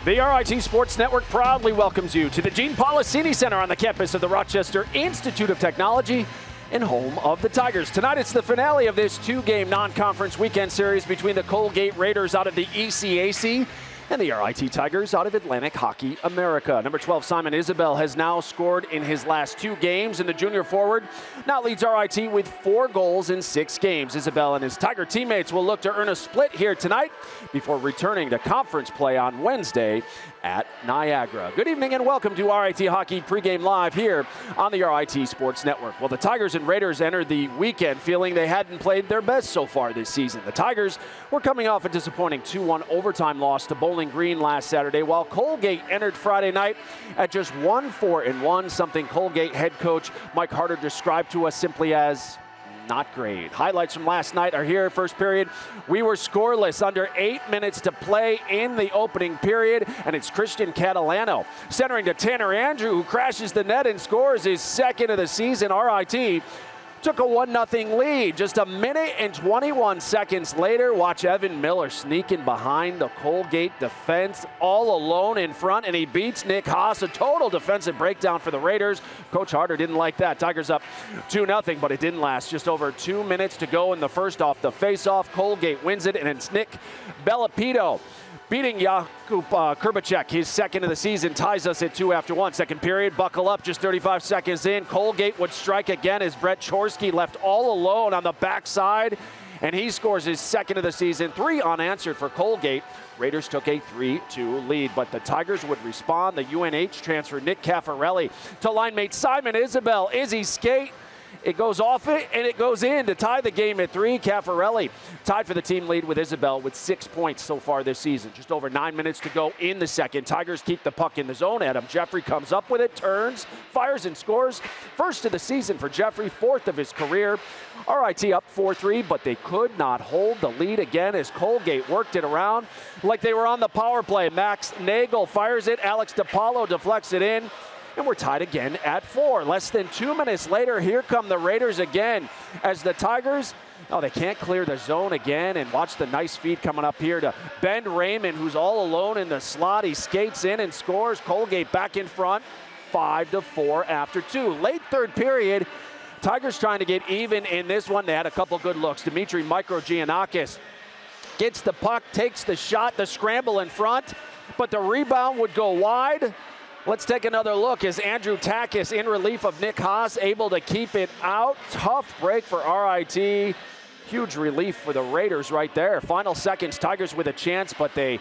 The RIT Sports Network proudly welcomes you to the Gene Policini Center on the campus of the Rochester Institute of Technology and home of the Tigers. Tonight it's the finale of this two-game non-conference weekend series between the Colgate Raiders out of the ECAC and the RIT Tigers out of Atlantic Hockey America. Number 12, Simon Isabel, has now scored in his last two games, and the junior forward now leads RIT with 4 goals in 6 games. Isabel and his Tiger teammates will look to earn a split here tonight before returning to conference play on Wednesday at Niagara. Good evening and welcome to RIT Hockey pregame live here on the RIT Sports Network. Well, the Tigers and Raiders entered the weekend feeling they hadn't played their best so far this season. The Tigers were coming off a disappointing 2-1 overtime loss to Bowling Green last Saturday, while Colgate entered Friday night at just 1-4-1, something Colgate head coach Mike Harder described to us simply as not great. Highlights from last night are here. First period, we were scoreless, under 8 minutes to play in the opening period, and it's Christian Catalano centering to Tanner Andrew, who crashes the net and scores his second of the season. RIT took a 1-0 lead. Just a minute and 21 seconds later, watch Evan Miller sneaking behind the Colgate defense all alone in front, and he beats Nick Haas. A total defensive breakdown for the Raiders. Coach Harder didn't like that. Tigers up 2-0, but it didn't last. Just over 2 minutes to go in the first off the face-off. Colgate wins it, and it's Nick Belapito beating Jakub Kurbacek, his second of the season, ties us at 2 after 1. Second period, buckle up, just 35 seconds in. Colgate would strike again as Brett Chorsky left all alone on the backside, and he scores his second of the season. 3 unanswered for Colgate. Raiders took a 3-2 lead, but the Tigers would respond. The UNH transfer Nick Caffarelli to line mate Simon Isabel. Izzy skate. It goes off it, and it goes in to tie the game at 3. Caffarelli tied for the team lead with Isabel with 6 points so far this season. Just over 9 minutes to go in the second. Tigers keep the puck in the zone. Adam Jeffrey comes up with it, turns, fires, and scores. First of the season for Jeffrey, 4th of his career. RIT up 4-3, but they could not hold the lead again as Colgate worked it around like they were on the power play. Max Nagel fires it. Alex DiPaolo deflects it in. And we're tied again at 4. Less than 2 minutes later, here come the Raiders again as the Tigers, they can't clear the zone again. And watch the nice feed coming up here to Ben Raymond, who's all alone in the slot. He skates in and scores. Colgate back in front, 5-4 after 2. Late third period, Tigers trying to get even in this one. They had a couple good looks. Dimitri Microgiannakis gets the puck, takes the shot, the scramble in front, but the rebound would go wide. Let's take another look as Andrew Takis, in relief of Nick Haas, able to keep it out. Tough break for RIT. Huge relief for the Raiders right there. Final seconds, Tigers with a chance, but they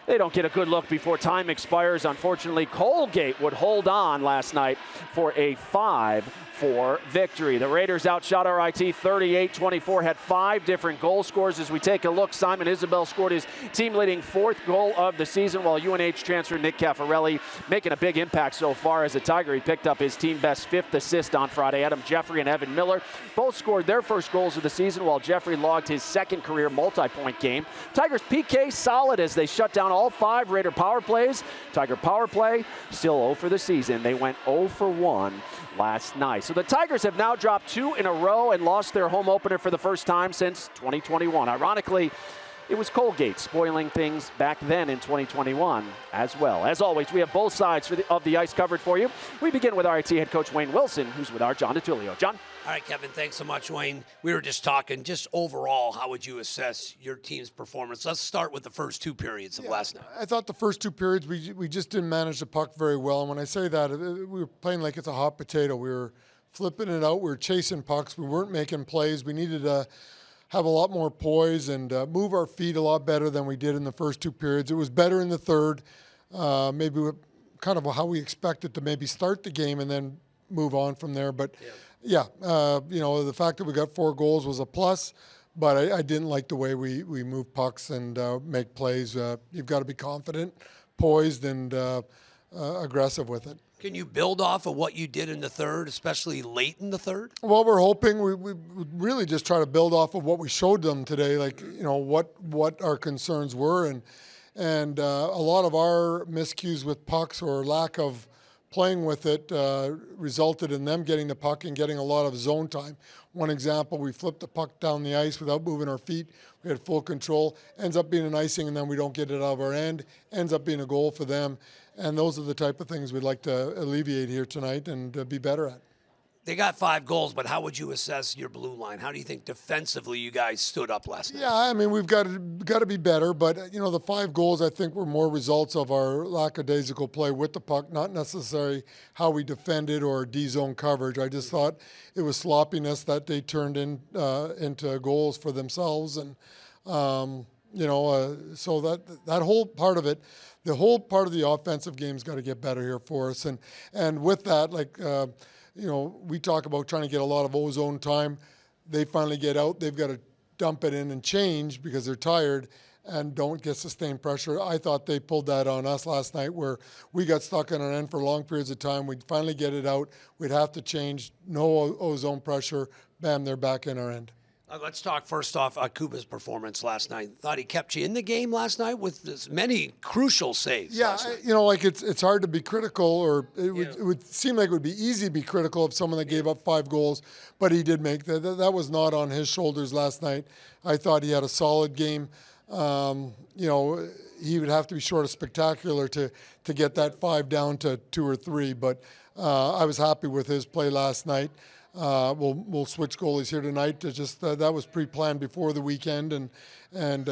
don't get a good look before time expires. Unfortunately, Colgate would hold on last night for a 5-4 victory. The Raiders outshot RIT 38-24, had 5 different goal scores. As we take a look, Simon Isabel scored his team-leading 4th goal of the season, while UNH transfer Nick Caffarelli making a big impact so far as a Tiger. He picked up his team-best 5th assist on Friday. Adam Jeffrey and Evan Miller both scored their first goals of the season, while Jeffrey logged his second career multi-point game. Tigers PK solid as they shut down all 5 Raider power plays. Tiger power play still 0 for the season. They went 0 for 1 last night. So the Tigers have now dropped 2 in a row and lost their home opener for the first time since 2021. Ironically, it was Colgate spoiling things back then in 2021 as well. As always, we have both sides of the ice covered for you. We begin with RIT head coach Wayne Wilson, who's with our John DiTullio. John? All right, Kevin, thanks so much, Wayne. We were just talking, just overall, how would you assess your team's performance? Let's start with the first 2 periods of last night. I thought the first 2 periods, we just didn't manage the puck very well. And when I say that, we were playing like it's a hot potato. We were flipping it out. We were chasing pucks. We weren't making plays. We needed to have a lot more poise and move our feet a lot better than we did in the first 2 periods. It was better in the third, maybe kind of how we expected to maybe start the game and then move on from there. But the fact that we got 4 goals was a plus, but I didn't like the way we move pucks and make plays. You've got to be confident, poised, and aggressive with it. Can you build off of what you did in the third, especially late in the third? Well, we're hoping we really just try to build off of what we showed them today, like, what our concerns were. And a lot of our miscues with pucks or lack of playing with it resulted in them getting the puck and getting a lot of zone time. One example, we flipped the puck down the ice without moving our feet. We had full control. Ends up being an icing, and then we don't get it out of our end. Ends up being a goal for them. And those are the type of things we'd like to alleviate here tonight and be better at. They got 5 goals, but how would you assess your blue line? How do you think defensively you guys stood up last night? Yeah, I mean, we've got to be better, but, you know, the 5 goals, I think, were more results of our lackadaisical play with the puck, not necessarily how we defended or D-zone coverage. I just thought it was sloppiness that they turned into goals for themselves, and, you know, so that whole part of it, the whole part of the offensive game's got to get better here for us, and with that, like, you know, we talk about trying to get a lot of ozone time. They finally get out. They've got to dump it in and change because they're tired and don't get sustained pressure. I thought they pulled that on us last night where we got stuck on our end for long periods of time. We'd finally get it out. We'd have to change. No ozone pressure. Bam, they're back in our end. Let's talk first off Kuba's performance last night. Thought he kept you in the game last night with this many crucial saves. Yeah, you know, like it's hard to be critical, or it would seem like it would be easy to be critical of someone that gave up 5 goals, but he did make that. That was not on his shoulders last night. I thought he had a solid game. You know, he would have to be short of spectacular to get that 5 down to 2 or 3, but I was happy with his play last night. We'll switch goalies here tonight. To just that was pre-planned before the weekend, and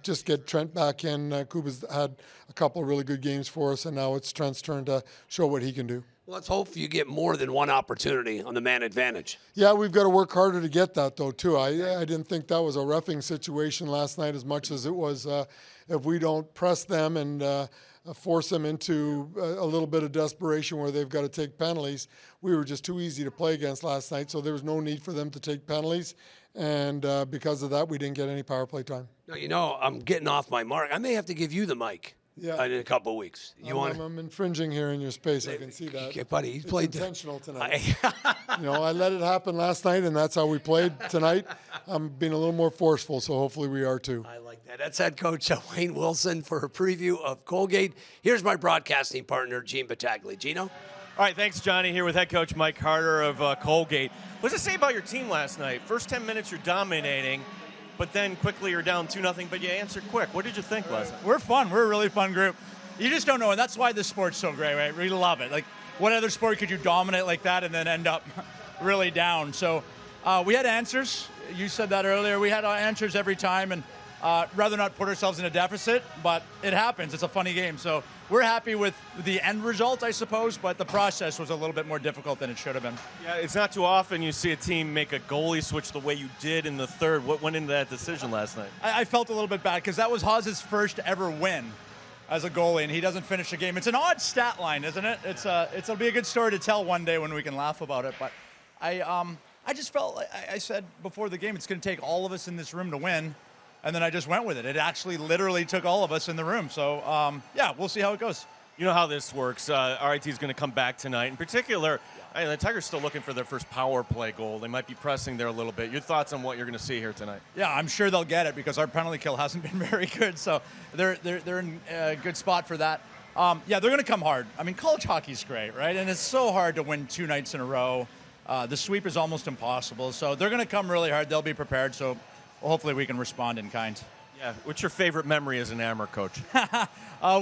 just get Trent back in. Kuba's had a couple of really good games for us, and now it's Trent's turn to show what he can do. Well, let's hope you get more than one opportunity on the man advantage. Yeah, we've got to work harder to get that, though, too. I didn't think that was a roughing situation last night as much as it was if we don't press them and force them into a little bit of desperation where they've got to take penalties. We were just too easy to play against last night, so there was no need for them to take penalties, and because of that, we didn't get any power play time. Now, you know, I'm getting off my mark. I may have to give you the mic in a couple of weeks. I'm infringing here in your space. I can see that. Okay, buddy, he's played intentional tonight. You know, I let it happen last night, and that's how we played tonight. I'm being a little more forceful, so hopefully we are too. I like that. That's head coach Wayne Wilson for a preview of Colgate. Here's my broadcasting partner, Gene Battaglia. Gino? All right, thanks, Johnny. Here with head coach Mike Harder of Colgate. What does it say about your team last night? First 10 minutes, you're dominating, but then quickly you're down 2-0, but you answered quick. What did you think last night? We're fun. We're a really fun group. You just don't know, and that's why this sport's so great, right? We love it. Like, what other sport could you dominate like that and then end up really down? So we had answers. You said that earlier. We had answers every time, and rather not put ourselves in a deficit, but it happens. It's a funny game. So we're happy with the end result, I suppose, but the process was a little bit more difficult than it should have been. Yeah, it's not too often you see a team make a goalie switch the way you did in the third. What went into that decision last night? I felt a little bit bad because that was Haas's first ever win as a goalie, and he doesn't finish the game. It's an odd stat line, isn't it? It'll be a good story to tell one day when we can laugh about it. But I just felt, like I said before the game, it's going to take all of us in this room to win. And then I just went with it. It actually literally took all of us in the room. So, yeah, we'll see how it goes. You know how this works. RIT is going to come back tonight. In particular, the Tigers still looking for their first power play goal. They might be pressing there a little bit. Your thoughts on what you're going to see here tonight? Yeah, I'm sure they'll get it because our penalty kill hasn't been very good. So they're in a good spot for that. Yeah, they're going to come hard. I mean, college hockey's great, right? And it's so hard to win 2 nights in a row. The sweep is almost impossible. So they're going to come really hard. They'll be prepared. So hopefully we can respond in kind. Yeah. What's your favorite memory as an Amber coach?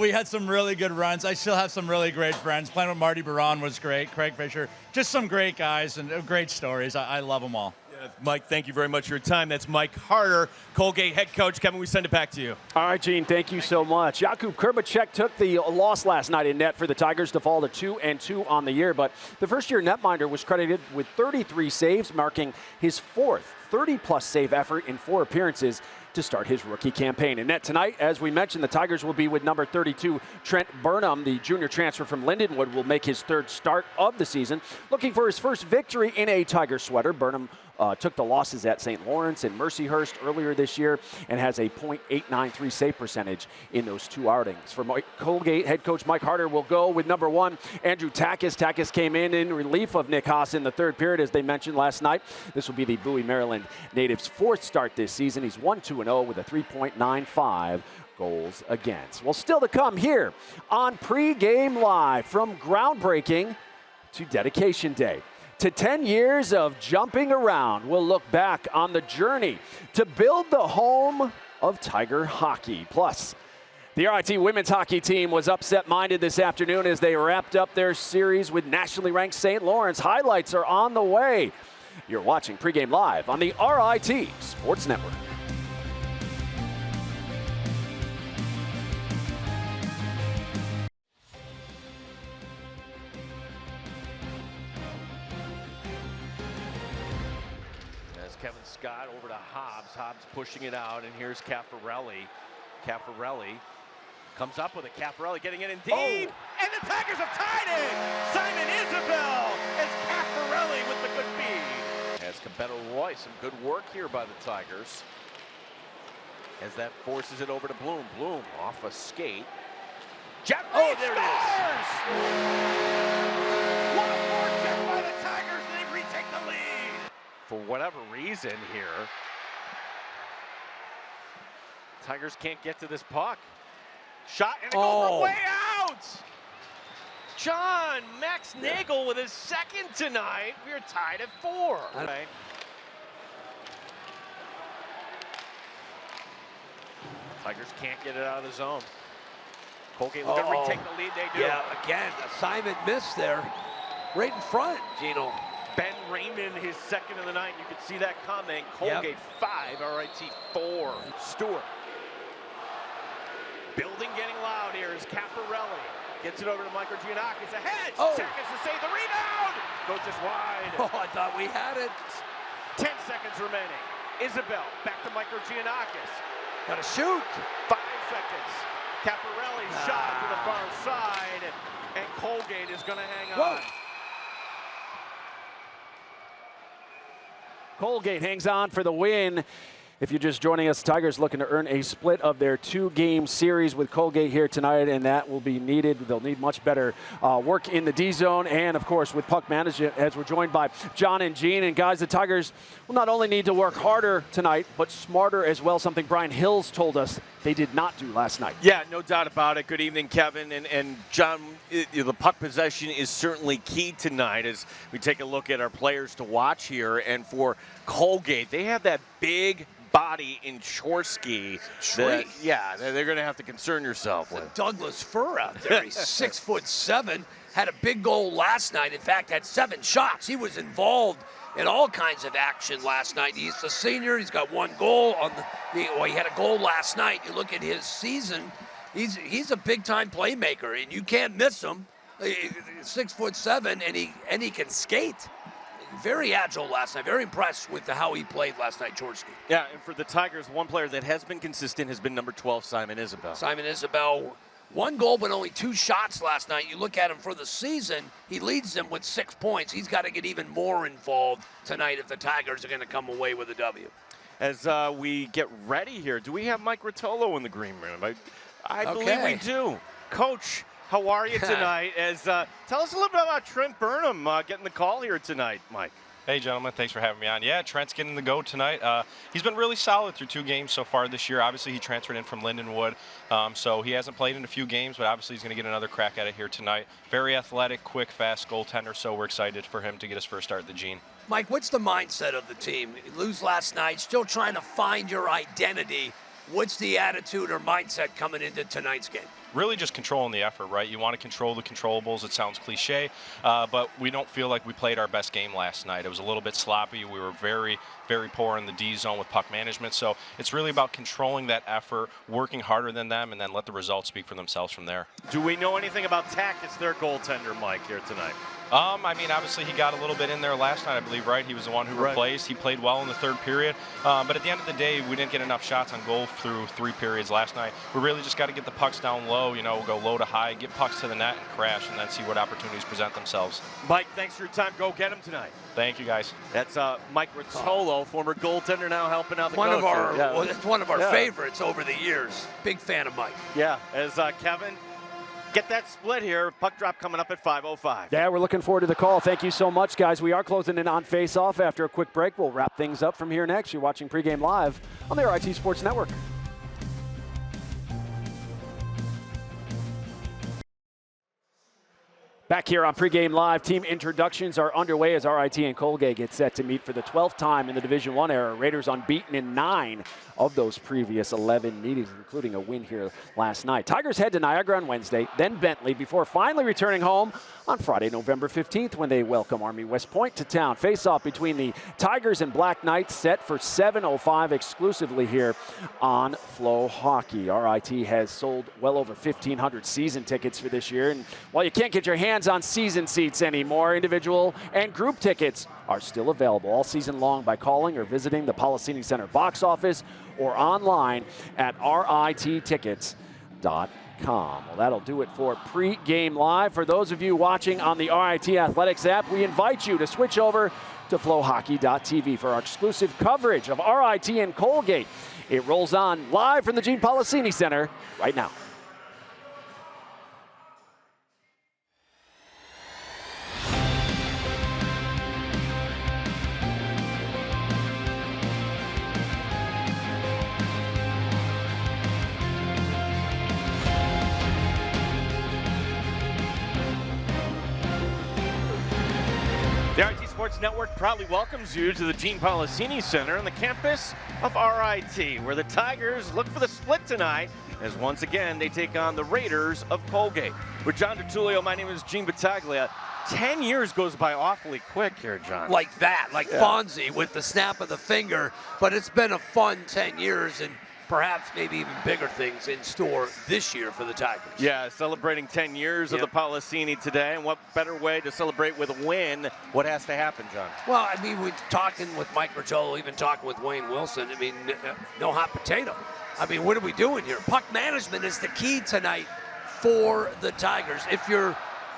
We had some really good runs. I still have some really great friends. Playing with Marty Baron was great. Craig Fisher. Just some great guys and great stories. I love them all. Yeah, Mike, thank you very much for your time. That's Mike Harder, Colgate head coach. Kevin, we send it back to you. All right, Gene, thank you so much. Jakub Kribacek took the loss last night in net for the Tigers to fall to 2-2 on the year, but the first-year netminder was credited with 33 saves, marking his 4th 30-plus save effort in 4 appearances to start his rookie campaign. In net tonight, as we mentioned, the Tigers will be with number 32, Trent Burnham. The junior transfer from Lindenwood will make his 3rd start of the season. Looking for his first victory in a Tiger sweater, Burnham took the losses at St. Lawrence and Mercyhurst earlier this year and has a .893 save percentage in those 2 outings. For Colgate, head coach Mike Harder will go with number 1, Andrew Takis. Takis came in relief of Nick Haas in the 3rd period, as they mentioned last night. This will be the Bowie, Maryland native's 4th start this season. He's 1-2-0 with a 3.95 goals against. Well, still to come here on Pre-Game Live, from groundbreaking to dedication day to 10 years of jumping around. We'll look back on the journey to build the home of Tiger hockey. Plus, the RIT women's hockey team was upset-minded this afternoon as they wrapped up their series with nationally ranked St. Lawrence. Highlights are on the way. You're watching Pre-Game Live on the RIT Sports Network. Kevin Scott over to Hobbs. Hobbs pushing it out, and here's Caffarelli. Caffarelli comes up with it. Caffarelli getting it in deep, and the Tigers have tied it! Simon Isabel as Caffarelli with the good feed. As Cabetto Roy, some good work here by the Tigers. As that forces it over to Bloom. Bloom off a skate. Jeff there it is! What a fortune by the Tigers, and they retake the lead! For whatever reason here, Tigers can't get to this puck. Shot, and it goes way out! John Max Nagel with his 2nd tonight. We are tied at 4. Right. Tigers can't get it out of the zone. Colgate looking to retake the lead. They do. Yeah, again, Simon missed there. Right in front, Gino. Ben Raymond, his 2nd of the night. You could see that coming. Colgate 5, RIT 4. Stewart. Building getting loud here is Caffarelli. Gets it over to Michael Giannakis. Ahead. Seconds to save the rebound. Goes just wide. I thought we had it. 10 seconds remaining. Isabel back to Michael Giannakis. Gotta shoot. 5 seconds. Caffarelli shot to the far side. And Colgate is going to hang on. Colgate hangs on for the win. If you're just joining us, Tigers looking to earn a split of their 2-game series with Colgate here tonight, and that will be needed. They'll need much better work in the D zone and, of course, with puck management, as we're joined by John and Gene. And, guys, the Tigers will not only need to work harder tonight, but smarter as well, something Brian Hills told us they did not do last night. Yeah, no doubt about it. Good evening, Kevin. And John, the puck possession is certainly key tonight as we take a look at our players to watch here. And for Colgate, they have that big body in Chorsky. They're going to have to concern yourself with. Douglas fir out there. He's 6'7", had a big goal last night. In fact, had 7 shots. He was involved in all kinds of action last night. He's a senior. He's got 1 goal on he had a goal last night. You look at his season. He's a big-time playmaker, and you can't miss him. 6'7", and he can skate. Very agile last night. Very impressed with how he played last night, Chorsky. Yeah, and for the Tigers, one player that has been consistent has been number 12, Simon Isabel. Simon Isabel, 1 goal but only 2 shots last night. You look at him for the season, he leads them with 6 points. He's got to get even more involved tonight if the Tigers are going to come away with a W. As we get ready here, do we have Mike Rotolo in the green room? I believe we do. Coach, how are you tonight? Tell us a little bit about Trent Burnham getting the call here tonight, Mike. Hey, gentlemen. Thanks for having me on. Yeah, Trent's getting the go tonight. He's been really solid through 2 games so far this year. Obviously, he transferred in from Lindenwood, so he hasn't played in a few games, but obviously he's going to get another crack at it here tonight. Very athletic, quick, fast goaltender, so we're excited for him to get his first start at the Gene. Mike, what's the mindset of the team? You lose last night, still trying to find your identity. What's the attitude or mindset coming into tonight's game? Really just controlling the effort, right? You want to control the controllables. It sounds cliche, but we don't feel like we played our best game last night. It was a little bit sloppy. We were very, very poor in the D zone with puck management. So it's really about controlling that effort, working harder than them, and then let the results speak for themselves from there. Do we know anything about Takis, their goaltender, Mike, here tonight? I mean, obviously he got a little bit in there last night, I believe, right? He was the one who replaced. He played well in the 3rd period. But at the end of the day, we didn't get enough shots on goal through 3 periods last night. We really just got to get the pucks down low. low, we'll go low to high, get pucks to the net and crash, and then see what opportunities present themselves. Mike, thanks for your time. Go get them tonight. Thank you, guys. That's Mike Rizzolo, former goaltender, now helping out the One of coach. our, Yeah. well, it's one of our favorites over the years. Big fan of Mike. Yeah, as Kevin, get that split here. Puck drop coming up at 5:05. Yeah, we're looking forward to the call. Thank you so much, guys. We are closing in on face-off after a quick break. We'll wrap things up from here next. You're watching Pregame Live on the RIT Sports Network. Back here on Pregame Live, team introductions are underway as RIT and Colgate get set to meet for the 12th time in the Division I era. Raiders unbeaten in 9 of those previous 11 meetings, including a win here last night. Tigers head to Niagara on Wednesday, then Bentley, before finally returning home on Friday, November 15th, when they welcome Army West Point to town. Face-off between the Tigers and Black Knights set for 7:05 exclusively here on Flow Hockey. RIT has sold well over 1,500 season tickets for this year, and while you can't get your hands on season seats anymore, individual and group tickets are still available all season long by calling or visiting the Policini Center box office or online at rittickets.com. Well, that'll do it for Pre-Game Live. For those of you watching on the RIT Athletics app, we invite you to switch over to flowhockey.tv for our exclusive coverage of RIT and Colgate. It rolls on live from the Gene Policini Center right now. The RIT Sports Network proudly welcomes you to the Gene Policini Center on the campus of RIT, where the Tigers look for the split tonight, as once again they take on the Raiders of Colgate. With John DiTullio, my name is Gene Battaglia. 10 years goes by awfully quick here, John. Like that, Fonzie with the snap of the finger. But it's been a fun 10 years, and perhaps maybe even bigger things in store this year for the Tigers. Yeah, celebrating 10 years of the Policini today, and what better way to celebrate with a win? What has to happen, John? Well, I mean, we're talking with Mike Rizzolo, even talking with Wayne Wilson. I mean, no hot potato. I mean, what are we doing here? Puck management is the key tonight for the Tigers. If you're,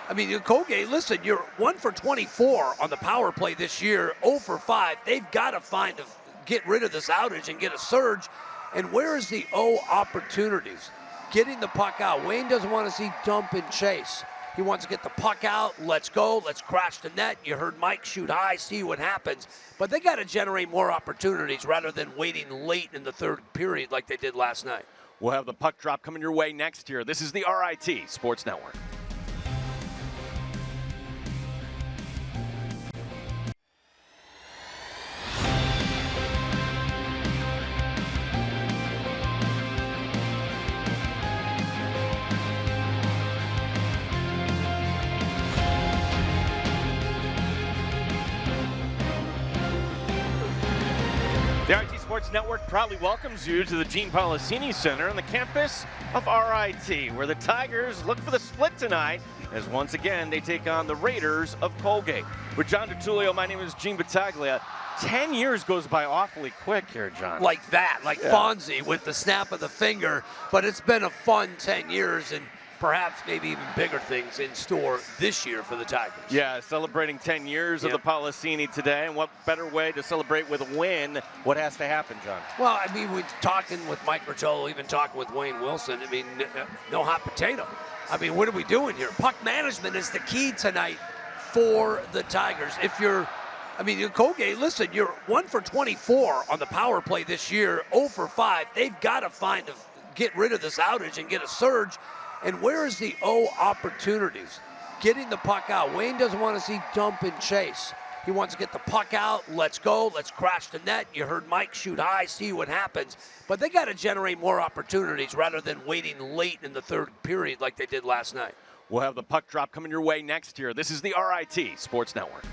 I mean, Colgate, listen, you're 1 for 24 on the power play this year, 0 for 5. They've got to find to get rid of this outage and get a surge. And where is the opportunities? Getting the puck out. Wayne doesn't want to see dump and chase. He wants to get the puck out. Let's go. Let's crash the net. You heard Mike shoot high, see what happens. But they got to generate more opportunities rather than waiting late in the third period like they did last night. We'll have the puck drop coming your way next year. This is the RIT Sports Network. The RIT Sports Network proudly welcomes you to the Gene Policini Center on the campus of RIT, where the Tigers look for the split tonight, as once again they take on the Raiders of Colgate. With John DiTullio, my name is Gene Battaglia. 10 years goes by awfully quick here, John. Like that, Fonzie with the snap of the finger. But it's been a fun 10 years, and perhaps maybe even bigger things in store this year for the Tigers. Yeah, celebrating 10 years of the Policini today, and what better way to celebrate with a win? What has to happen, John? Well, I mean, we're talking with Mike Rizzolo, even talking with Wayne Wilson. I mean, no hot potato. I mean, what are we doing here? Puck management is the key tonight for the Tigers. If you're, I mean, Colgate, listen, you're 1 for 24 on the power play this year, 0 for 5. They've got to find to get rid of this outage and get a surge. And where is the opportunities? Getting the puck out. Wayne doesn't want to see dump and chase. He wants to get the puck out. Let's go. Let's crash the net. You heard Mike shoot high, see what happens. But they got to generate more opportunities rather than waiting late in the third period like they did last night. We'll have the puck drop coming your way next year. This is the RIT Sports Network.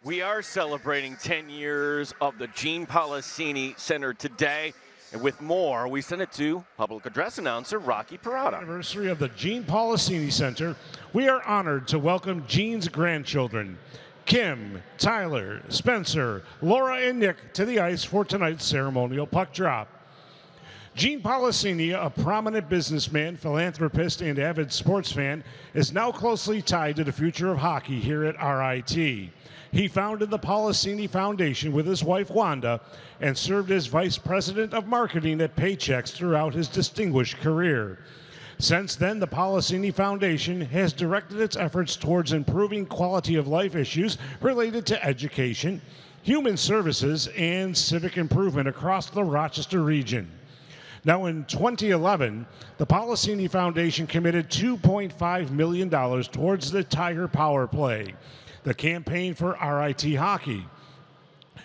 We are celebrating 10 years of the Gene Policini Center today. And with more, we send it to public address announcer Rocky Parada. Anniversary of the Gene Policini Center, we are honored to welcome Gene's grandchildren, Kim, Tyler, Spencer, Laura, and Nick, to the ice for tonight's ceremonial puck drop. Gene Policini, a prominent businessman, philanthropist, and avid sports fan, is now closely tied to the future of hockey here at RIT. He founded the Policini Foundation with his wife Wanda and served as vice president of marketing at Paychex throughout his distinguished career. Since then, the Policini Foundation has directed its efforts towards improving quality of life issues related to education, human services, and civic improvement across the Rochester region. Now, in 2011, the Policini Foundation committed $2.5 million towards the Tiger Power Play, the campaign for RIT hockey.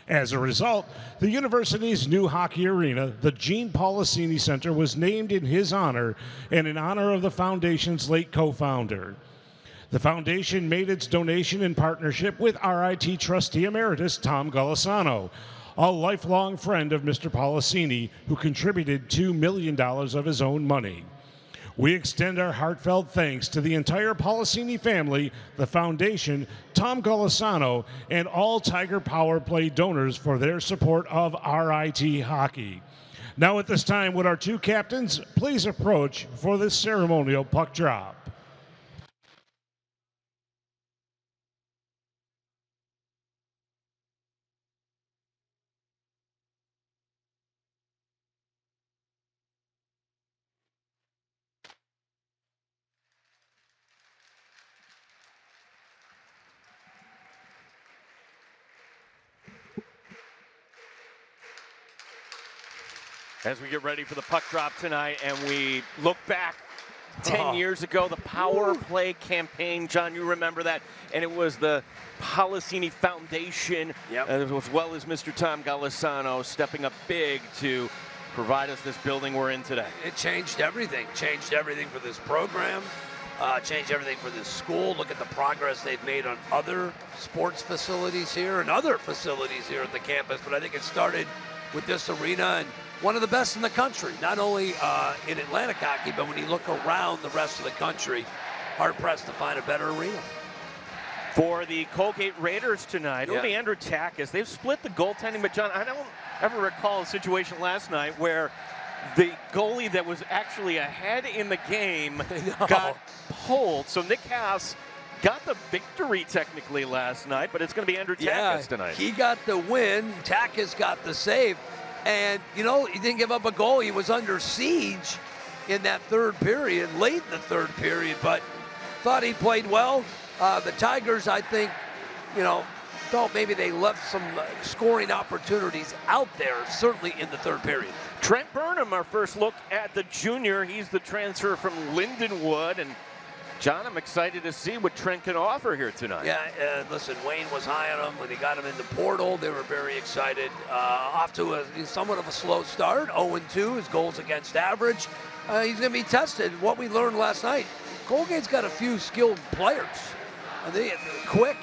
As a result, the university's new hockey arena, the Gene Policini Center, was named in his honor and in honor of the foundation's late co-founder. The foundation made its donation in partnership with RIT trustee emeritus Tom Golisano, a lifelong friend of Mr. Policini, who contributed $2 million of his own money. We extend our heartfelt thanks to the entire Policini family, the foundation, Tom Golisano, and all Tiger Power Play donors for their support of RIT hockey. Now at this time, would our two captains please approach for this ceremonial puck drop? As we get ready for the puck drop tonight and we look back 10 years ago, the Power Play campaign, John, you remember that, and it was the Policini Foundation, as well as Mr. Tom Golisano stepping up big to provide us this building we're in today. It changed everything for this program, changed everything for this school. Look at the progress they've made on other sports facilities here and other facilities here at the campus, but I think it started with this arena, and one of the best in the country, not only in Atlantic hockey, but when you look around the rest of the country, hard-pressed to find a better arena. For the Colgate Raiders tonight, it'll be Andrew Takas. They've split the goaltending, but John, I don't ever recall a situation last night where the goalie that was actually ahead in the game got pulled. So Nick Haas got the victory technically last night, but it's going to be Andrew Takas tonight. He got the win. Takas got the save. And, you know, he didn't give up a goal. He was under siege in that third period, late in the third period, but thought he played well. The Tigers, I think, you know, thought maybe they left some scoring opportunities out there, certainly in the third period. Trent Burnham, our first look at the junior. He's the transfer from Lindenwood, and John, I'm excited to see what Trent can offer here tonight. Yeah, listen, Wayne was high on him when he got him in the portal. They were very excited. Off to somewhat of a slow start, 0-2, his goals against average. He's going to be tested. What we learned last night, Colgate's got a few skilled players. They're quick.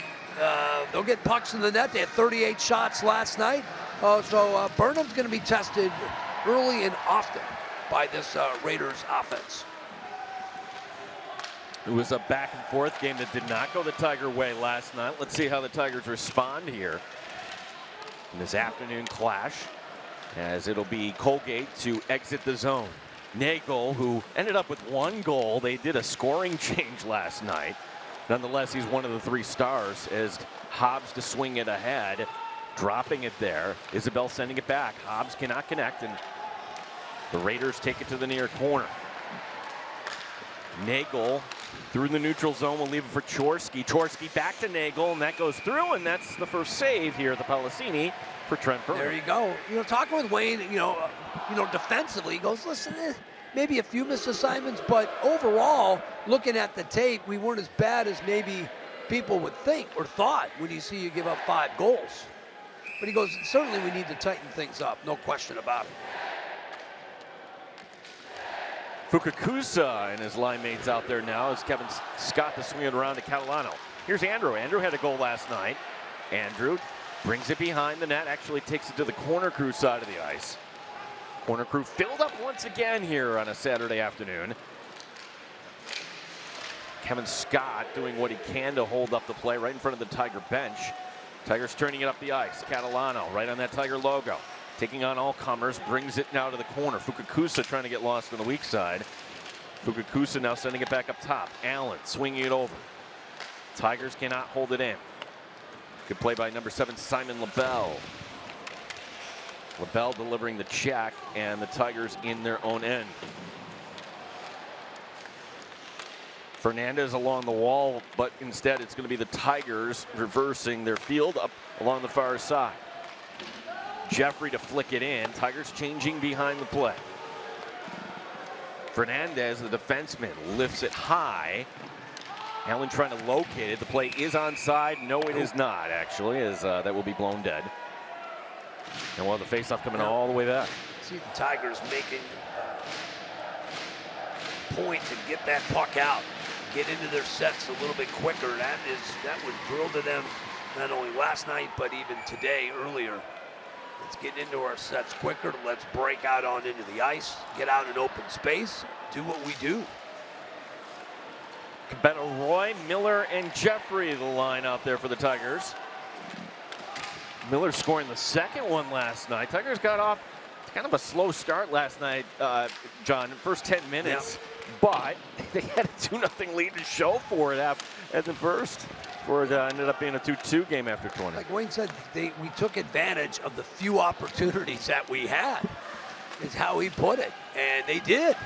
They'll get pucks in the net. They had 38 shots last night. So Burnham's going to be tested early and often by this Raiders offense. It was a back and forth game that did not go the Tiger way last night. Let's see how the Tigers respond here in this afternoon clash, as it'll be Colgate to exit the zone. Nagel, who ended up with one goal. They did a scoring change last night. Nonetheless, he's one of the three stars, as Hobbs to swing it ahead, dropping it there. Isabel sending it back. Hobbs cannot connect, and the Raiders take it to the near corner. Nagel through the neutral zone will leave it for Chorsky. Chorsky back to Nagel, and that goes through, and that's the first save here at the Policini for Trent Burnham. There you go. You know, talking with Wayne, you know, defensively, he goes, listen, maybe a few missed assignments, but overall, looking at the tape, we weren't as bad as maybe people would think or thought when you see you give up 5 goals. But he goes, certainly we need to tighten things up, no question about it. Fukakusa and his line mates out there now as Kevin Scott to swing it around to Catalano. Here's Andrew. Andrew had a goal last night, Andrew brings it behind the net, actually takes it to the corner crew side of the ice. Corner crew filled up once again here on a Saturday afternoon. Kevin Scott doing what he can to hold up the play right in front of the Tiger bench. Tigers turning it up the ice. Catalano right on that Tiger logo. Taking on all comers, brings it now to the corner. Fukakusa trying to get lost on the weak side. Fukakusa now sending it back up top. Allen swinging it over. Tigers cannot hold it in. Good play by number 7, Simon LaBelle. LaBelle delivering the check, and the Tigers in their own end. Fernandez along the wall, but instead it's going to be the Tigers reversing their field up along the far side. Jeffrey to flick it in. Tigers changing behind the play. Fernandez, the defenseman, lifts it high. Allen trying to locate it. The play is onside. No, it is not, actually, as that will be blown dead. And we'll have the faceoff coming all the way back. See the Tigers making point to get that puck out. Get into their sets a little bit quicker. That was drilled to them not only last night, but even today, earlier. Let's get into our sets quicker. Let's break out on into the ice, get out in open space, do what we do. Cabetta, Roy, Miller, and Jeffrey the line out there for the Tigers. Miller scoring the second one last night. Tigers got off kind of a slow start last night, John, first 10 minutes. Yeah. But they had a 2-0 lead to show for it at the first, before it ended up being a 2-2 game after 20. Like Wayne said, we took advantage of the few opportunities that we had, is how he put it. And they did.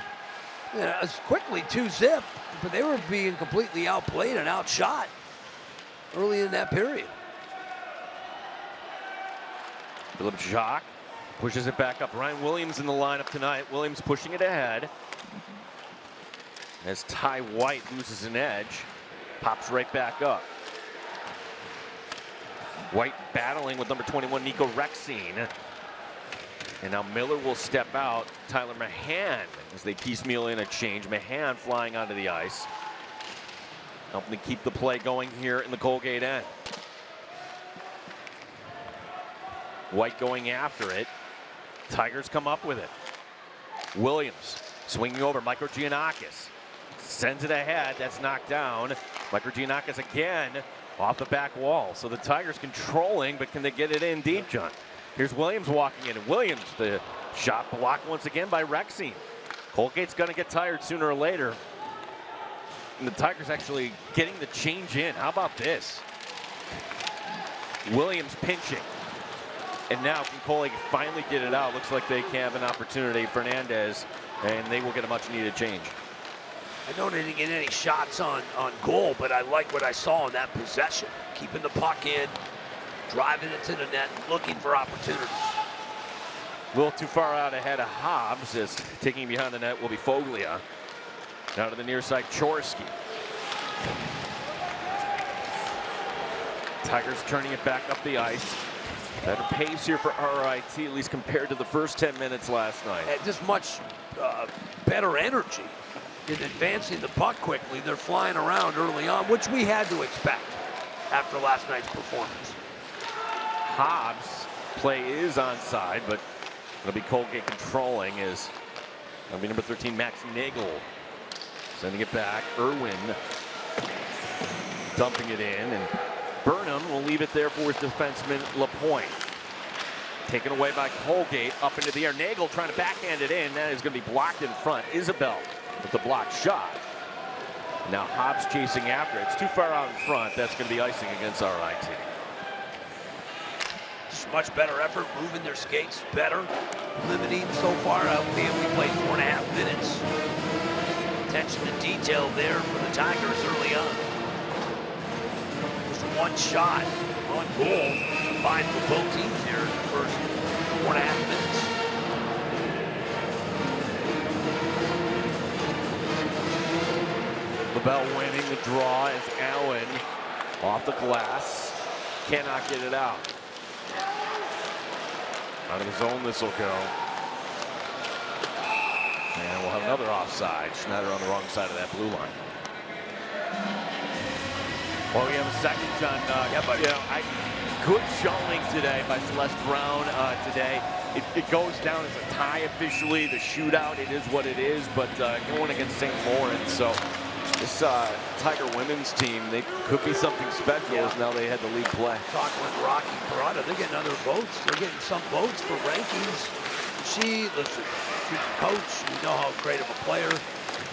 You know, it was quickly 2-0, but they were being completely outplayed and outshot early in that period. Philip Jacques pushes it back up. Ryan Williams in the lineup tonight. Williams pushing it ahead. As Ty White loses an edge, pops right back up. White battling with number 21, Nico Rexine. And now Miller will step out. Tyler Mahan, as they piecemeal in a change. Mahan flying onto the ice, helping to keep the play going here in the Colgate end. White going after it. Tigers come up with it. Williams swinging over. Micro Giannakis sends it ahead. That's knocked down. Micro Giannakis again off the back wall. So the Tigers controlling, but can they get it in deep, John? Here's Williams walking in. And Williams, the shot blocked once again by Rexine. Colgate's going to get tired sooner or later. And the Tigers actually getting the change in. How about this? Williams pinching. And now can Colgate finally get it out? Looks like they can have an opportunity. Fernandez, and they will get a much-needed change. I know they didn't get any shots on goal, but I like what I saw in that possession. Keeping the puck in, driving it to the net, looking for opportunities. A little too far out ahead of Hobbs, as taking behind the net will be Foglia. Now to the near side, Chorski. Tigers turning it back up the ice. Better pace here for RIT, at least compared to the first 10 minutes last night. And just much better energy in advancing the puck quickly. They're flying around early on, which we had to expect after last night's performance. Hobbs' play is onside, but it'll be Colgate controlling. It'll be number 13, Max Nagel, sending it back. Irwin dumping it in, and Burnham will leave it there for his defenseman, LaPointe. Taken away by Colgate, up into the air. Nagel trying to backhand it in. That is going to be blocked in front. Isabel with the blocked shot. Now Hobbs chasing after it. It's too far out in front. That's going to be icing against RIT. Just much better effort, moving their skates better. Limiting so far out field. We played 4.5 minutes. Attention to detail there for the Tigers early on. One shot on goal combined for both teams here in the first 4.5 minutes. LaBelle winning the draw as Allen off the glass cannot get it out. Out of the zone this will go. And we'll have another offside. Schneider on the wrong side of that blue line. Well, we have a second, John. Yeah, but good showing today by Celeste Brown today. It goes down as a tie officially. The shootout, it is what it is, but going against St. Lawrence, so this Tiger women's team, they could be something special as now they had the lead play. Talking with Rocky Parada, they're getting other votes. They're getting some votes for rankings. Listen, she's a coach. We know how great of a player.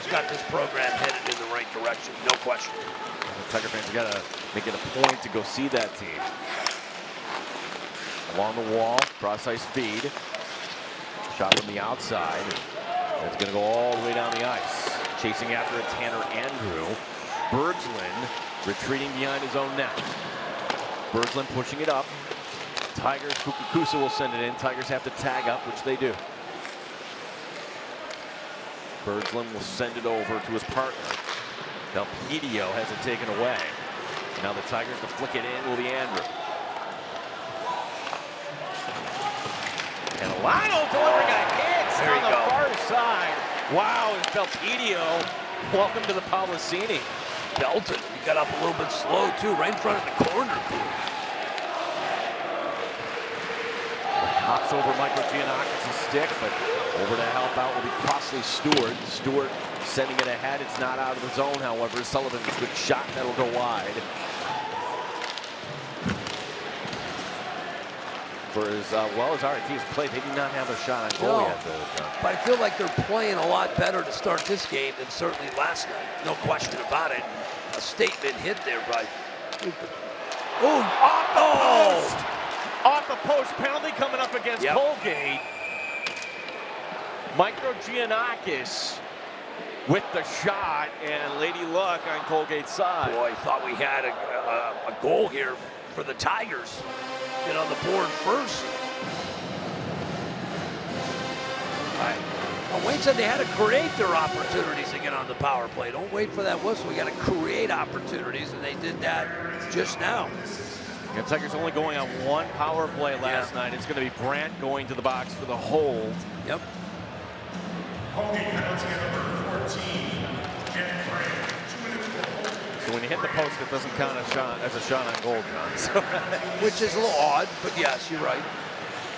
She's got this program headed in the right direction, no question. The Tiger fans got to make it a point to go see that team. Along the wall, cross-ice feed. Shot from the outside. It's going to go all the way down the ice. Chasing after it, Tanner Andrew. Berglund retreating behind his own net. Berglund pushing it up. Tigers, Fukakusa will send it in. Tigers have to tag up, which they do. Berglund will send it over to his partner. Delpedio has it taken away. Now the Tigers to flick it in will be Andrew. And Lionel delivering a hit on the far side. Wow, and Delpedio, welcome to the Policini. Belton, he got up a little bit slow too, right in front of the corner. Hops over Michael Giannakis' stick, but over to help out will be Crossley Stewart. Stewart sending it ahead. It's not out of the zone, however. Sullivan's good shot, that'll go wide. For as well as RIT has played, they do not have a shot on goal yet. But I feel like they're playing a lot better to start this game than certainly last night. No question about it. A statement hit there by... Off the post! Off the post, penalty coming up against Colgate. Micro Giannakis with the shot, and Lady Luck on Colgate's side. Boy, thought we had a goal here for the Tigers. Get on the board first. Well, Wayne said they had to create their opportunities to get on the power play. Don't wait for that whistle. We got to create opportunities, and they did that just now. The Tigers only going on one power play last night. It's going to be Brandt going to the box for the hold. Yep. Holding penalty number 14. So when you hit the post, it doesn't count as a shot on goal, John. So, which is a little odd, but yes, you're right.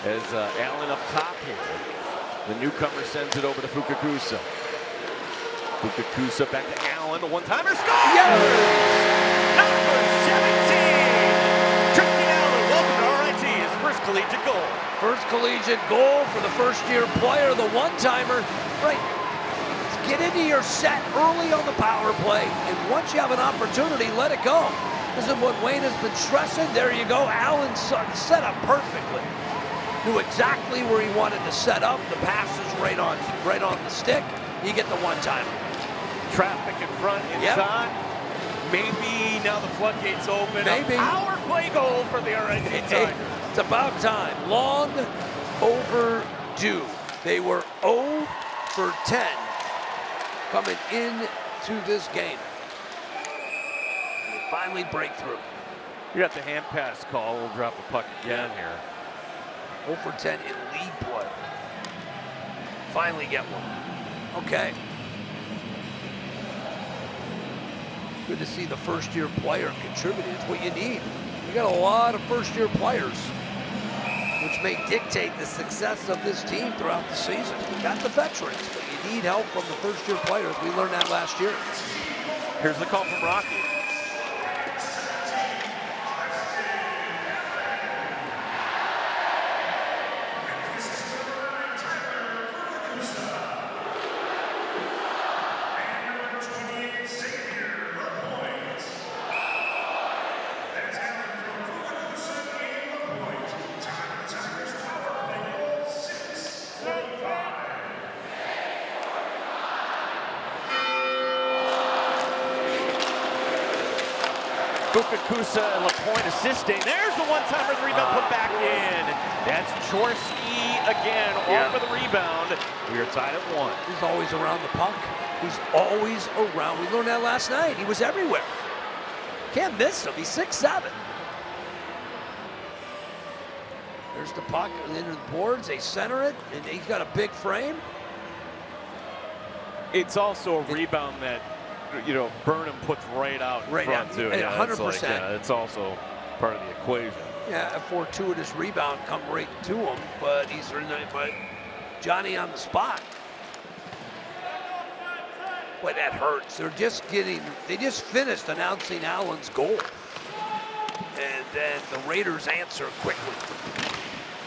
As Allen up top here, the newcomer sends it over to Fukakusa. Fukakusa back to Allen, the one-timer score! Yes! Number 17! Tristan Allen, welcome to RIT, his first collegiate goal. First collegiate goal for the first-year player, the one-timer. Right. Get into your set early on the power play, and once you have an opportunity, let it go. This is what Wayne has been stressing. There you go. Allen set up perfectly. Knew exactly where he wanted to set up. The pass is right on the stick. You get the one-timer. Traffic in front, inside. Maybe now the floodgates open. Maybe. A power play goal for the RIT Tigers. It's about time. Long overdue. They were 0 for 10 coming into this game. They finally break through. You got the hand pass call. We'll drop the puck again here. 0 for 10 in lead play. Finally get one. Okay. Good to see the first-year player contributing. It's what you need. You got a lot of first-year players, which may dictate the success of this team throughout the season. You got the veterans, but you need help from the first-year players. We learned that last year. Here's the call from Rocky. Fukakusa and LaPointe assisting. There's the one-timer, the rebound put back in. That's Chorsky again off for the rebound. We are tied at 1. He's always around the puck. He's always around. We learned that last night. He was everywhere. Can't miss him. He's 6'7". There's the puck into the boards. They center it, and he's got a big frame. It's also a rebound that, you know, Burnham puts right out in front too. 100%. It's also part of the equation. Yeah, a fortuitous rebound come right to him, but but Johnny on the spot. Boy, that hurts. They just finished announcing Allen's goal. And then the Raiders answer quickly.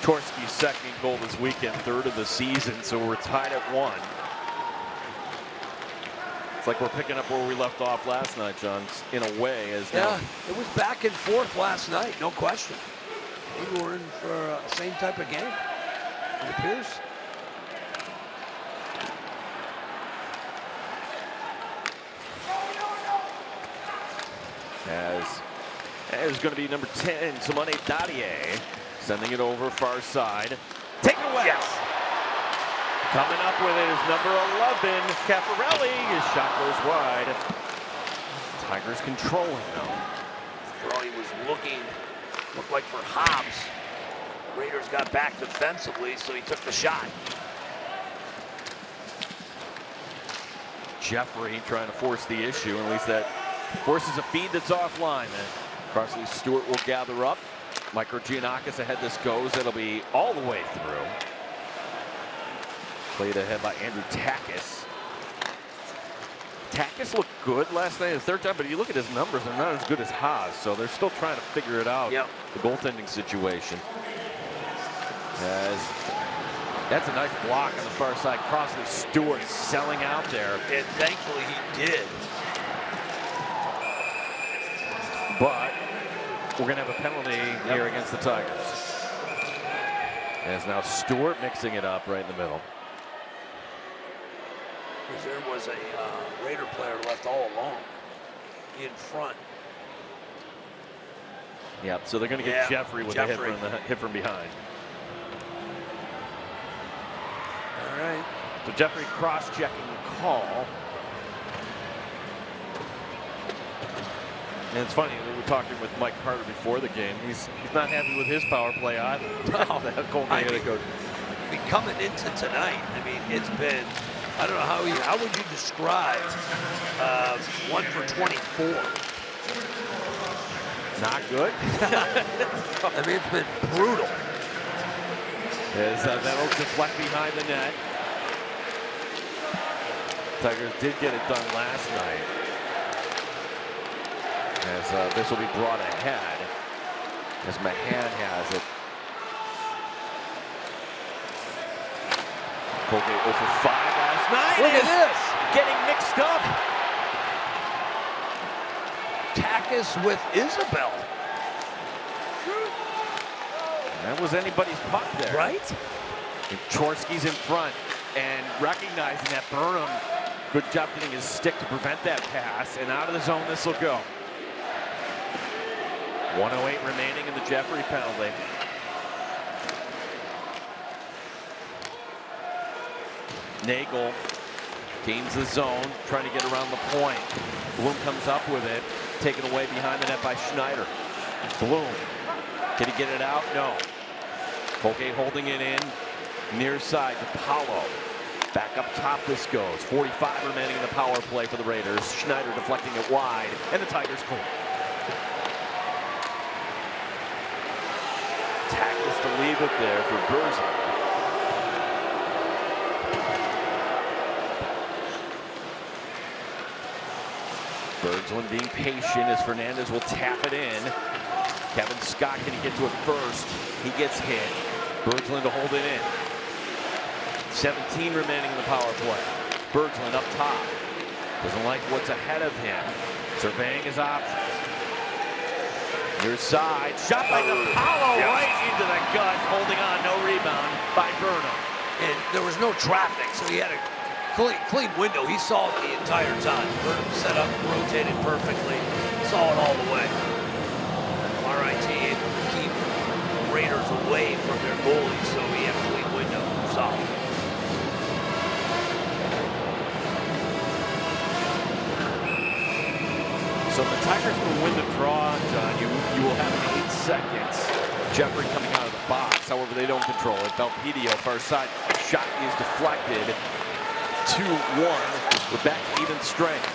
Torski's second goal this weekend, third of the season, so we're tied at 1. It's like we're picking up where we left off last night, John, in a way. Yeah, it was back and forth last night, no question. We were in for the same type of game, it appears. As is going to be number 10, Simone Dadier, sending it over far side. Take it away. Yes. Coming up with it is number 11, Caffarelli. His shot goes wide. Tigers controlling though. Well, he was looked like for Hobbs. Raiders got back defensively, so he took the shot. Jeffrey trying to force the issue, and at least that forces a feed that's offline. And Carsley Stewart will gather up. Micro Giannakis ahead this goes. It'll be all the way through. Played ahead by Andrew Takis. Takis looked good last night, his third time, but you look at his numbers, they're not as good as Haas, so they're still trying to figure it out. Yep. The goaltending situation. That's a nice block on the far side. Crossley Stewart selling out there. And thankfully he did. But we're going to have a penalty here against the Tigers. As now Stewart mixing it up right in the middle. Because there was a Raider player left all alone in front. Yep, so they're going to get Jeffrey with a hit from behind. All right. So Jeffrey cross-checking the call. And it's funny, we were talking with Mike Carter before the game. He's not happy with his power play either. Coming into tonight, I mean, it's been, I don't know how would you describe 1 for 24? Not good. I mean, it's been brutal. As that'll deflect behind the net. Tigers did get it done last night. As this will be brought ahead. As Mahan has it. Colgate 0 for 5 last night. Look at this. Getting mixed up. Takis with Isabel. That was anybody's puck there. Right? And Chorski's in front and recognizing that Burnham, good job getting his stick to prevent that pass, and out of the zone this will go. 1:08 remaining in the Jeffrey penalty. Nagel gains the zone, trying to get around the point. Bloom comes up with it, taken away behind the net by Schneider. Bloom, can he get it out? No. Colgate holding it in, near side to Paulo. Back up top this goes. 45 remaining in the power play for the Raiders. Schneider deflecting it wide, and the Tigers score. Tackles to leave it there for Berza. Berglund being patient as Fernandez will tap it in. Kevin Scott, can he get to it first? He gets hit. Berglund to hold it in. 17 remaining in the power play. Berglund up top. Doesn't like what's ahead of him. Surveying his options. Near side. Shot by Apollo right into the gut. Holding on. No rebound by Burnham. And there was no traffic, so he had a clean window. He saw it the entire time. Burnham set up, rotated perfectly. Saw it all the way. RIT able to keep the Raiders away from their goalies, so he had a clean window. Solid. So the Tigers will win the draw, John. You will have 8 seconds. Jeffrey coming out of the box. However, they don't control it. Belpedio, far side. Shot is deflected. 2-1. We're back to even strength.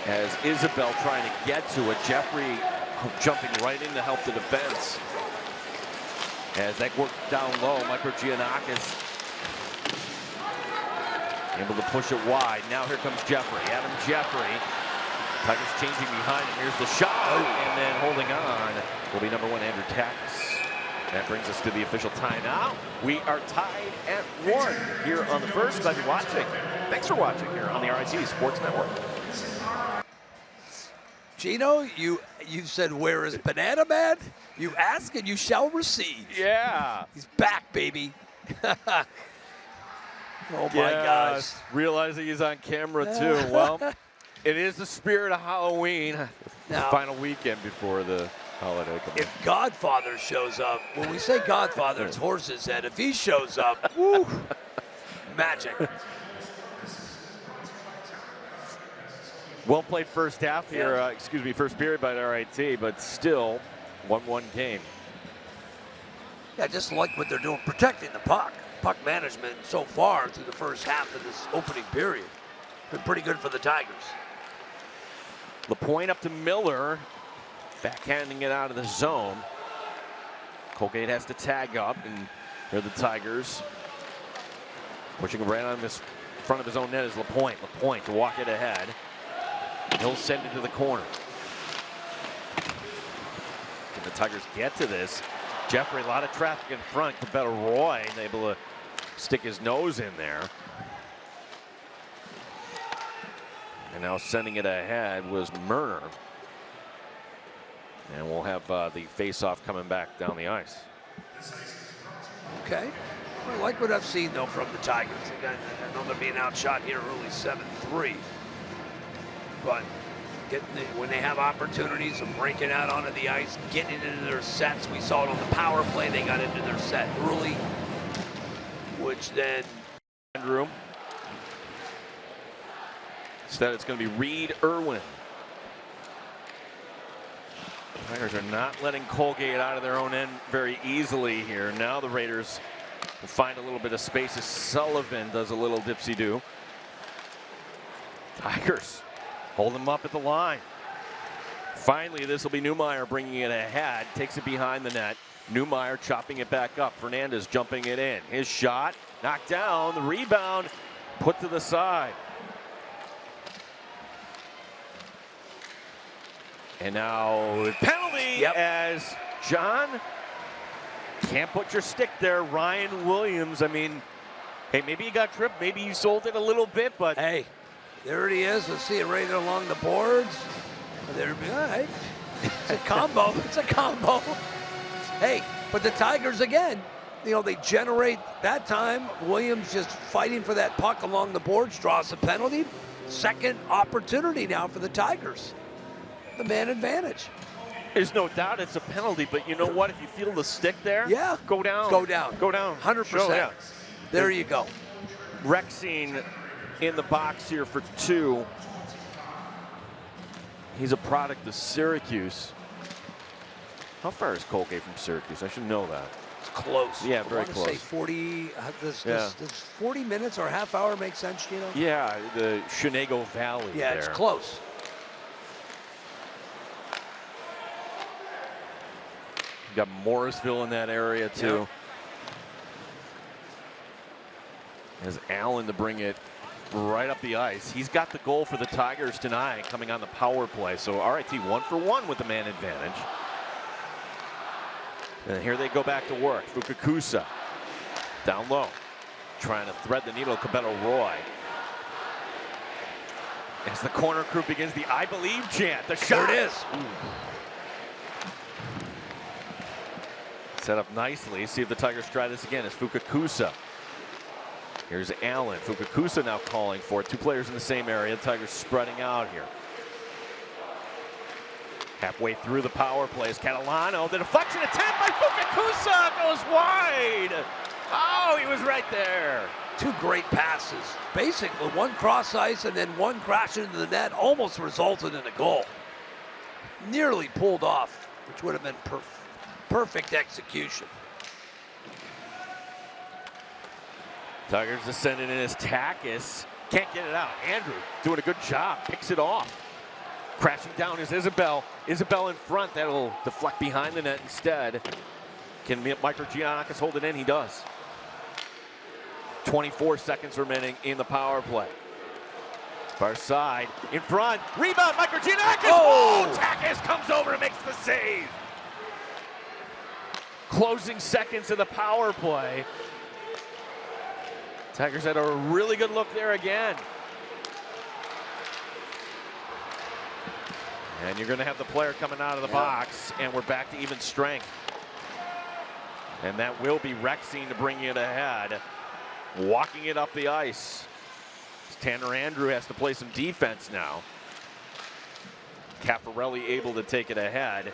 As Isabel trying to get to it. Jeffrey jumping right in to help the defense. As that worked down low, Giannakis able to push it wide. Now here comes Jeffrey. Adam Jeffrey. Tigers changing behind him. Here's the shot. And then holding on will be number 1, Andrew Tackis. That brings us to the official timeout. We are tied at 1 here on the first. Glad you're watching. Thanks for watching here on the RIT Sports Network. Gino, you said, where is Banana Man? You ask and you shall receive. Yeah. He's back, baby. Oh, my gosh. Realizing he's on camera, too. Well, it is the spirit of Halloween. Now, final weekend before the holiday comes. If Godfather shows up, when we say Godfather, it's Horse's Head. If he shows up, woo, magic. Well played first half here, first period by the RIT, but still 1-1 game. Yeah, just like what they're doing, protecting the puck. Puck management so far through the first half of this opening period. Been pretty good for the Tigers. LaPointe up to Miller, backhanding it out of the zone. Colgate has to tag up, and here the Tigers pushing right on this front of his own net is LaPointe. LaPointe to walk it ahead. He'll send it to the corner. Can the Tigers get to this? Jeffrey, a lot of traffic in front. Cabetta Roy able to stick his nose in there. And now sending it ahead was Murner. And we'll have the face-off coming back down the ice. Okay. I like what I've seen, though, from the Tigers. Again, I know they're being outshot here early 7-3. But when they have opportunities of breaking out onto the ice, getting into their sets, we saw it on the power play. They got into their set early, which then room. Instead, it's going to be Reed Irwin. Tigers are not letting Colgate out of their own end very easily here. Now the Raiders will find a little bit of space as Sullivan does a little dipsy-do. Tigers hold them up at the line. Finally, this will be Newmeyer bringing it ahead. Takes it behind the net. Newmeyer chopping it back up. Fernandez jumping it in. His shot knocked down. The rebound put to the side. And now penalty as John can't put your stick there. Ryan Williams, I mean, hey, maybe he got tripped. Maybe he sold it a little bit, but hey, there he is. Let's see it right there along the boards. There, all right. It's a combo. It's a combo. Hey, but the Tigers again, you know, they generate that time. Williams just fighting for that puck along the boards, draws a penalty. Second opportunity now for the Tigers. The man advantage. There's no doubt it's a penalty, but you know what? If you feel the stick there, go down. Go down. Go down. 100%. There you go. Rexine in the box here for 2. He's a product of Syracuse. How far is Colgate from Syracuse? I should know that. It's close. Yeah, very close. Say 40. Does 40 minutes or a half hour make sense, Gino? Yeah, the Shenango Valley. Yeah, it's close. You got Morrisville in that area too. Yep. As Allen to bring it right up the ice. He's got the goal for the Tigers tonight coming on the power play. So RIT 1 for 1 with the man advantage. And here they go back to work. Fukakusa down low, trying to thread the needle. Cabetta Roy. As the corner crew begins the I believe chant. The shot. There it is. Ooh. Set up nicely. See if the Tigers try this again. It's Fukakusa. Here's Allen. Fukakusa now calling for it. 2 players in the same area. The Tigers spreading out here. Halfway through the power plays. Catalano. The deflection attempt by Fukakusa goes wide. Oh, he was right there. 2 great passes. Basically, one cross ice and then one crash into the net almost resulted in a goal. Nearly pulled off, which would have been perfect execution. Tigers descending in as Tackis. Can't get it out. Andrew doing a good job. Picks it off. Crashing down is Isabel. Isabel in front. That'll deflect behind the net instead. Can Giannakis hold it in? He does. 24 seconds remaining in the power play. Far side, in front, rebound, Giannakis! Oh! Takis comes over and makes the save. Closing seconds of the power play. Tigers had a really good look there again. And you're going to have the player coming out of the box, and we're back to even strength. And that will be Rexing to bring it ahead. Walking it up the ice. Tanner Andrew has to play some defense now. Caffarelli able to take it ahead.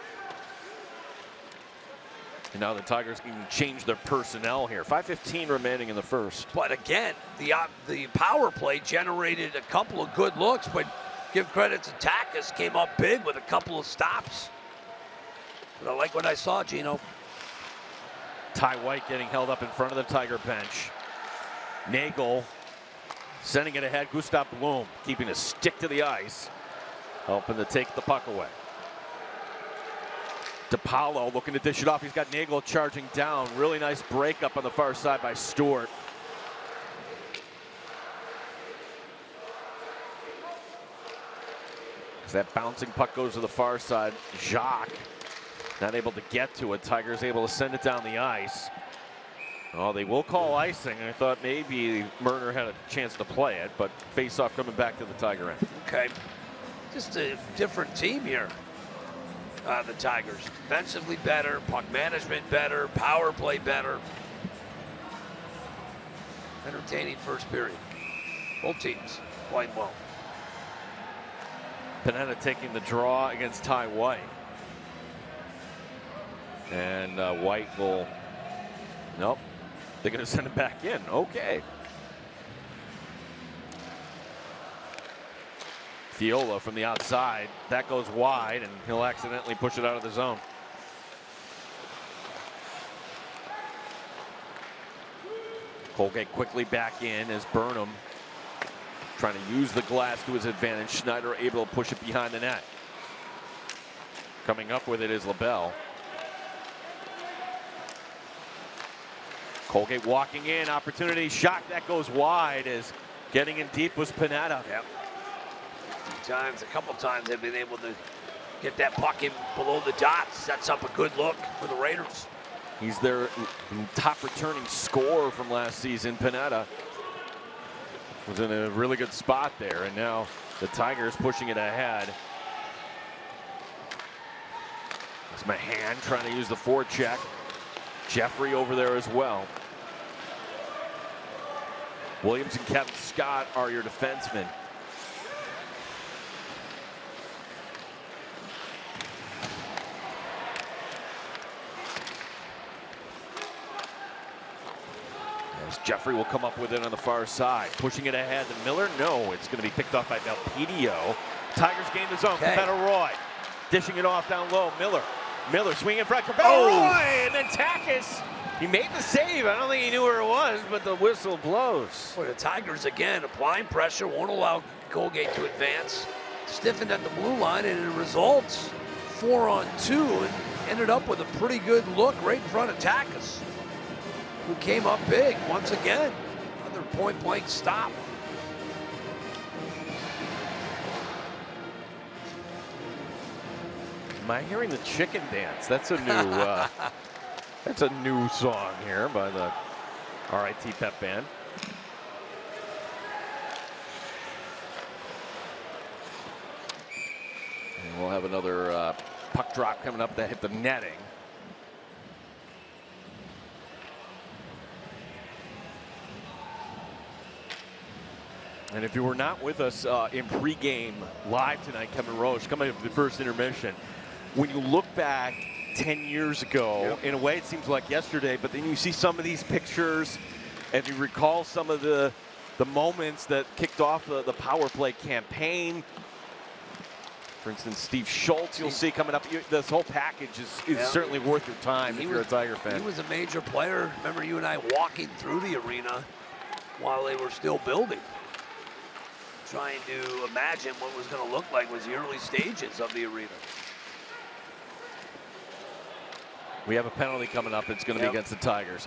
And now the Tigers can change their personnel here. 5:15 remaining in the first. But again, the power play generated a couple of good looks, but give credit to Takis, came up big with a couple of stops. But I like what I saw, Gino. Ty White getting held up in front of the Tiger bench. Nagel sending it ahead. Gustav Blum keeping a stick to the ice, helping to take the puck away. DePaulo looking to dish it off. He's got Nagel charging down. Really nice breakup on the far side by Stewart. As that bouncing puck goes to the far side, Jacques not able to get to it. Tigers able to send it down the ice. Oh, they will call icing. I thought maybe Murner had a chance to play it, but face-off coming back to the Tiger end. Okay, just a different team here. The Tigers, defensively better, puck management better, power play better. Entertaining first period. Both teams playing well. Panetta taking the draw against Ty White. And White will, nope, they're going to send it back in. Okay. Fiola from the outside. That goes wide, and he'll accidentally push it out of the zone. Colgate quickly back in as Burnham trying to use the glass to his advantage. Schneider able to push it behind the net. Coming up with it is LaBelle. Colgate walking in, opportunity, shot that goes wide as getting in deep was Panetta. Yep. A couple times they've been able to get that puck in below the dots. Sets up a good look for the Raiders. He's their top returning scorer from last season. Panetta was in a really good spot there, and now the Tigers pushing it ahead. It's Mahan trying to use the forecheck. Jeffrey over there as well. Williams and Kevin Scott are your defensemen. As Jeffrey will come up with it on the far side. Pushing it ahead to Miller. No, it's going to be picked off by Belpedio. Tigers gain the zone. Okay. Cabello Roy dishing it off down low. Miller swinging in front. Cabello Roy, and then Takis. He made the save. I don't think he knew where it was, but the whistle blows. Boy, the Tigers again applying pressure, won't allow Colgate to advance. Stiffened at the blue line, and it results 4-on-2, and ended up with a pretty good look right in front of Takis, who came up big once again. Another point-blank stop. Am I hearing the chicken dance? That's a new that's a new song here by the RIT Pep Band. And we'll have another puck drop coming up that hit the netting. And if you were not with us in pregame live tonight, Kevin Roche, coming up with the first intermission, when you look back 10 years ago, in a way it seems like yesterday, but then you see some of these pictures and you recall some of the moments that kicked off the power play campaign. For instance, Steve Schultz, you'll see coming up. This whole package is certainly worth your time if you're a Tiger fan. He was a major player. Remember you and I walking through the arena while they were still building. trying to imagine what was going to look like was the early stages of the arena. We have a penalty coming up. It's going to be against the Tigers.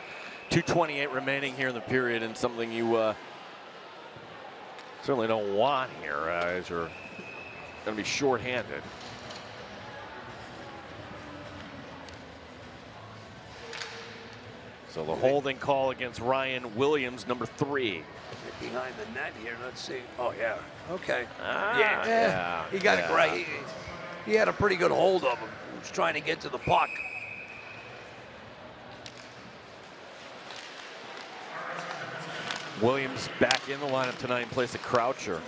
2:28 remaining here in the period, and something you certainly don't want here as you're going to be shorthanded. So the holding call against Ryan Williams, number 3. Behind the net here. Let's see. Oh, yeah. Okay. Yeah. He got it right. He had a pretty good hold of him. He was trying to get to the puck. Williams back in the lineup tonight in place of Croucher.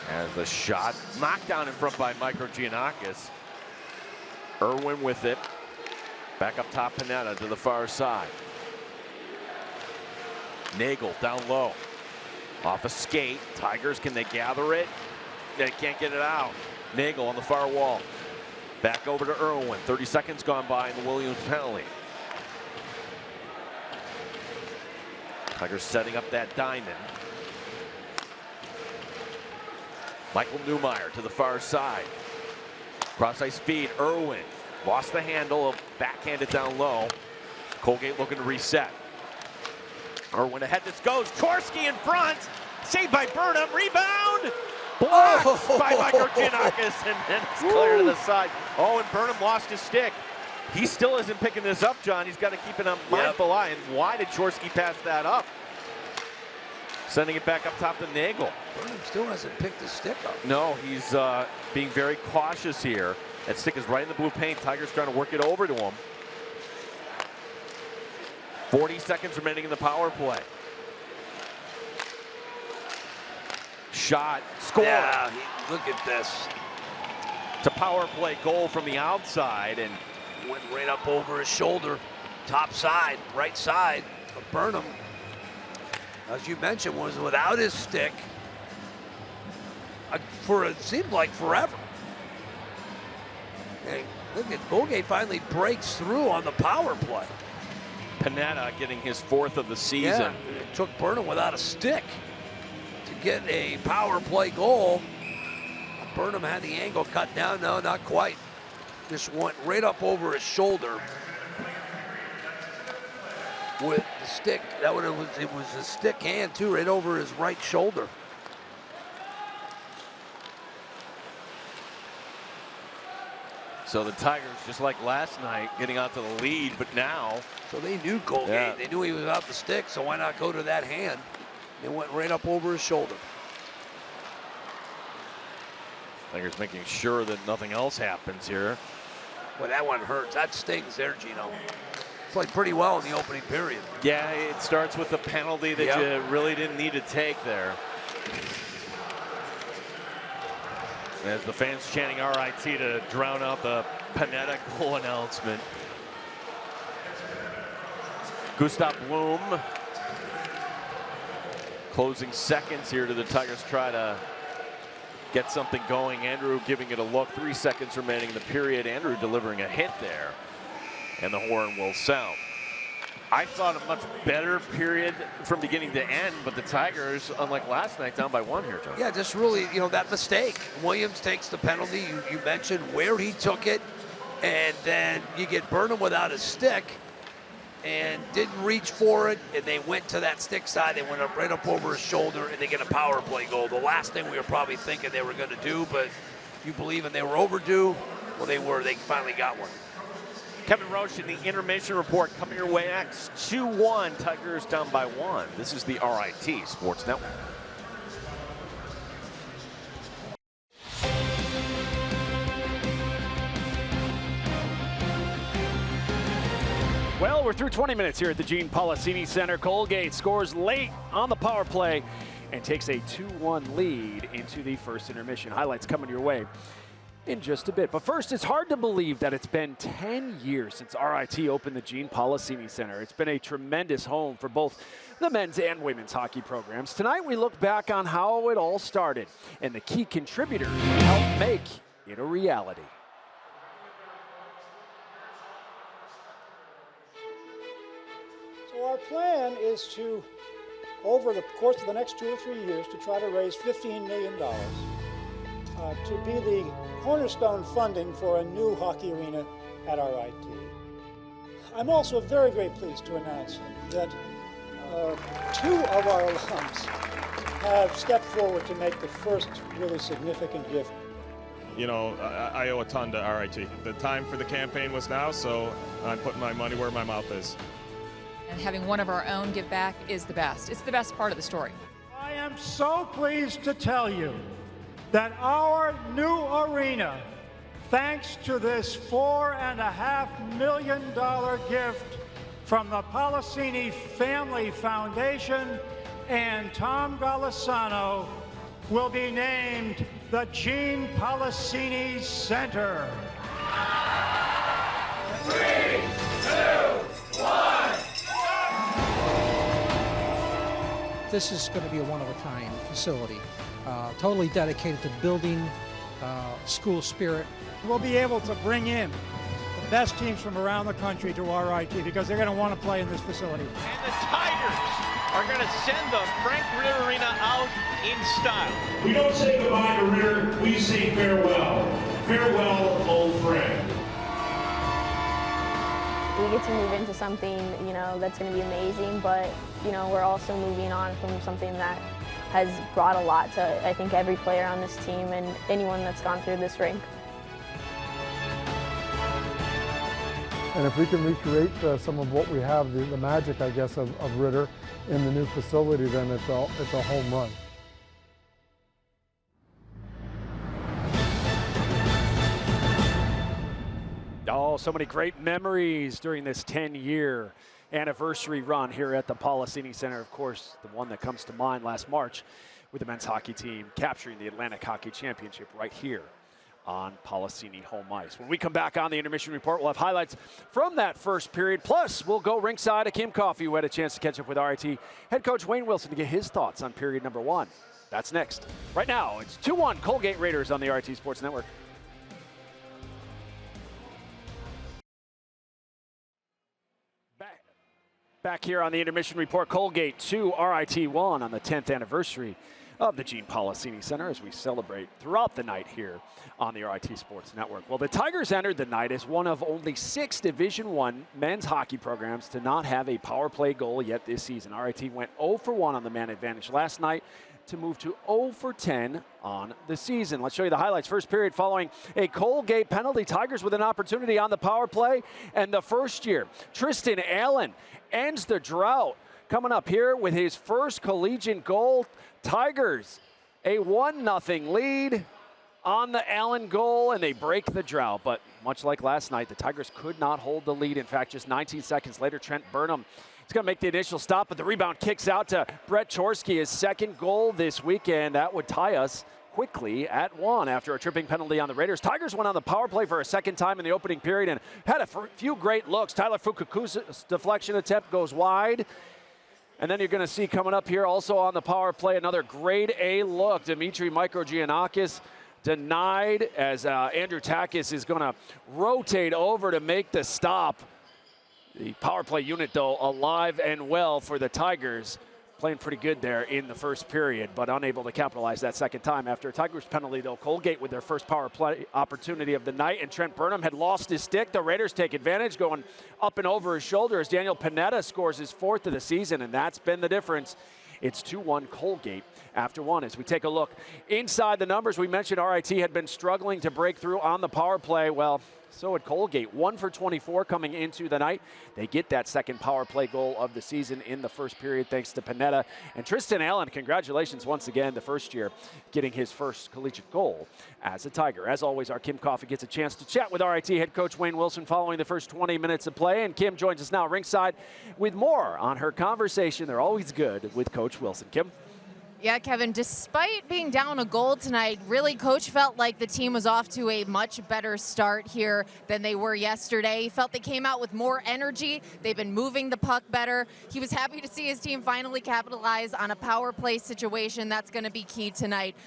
As the shot knocked down in front by Micro Giannakis. Irwin with it. Back up top, Panetta to the far side. Nagel down low. Off a skate. Tigers, can they gather it? They can't get it out. Nagel on the far wall. Back over to Irwin. 30 seconds gone by in the Williams penalty. Tigers setting up that diamond. Michael Newmeyer to the far side. Cross ice feed. Irwin lost the handle, backhanded down low. Colgate looking to reset. Irwin ahead. This goes. Chorsky in front. Saved by Burnham. Rebound. Blocked by Micro Giannakis, and then it's clear to the side. Oh, and Burnham lost his stick. He still isn't picking this up, John. He's got to keep a mindful eye. And why did Chorsky pass that up? Sending it back up top to Nagel. Burnham still hasn't picked the stick up. No, he's being very cautious here. That stick is right in the blue paint. Tigers trying to work it over to him. 40 seconds remaining in the power play. Shot, score. Yeah, look at this. It's a power play goal from the outside, and went right up over his shoulder. Top side, right side of Burnham. As you mentioned, was without his stick for it seemed like forever. Hey, look at Colgate finally breaks through on the power play. Panetta getting his 4th of the season. Yeah, it took Burnham without a stick to get a power play goal. Burnham had the angle cut down. No, not quite. Just went right up over his shoulder with the stick. That one, it was a stick hand too, right over his right shoulder. So the Tigers, just like last night, getting out to the lead, but now. So they knew Colgate. Yeah. They knew he was out the stick, so why not go to that hand? It went right up over his shoulder. Tigers making sure that nothing else happens here. Well, that one hurts. That stings there, Gino. Played pretty well in the opening period. Yeah, it starts with the penalty that you really didn't need to take there. As the fans chanting RIT to drown out the Panetta goal announcement. Gustav Blum. Closing seconds here to the Tigers try to get something going. Andrew giving it a look. 3 seconds remaining in the period. Andrew delivering a hit there. And the horn will sound. I thought a much better period from beginning to end, but the Tigers, unlike last night, down by 1 here, John. Yeah, just really, you know, that mistake. Williams takes the penalty. You mentioned where he took it, and then you get Burnham without a stick and didn't reach for it, and they went to that stick side. They went up right up over his shoulder, and they get a power play goal. The last thing we were probably thinking they were going to do, but you believe in they were overdue? Well, they were. They finally got one. Kevin Roche in the intermission report coming your way next. 2-1, Tigers down by 1. This is the RIT Sports Network. Well, we're through 20 minutes here at the Gene Policini Center. Colgate scores late on the power play and takes a 2-1 lead into the first intermission. Highlights coming your way in just a bit. But first, it's hard to believe that it's been 10 years since RIT opened the Gene Policini Center. It's been a tremendous home for both the men's and women's hockey programs. Tonight, we look back on how it all started and the key contributors who helped make it a reality. So our plan is to, over the course of the next 2 or 3 years, to try to raise $15 million to be the cornerstone funding for a new hockey arena at RIT. I'm also very, very pleased to announce that 2 of our alums have stepped forward to make the first really significant gift. You know, I owe a ton to RIT. The time for the campaign was now, so I'm putting my money where my mouth is. And having one of our own give back is the best. It's the best part of the story. I am so pleased to tell you that our new arena, thanks to this $4.5 million gift from the Policini Family Foundation and Tom Golisano, will be named the Gene Policini Center. 3, 2, 1. This is going to be a one-of-a-kind facility, totally dedicated to building school spirit. We'll be able to bring in the best teams from around the country to RIT because they're going to want to play in this facility. And the Tigers are going to send the Frank Ritter Arena out in style. We don't say goodbye to Ritter, we say farewell. Farewell, old friend. We get to move into something, you know, that's going to be amazing, but, you know, we're also moving on from something that has brought a lot to, I think, every player on this team and anyone that's gone through this rink. And if we can recreate some of what we have, the magic, I guess, of Ritter in the new facility, then it's a home run. Oh, so many great memories during this 10-year anniversary run here at the Policini Center. Of course, the one that comes to mind last March with the men's hockey team capturing the Atlantic Hockey Championship right here on Policini home ice. When we come back on the intermission report, we'll have highlights from that first period. Plus, we'll go ringside to Kim Coffey, who had a chance to catch up with RIT head coach Wayne Wilson to get his thoughts on period number 1. That's next. Right now, it's 2-1 Colgate Raiders on the RIT Sports Network. Back here on the intermission report, Colgate 2, RIT 1 on the 10th anniversary of the Gene Policini Center as we celebrate throughout the night here on the RIT Sports Network. Well, the Tigers entered the night as one of only 6 Division I men's hockey programs to not have a power play goal yet this season. RIT went 0 for 1 on the man advantage last night to move to 0 for 10 on the season. Let's show you the highlights. First period following a Colgate penalty. Tigers with an opportunity on the power play. And the first year, Tristan Allen ends the drought. Coming up here with his first collegiate goal. Tigers a 1-0 lead on the Allen goal, and they break the drought. But much like last night, the Tigers could not hold the lead. In fact, just 19 seconds later, Trent Burnham is going to make the initial stop, but the rebound kicks out to Brett Chorsky, his second goal this weekend. That would tie us quickly at 1 after a tripping penalty on the Raiders. Tigers went on the power play for a second time in the opening period and had a few great looks. Tyler Fukuku's deflection attempt goes wide. And then you're going to see coming up here also on the power play another grade A look. Dimitri Microgiannakis denied as Andrew Takis is going to rotate over to make the stop. The power play unit, though, alive and well for the Tigers. Playing pretty good there in the first period, but unable to capitalize that second time. After a Tigers penalty, though, Colgate with their first power play opportunity of the night, and Trent Burnham had lost his stick. The Raiders take advantage, going up and over his shoulder as Daniel Panetta scores his 4th of the season, and that's been the difference. It's 2-1 Colgate after 1. As we take a look inside the numbers, we mentioned RIT had been struggling to break through on the power play. Well, so at Colgate, 1 for 24 coming into the night. They get that second power play goal of the season in the first period thanks to Panetta. And Tristan Allen, congratulations once again, the first year, getting his first collegiate goal as a Tiger. As always, our Kim Coffey gets a chance to chat with RIT head coach Wayne Wilson following the first 20 minutes of play. And Kim joins us now ringside with more on her conversation. They're always good with Coach Wilson. Kim? Yeah, Kevin, despite being down a goal tonight, really Coach felt like the team was off to a much better start here than they were yesterday. He felt they came out with more energy. They've been moving the puck better. He was happy to see his team finally capitalize on a power play situation. That's going to be key tonight.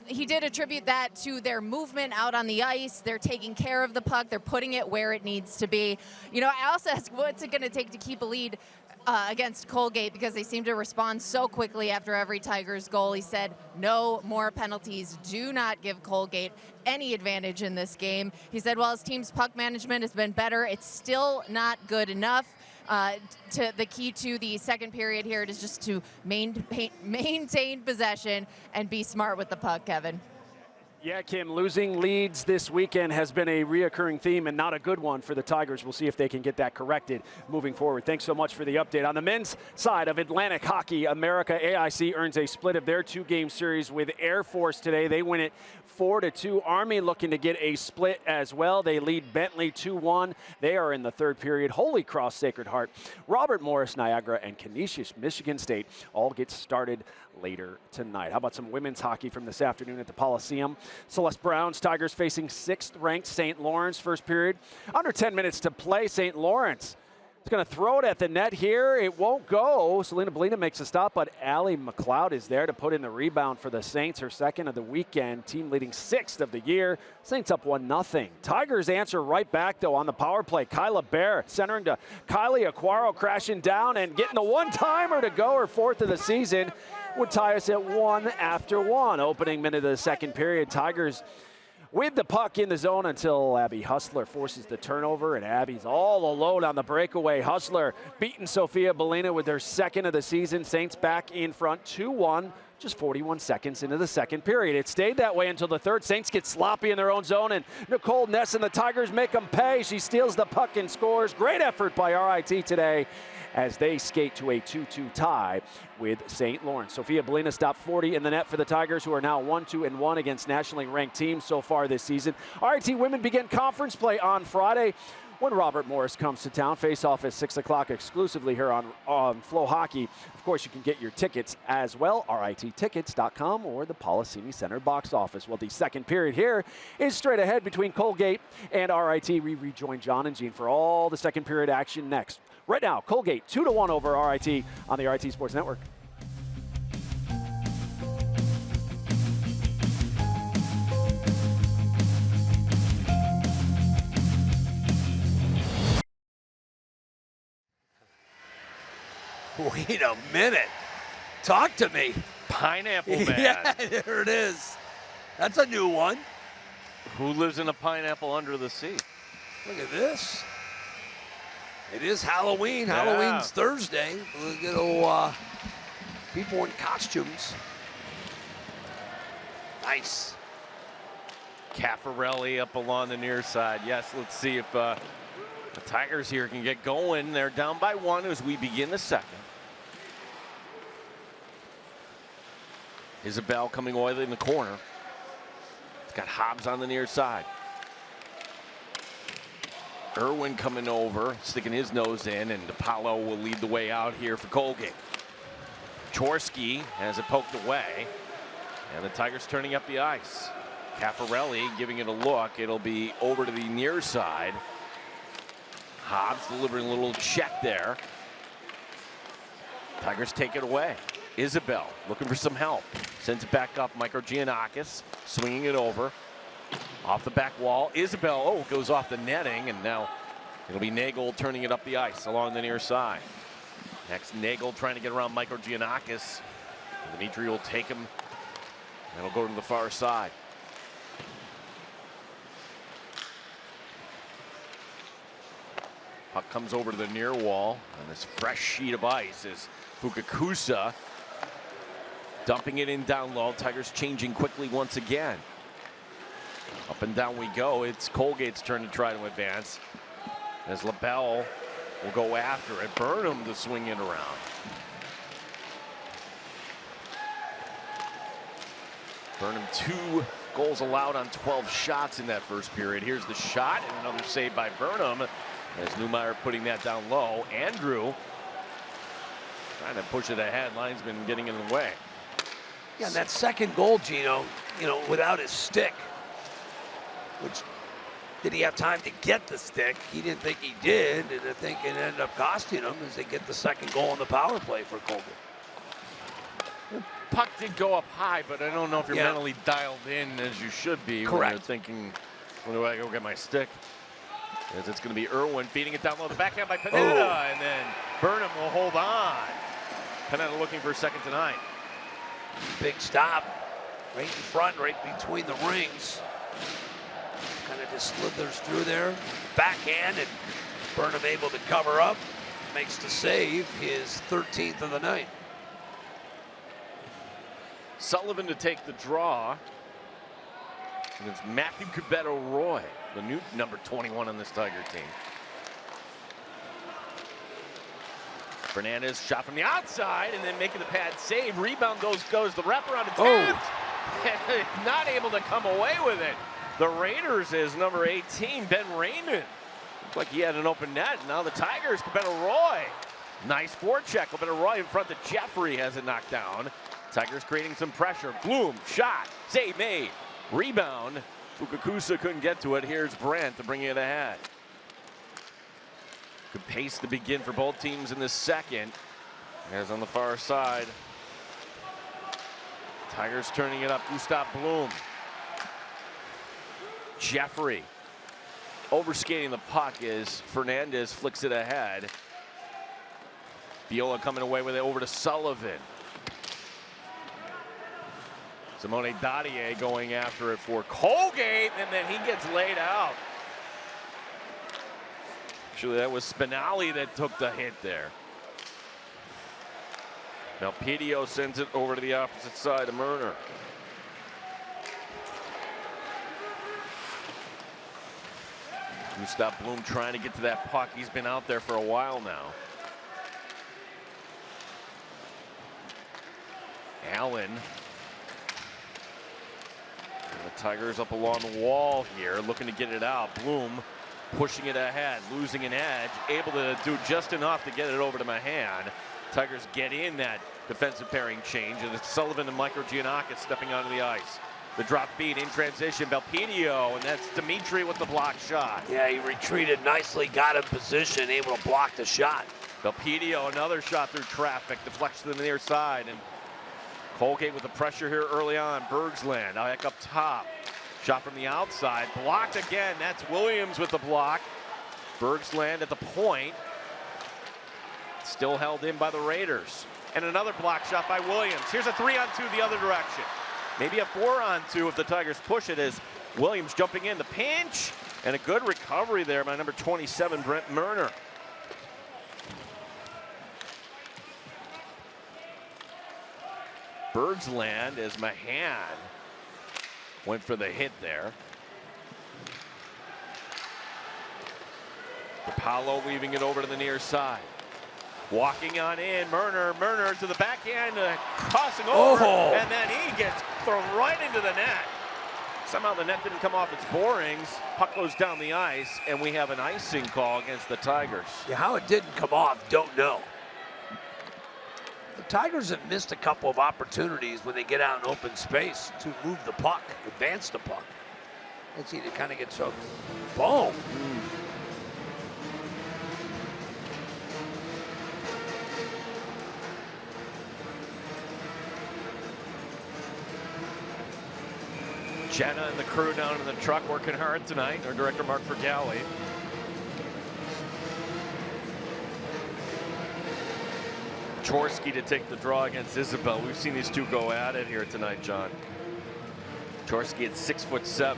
He did attribute that to their movement out on the ice. They're taking care of the puck. They're putting it where it needs to be. You know, I also asked, what's it going to take to keep a lead? against Colgate because they seem to respond so quickly after every Tigers goal. He said, no more penalties. Do not give Colgate any advantage in this game. He said, while his team's puck management has been better, it's still not good enough. The key to the second period here is just to maintain possession and be smart with the puck, Kevin. Yeah, Kim, losing leads this weekend has been a reoccurring theme and not a good one for the Tigers. We'll see if they can get that corrected moving forward. Thanks so much for the update. On the men's side of Atlantic Hockey, America AIC earns a split of their 2-game series with Air Force today. They win it 4-2. Army looking to get a split as well. They lead Bentley 2-1. They are in the third period. Holy Cross Sacred Heart, Robert Morris Niagara, and Canisius Michigan State all get started later tonight. How about some women's hockey from this afternoon at the Coliseum? Celeste Brown's Tigers facing 6th-ranked St. Lawrence. First period, under 10 minutes to play. St. Lawrence is going to throw it at the net here. It won't go. Selena Belina makes a stop, but Allie McLeod is there to put in the rebound for the Saints, her second of the weekend. Team leading 6th of the year. Saints up 1-0. Tigers answer right back, though, on the power play. Kyla Bear centering to Kylie Aquaro, crashing down and getting the one-timer to go, her 4th of the season. Would tie us at 1 after 1. Opening minute of the second period. Tigers with the puck in the zone until Abby Hustler forces the turnover, and Abby's all alone on the breakaway. Hustler beating Sophia Belina with their 2nd of the season. Saints back in front 2-1. Just 41 seconds into the second period. It stayed that way until the third. Saints get sloppy in their own zone, and Nicole Ness and the Tigers make them pay. She steals the puck and scores. Great effort by RIT today as they skate to a 2-2 tie with St. Lawrence. Sophia Belina stopped 40 in the net for the Tigers, who are now 1-2-1 against nationally ranked teams so far this season. RIT women begin conference play on Friday when Robert Morris comes to town. Face-off at 6 o'clock exclusively here on Flow Hockey. Of course, you can get your tickets as well, rittickets.com or the Policini Center box office. Well, the second period here is straight ahead between Colgate and RIT. We rejoin John and Jean for all the second period action next. Right now, Colgate 2-1 over RIT on the RIT Sports Network. Wait a minute. Talk to me. Pineapple Man. Yeah, there it is. That's a new one. Who lives in a pineapple under the sea? Look at this. It is Halloween. Yeah. Halloween's Thursday. Little people in costumes. Nice. Caffarelli up along the near side. Yes, let's see if the Tigers here can get going. They're down by 1 as we begin the second. Isabel coming away in the corner. It's got Hobbs on the near side. Irwin coming over, sticking his nose in, and Apollo will lead the way out here for Colgate. Chorsky has it poked away, and the Tigers turning up the ice. Caffarelli giving it a look. It'll be over to the near side. Hobbs delivering a little check there. Tigers take it away. Isabel looking for some help. Sends it back up. Micro Giannakis swinging it over. Off the back wall. Isabel, goes off the netting, and now it'll be Nagel turning it up the ice along the near side. Next, Nagel trying to get around Micro Giannakis. Dimitri will take him, and it'll go to the far side. Puck comes over to the near wall on this fresh sheet of ice is Fukakusa dumping it in down low. Tigers changing quickly once again. Up and down we go. It's Colgate's turn to try to advance as LaBelle will go after it. Burnham to swing it around. Burnham 2 goals allowed on 12 shots in that first period. Here's the shot and another save by Burnham as Newmeyer putting that down low. Andrew trying to push it ahead. Linesman getting in the way. Yeah, and that second goal, Gino, without his stick, which did he have time to get the stick? He didn't think he did, and I think it ended up costing him as they get the second goal on the power play for Colgate. Puck did go up high, but I don't know if you're mentally dialed in as you should be. Correct. When you're thinking, when do I go get my stick? As it's going to be Irwin feeding it down low. The backhand by Pineda, and then Burnham will hold on. Pineda looking for a second tonight. Big stop. Right in front, right between the rings. Kind of just slithers through there. Backhand, and Burnham able to cover up. Makes the save, his 13th of the night. Sullivan to take the draw. And it's Matthew Cabetto-Roy, the new number 21 on this Tiger team. Fernandez shot from the outside and then making the pad save. Rebound goes the wraparound attempt. Not able to come away with it. The Raiders is number 18, Ben Raymond. Looked like he had an open net. Now the Tigers, Cabetto-Roy. Nice forecheck. Cabetto-Roy in front of Jeffrey has it knocked down. Tigers creating some pressure. Bloom, shot, save made. Rebound. Fukakusa couldn't get to it. Here's Brandt to bring it ahead. Good pace to begin for both teams in this second. As on the far side. Tigers turning it up. Gustav Bloom. Jeffrey overskating the puck as Fernandez flicks it ahead. Viola coming away with it over to Sullivan. Simone Dadier going after it for Colgate, and then he gets laid out. Actually, that was Spinelli that took the hit there. Now Pidio sends it over to the opposite side to Murner. Gustav Bloom trying to get to that puck. He's been out there for a while now. Allen. And the Tigers up along the wall here, looking to get it out. Bloom pushing it ahead, losing an edge, able to do just enough to get it over to Mahan. Tigers get in that defensive pairing change, and it's Sullivan and Michael Giannakis stepping onto the ice. The drop feed in transition, Belpedio, and that's Dimitri with the block shot. Yeah, he retreated nicely, got in position, able to block the shot. Belpedio, another shot through traffic, deflects to the near side, and Colgate with the pressure here early on. Bergsland, back up top. Shot from the outside, blocked again. That's Williams with the block. Bergsland at the point. Still held in by the Raiders. And another block shot by Williams. Here's a 3-on-2 the other direction. Maybe a 4-on-2 if the Tigers push it, as Williams jumping in. The pinch, and a good recovery there by number 27, Brent Murner. Bergsland as Mahan went for the hit there. Apollo leaving it over to the near side. Walking on in, Murner to the backhand, crossing over, and then he gets thrown right into the net. Somehow the net didn't come off its borings. Puck goes down the ice, and we have an icing call against the Tigers. Yeah, how it didn't come off, don't know. The Tigers have missed a couple of opportunities when they get out in open space to move the puck, advance the puck. Let's see, it kind of gets hooked. Boom. Jenna and the crew down in the truck working hard tonight. Our director, Mark Fergali. Chorsky to take the draw against Isabel. We've seen these two go at it here tonight, John. Chorsky at 6'7",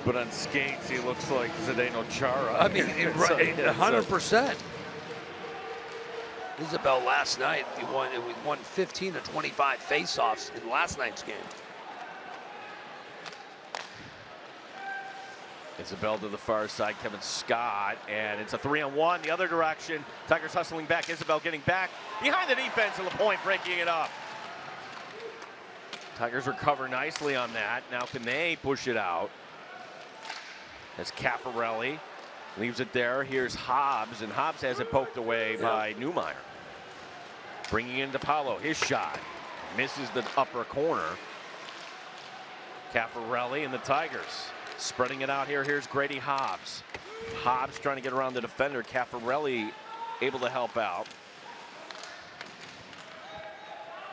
but on skates he looks like Zdeno Chara. I mean, 100%. Isabel last night, we won 15 of 25 faceoffs in last night's game. Isabel to the far side, Kevin Scott, and it's a 3-on-1 the other direction. Tigers hustling back, Isabel getting back behind the defense, and LaPointe breaking it up. Tigers recover nicely on that. Now can they push it out? As Caffarelli leaves it there. Here's Hobbs, and Hobbs has it poked away by Newmeyer. Bringing in Paulo, his shot. Misses the upper corner. Caffarelli and the Tigers spreading it out here. Here's Grady Hobbs. Hobbs trying to get around the defender. Caffarelli able to help out.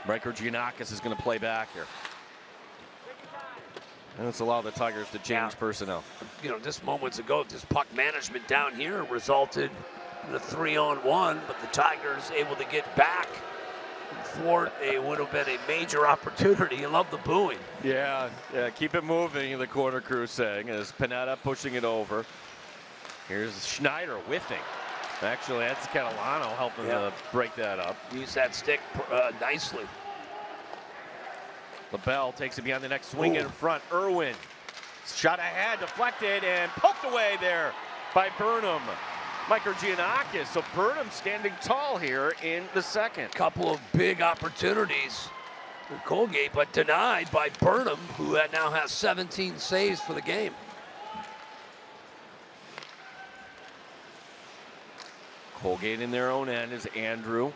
Michael Giannakis is going to play back here. And it's allowed the Tigers to change personnel. You know, just moments ago, this puck management down here resulted in a 3-on-1, but the Tigers able to get back and thwart a would have been a major opportunity. You love the booing. Yeah, keep it moving, the corner crew saying, as Panetta pushing it over. Here's Schneider whiffing. Actually, that's Catalano helping to break that up. Use that stick nicely. LaBelle takes it behind the neck, swing in front. Irwin, shot ahead, deflected, and poked away there by Burnham. Micro Giannakis, so Burnham standing tall here in the second. Couple of big opportunities for Colgate, but denied by Burnham, who now has 17 saves for the game. Colgate in their own end is Andrew.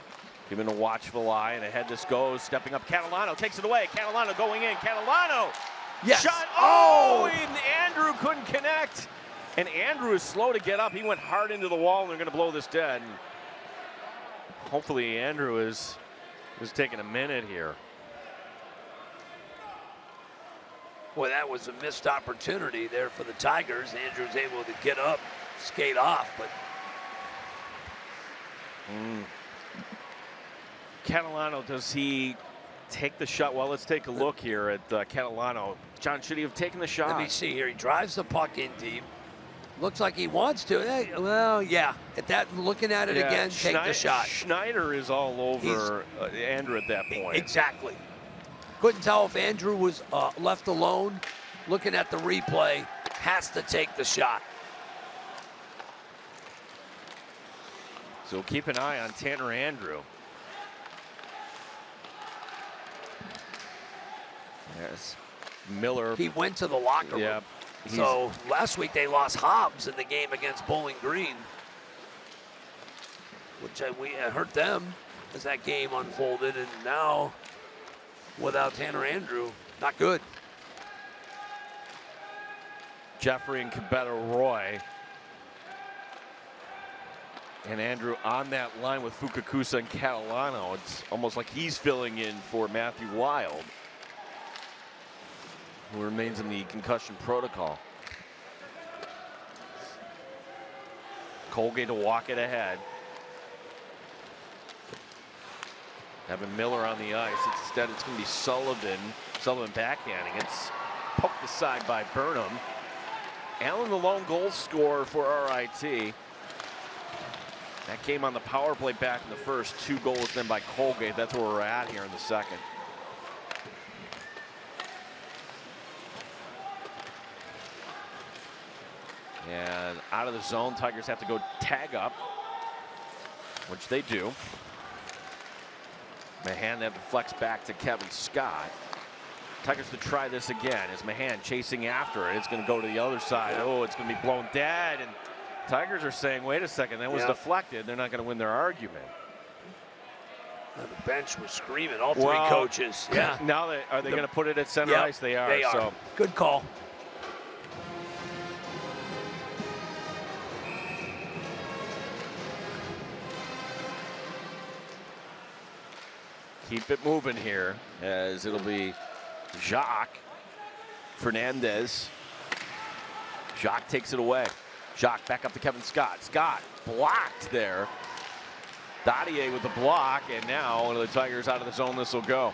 Giving a watchful eye, and ahead this goes. Stepping up, Catalano takes it away. Catalano going in. Catalano! Yes. Shot! Oh! And Andrew couldn't connect. And Andrew is slow to get up. He went hard into the wall, and they're going to blow this dead. And hopefully Andrew is taking a minute here. Boy, that was a missed opportunity there for the Tigers. Andrew's able to get up, skate off, but... Catalano, does he take the shot? Well, let's take a look here at Catalano. John, should he have taken the shot? Let me see here. He drives the puck in deep. Looks like he wants to. Hey, well, yeah. At that, looking at it again, take the shot. Schneider is all over Andrew at that point. Exactly. Couldn't tell if Andrew was left alone. Looking at the replay, has to take the shot. So keep an eye on Tanner Andrew. Yes, Miller. He went to the locker room. Yeah. So last week they lost Hobbs in the game against Bowling Green, which we hurt them as that game unfolded, and now without Tanner Andrew, not good. Jeffrey and Cabetta Roy. And Andrew on that line with Fukakusa and Catalano. It's almost like he's filling in for Matthew Wild, who remains in the concussion protocol. Colgate to walk it ahead. Having Miller on the ice. Instead, it's going to be Sullivan. Sullivan backhanding. It's poked aside by Burnham. Allen, the lone goal scorer for RIT. That came on the power play back in the first. 2 goals then by Colgate. That's where we're at here in the second. And out of the zone, Tigers have to go tag up, which they do. Mahan then deflects back to Kevin Scott. Tigers to try this again as Mahan chasing after it. It's going to go to the other side. Oh, it's going to be blown dead. And Tigers are saying, wait a second, that was deflected. They're not going to win their argument. And the bench was screaming, all 3 coaches. Yeah. Now, are they going to put it at center ice? They are. They are. So. Good call. Keep it moving here, as it'll be Jacques Fernandez. Jacques takes it away. Jacques back up to Kevin Scott. Scott blocked there. Dadier with the block, and now one of the Tigers out of the zone. This will go.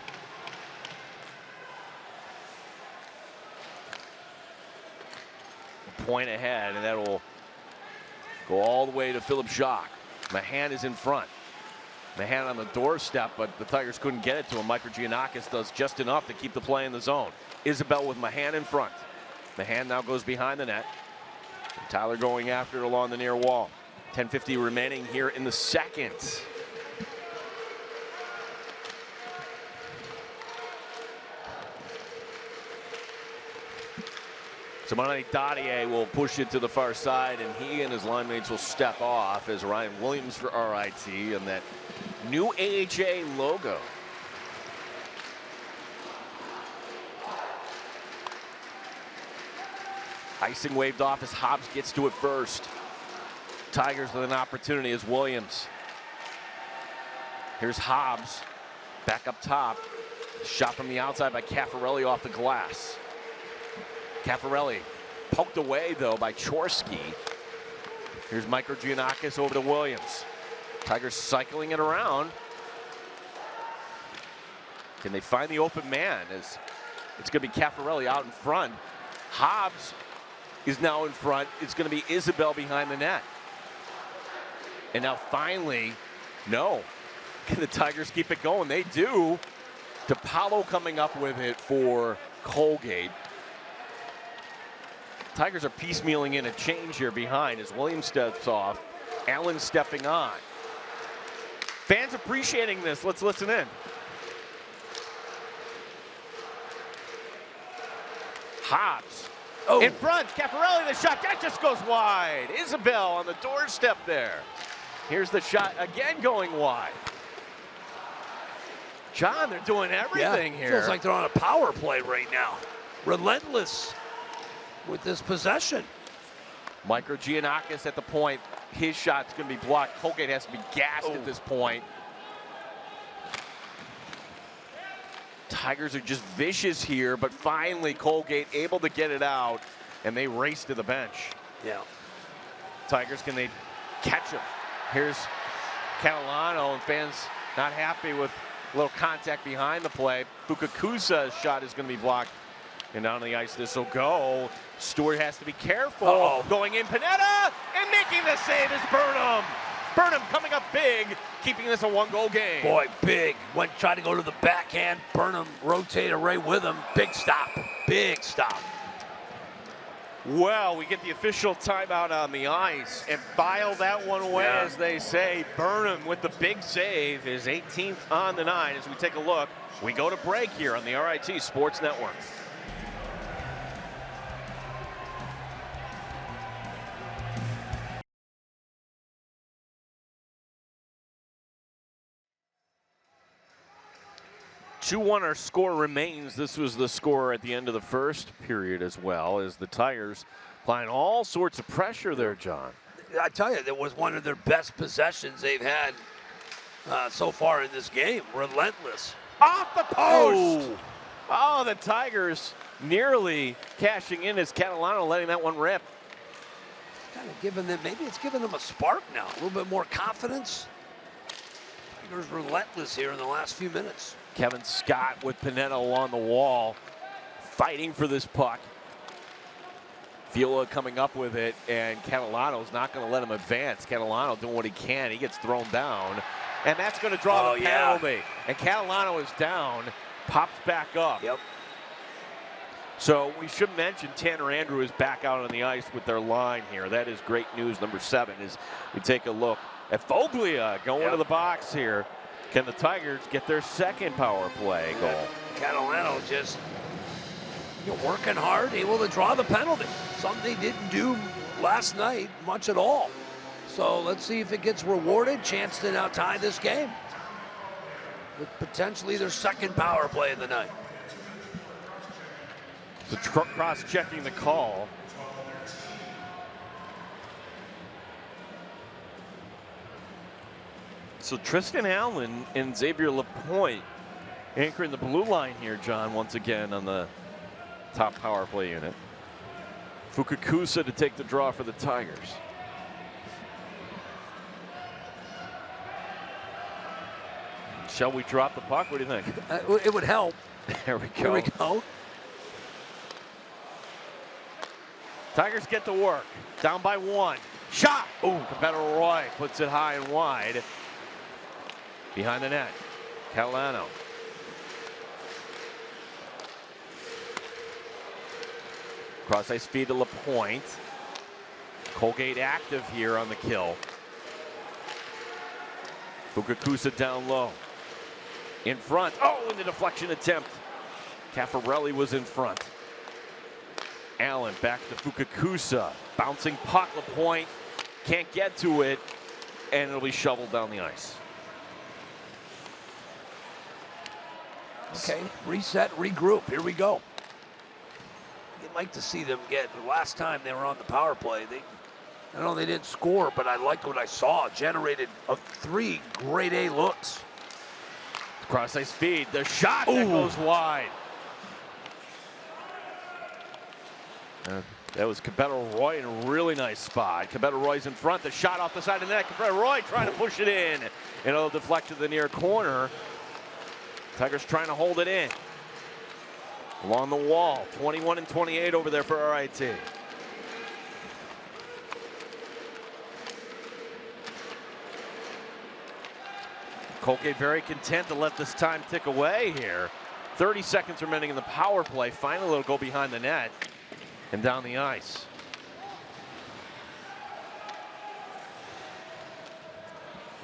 Point ahead, and that will go all the way to Philip Jacques. Mahan is in front. Mahan on the doorstep, but the Tigers couldn't get it to him. Micro Giannakis does just enough to keep the play in the zone. Isabel with Mahan in front. Mahan now goes behind the net. And Tyler going after it along the near wall. 10:50 remaining here in the second. Simone Dadier will push it to the far side, and he and his line mates will step off as Ryan Williams for RIT and that new AHA logo. Icing waved off as Hobbs gets to it first. Tigers with an opportunity as Williams. Here's Hobbs back up top. Shot from the outside by Caffarelli off the glass. Caffarelli poked away, though, by Chorsky. Here's Giannakis over to Williams. Tigers cycling it around. Can they find the open man? As it's going to be Caffarelli out in front. Hobbs is now in front. It's going to be Isabel behind the net. And now finally, no. Can the Tigers keep it going? They do. DiPaolo coming up with it for Colgate. Tigers are piecemealing in a change here behind as Williams steps off. Allen stepping on. Fans appreciating this. Let's listen in. Hobbs in front. Caffarelli, the shot. That just goes wide. Isabel on the doorstep there. Here's the shot again going wide. John, they're doing everything here. Feels like they're on a power play right now. Relentless with this possession. Giannakis at the point. His shot's going to be blocked. Colgate has to be gassed at this point. Tigers are just vicious here, but finally Colgate able to get it out, and they race to the bench. Yeah. Tigers, can they catch him? Here's Catalano, and fans not happy with a little contact behind the play. Fukakusa's shot is going to be blocked, and down the ice this will go. Stewart has to be careful. Going in, Panetta, and making the save is Burnham. Burnham coming up big, keeping this a one-goal game. Boy, big. Went trying to go to the backhand. Burnham rotated right with him. Big stop. Big stop. Well, we get the official timeout on the ice and file that one away, as they say. Burnham with the big save is 18th on the night. As we take a look, we go to break here on the RIT Sports Network. Two-1 our score remains. This was the score at the end of the first period as well, as the Tigers applying all sorts of pressure there, John. I tell you, that was one of their best possessions they've had so far in this game. Relentless. Off the post! Oh, the Tigers nearly cashing in as Catalano letting that one rip. Kind of giving them, maybe it's giving them a spark now, a little bit more confidence. Tigers relentless here in the last few minutes. Kevin Scott with Panetta along the wall, fighting for this puck. Fiola coming up with it, and Catalano's not going to let him advance. Catalano doing what he can. He gets thrown down, and that's going to draw the penalty. And Catalano is down, pops back up. Yep. So we should mention Tanner Andrew is back out on the ice with their line here. That is great news. Number 7 as we take a look at Foglia going to the box here. Can the Tigers get their second power play goal? Catalano just working hard, able to draw the penalty. Something they didn't do last night much at all. So let's see if it gets rewarded. Chance to now tie this game with potentially their second power play of the night. So cross-checking the call. So Tristan Allen and Xavier Lapointe anchoring the blue line here, John, once again on the top power play unit. Fukakusa to take the draw for the Tigers. Shall we drop the puck? What do you think? It would help. There we go. Here we go. Tigers get to work. Down by 1. Shot! Ooh, Cabello Roy puts it high and wide. Behind the net, Catalano. Cross ice feed to Lapointe. Colgate active here on the kill. Fukakusa down low. In front. Oh, in the deflection attempt. Caffarelli was in front. Allen back to Fukakusa. Bouncing puck, Lapointe can't get to it, and it'll be shoveled down the ice. Okay, reset, regroup. Here we go. You'd like to see them get, the last time they were on the power play, I know they didn't score, but I liked what I saw. Generated 3 grade A looks. Cross ice feed, the shot that goes wide. That was Cabello Roy in a really nice spot. Cabello Roy's in front. The shot off the side of the net. Cabello Roy trying to push it in. And it'll deflect to the near corner. Tigers trying to hold it in. Along the wall. 21 and 28 over there for RIT. Colgate very content to let this time tick away here. 30 seconds remaining in the power play. Finally, it'll go behind the net and down the ice.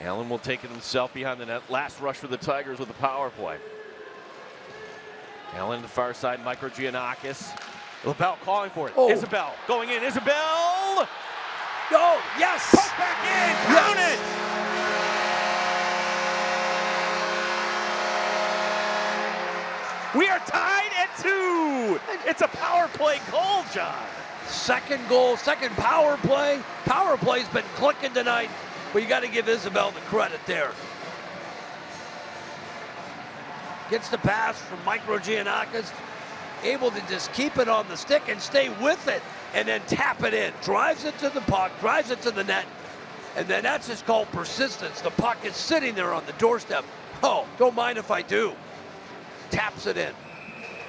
Allen will take it himself behind the net. Last rush for the Tigers with the power play. Allen to the far side, Micro Giannakis. LaBelle calling for it. Isabel going in. Isabel! Go! Yes! Put back in! Count it! We are tied at 2. It's a power play goal, John. Second goal, second power play. Power play's been clicking tonight, but you got to give Isabel the credit there. Gets the pass from Micro Giannakis, able to just keep it on the stick and stay with it, and then tap it in. Drives it to the puck, drives it to the net, and then that's just called persistence. The puck is sitting there on the doorstep. Oh, don't mind if I do. Taps it in.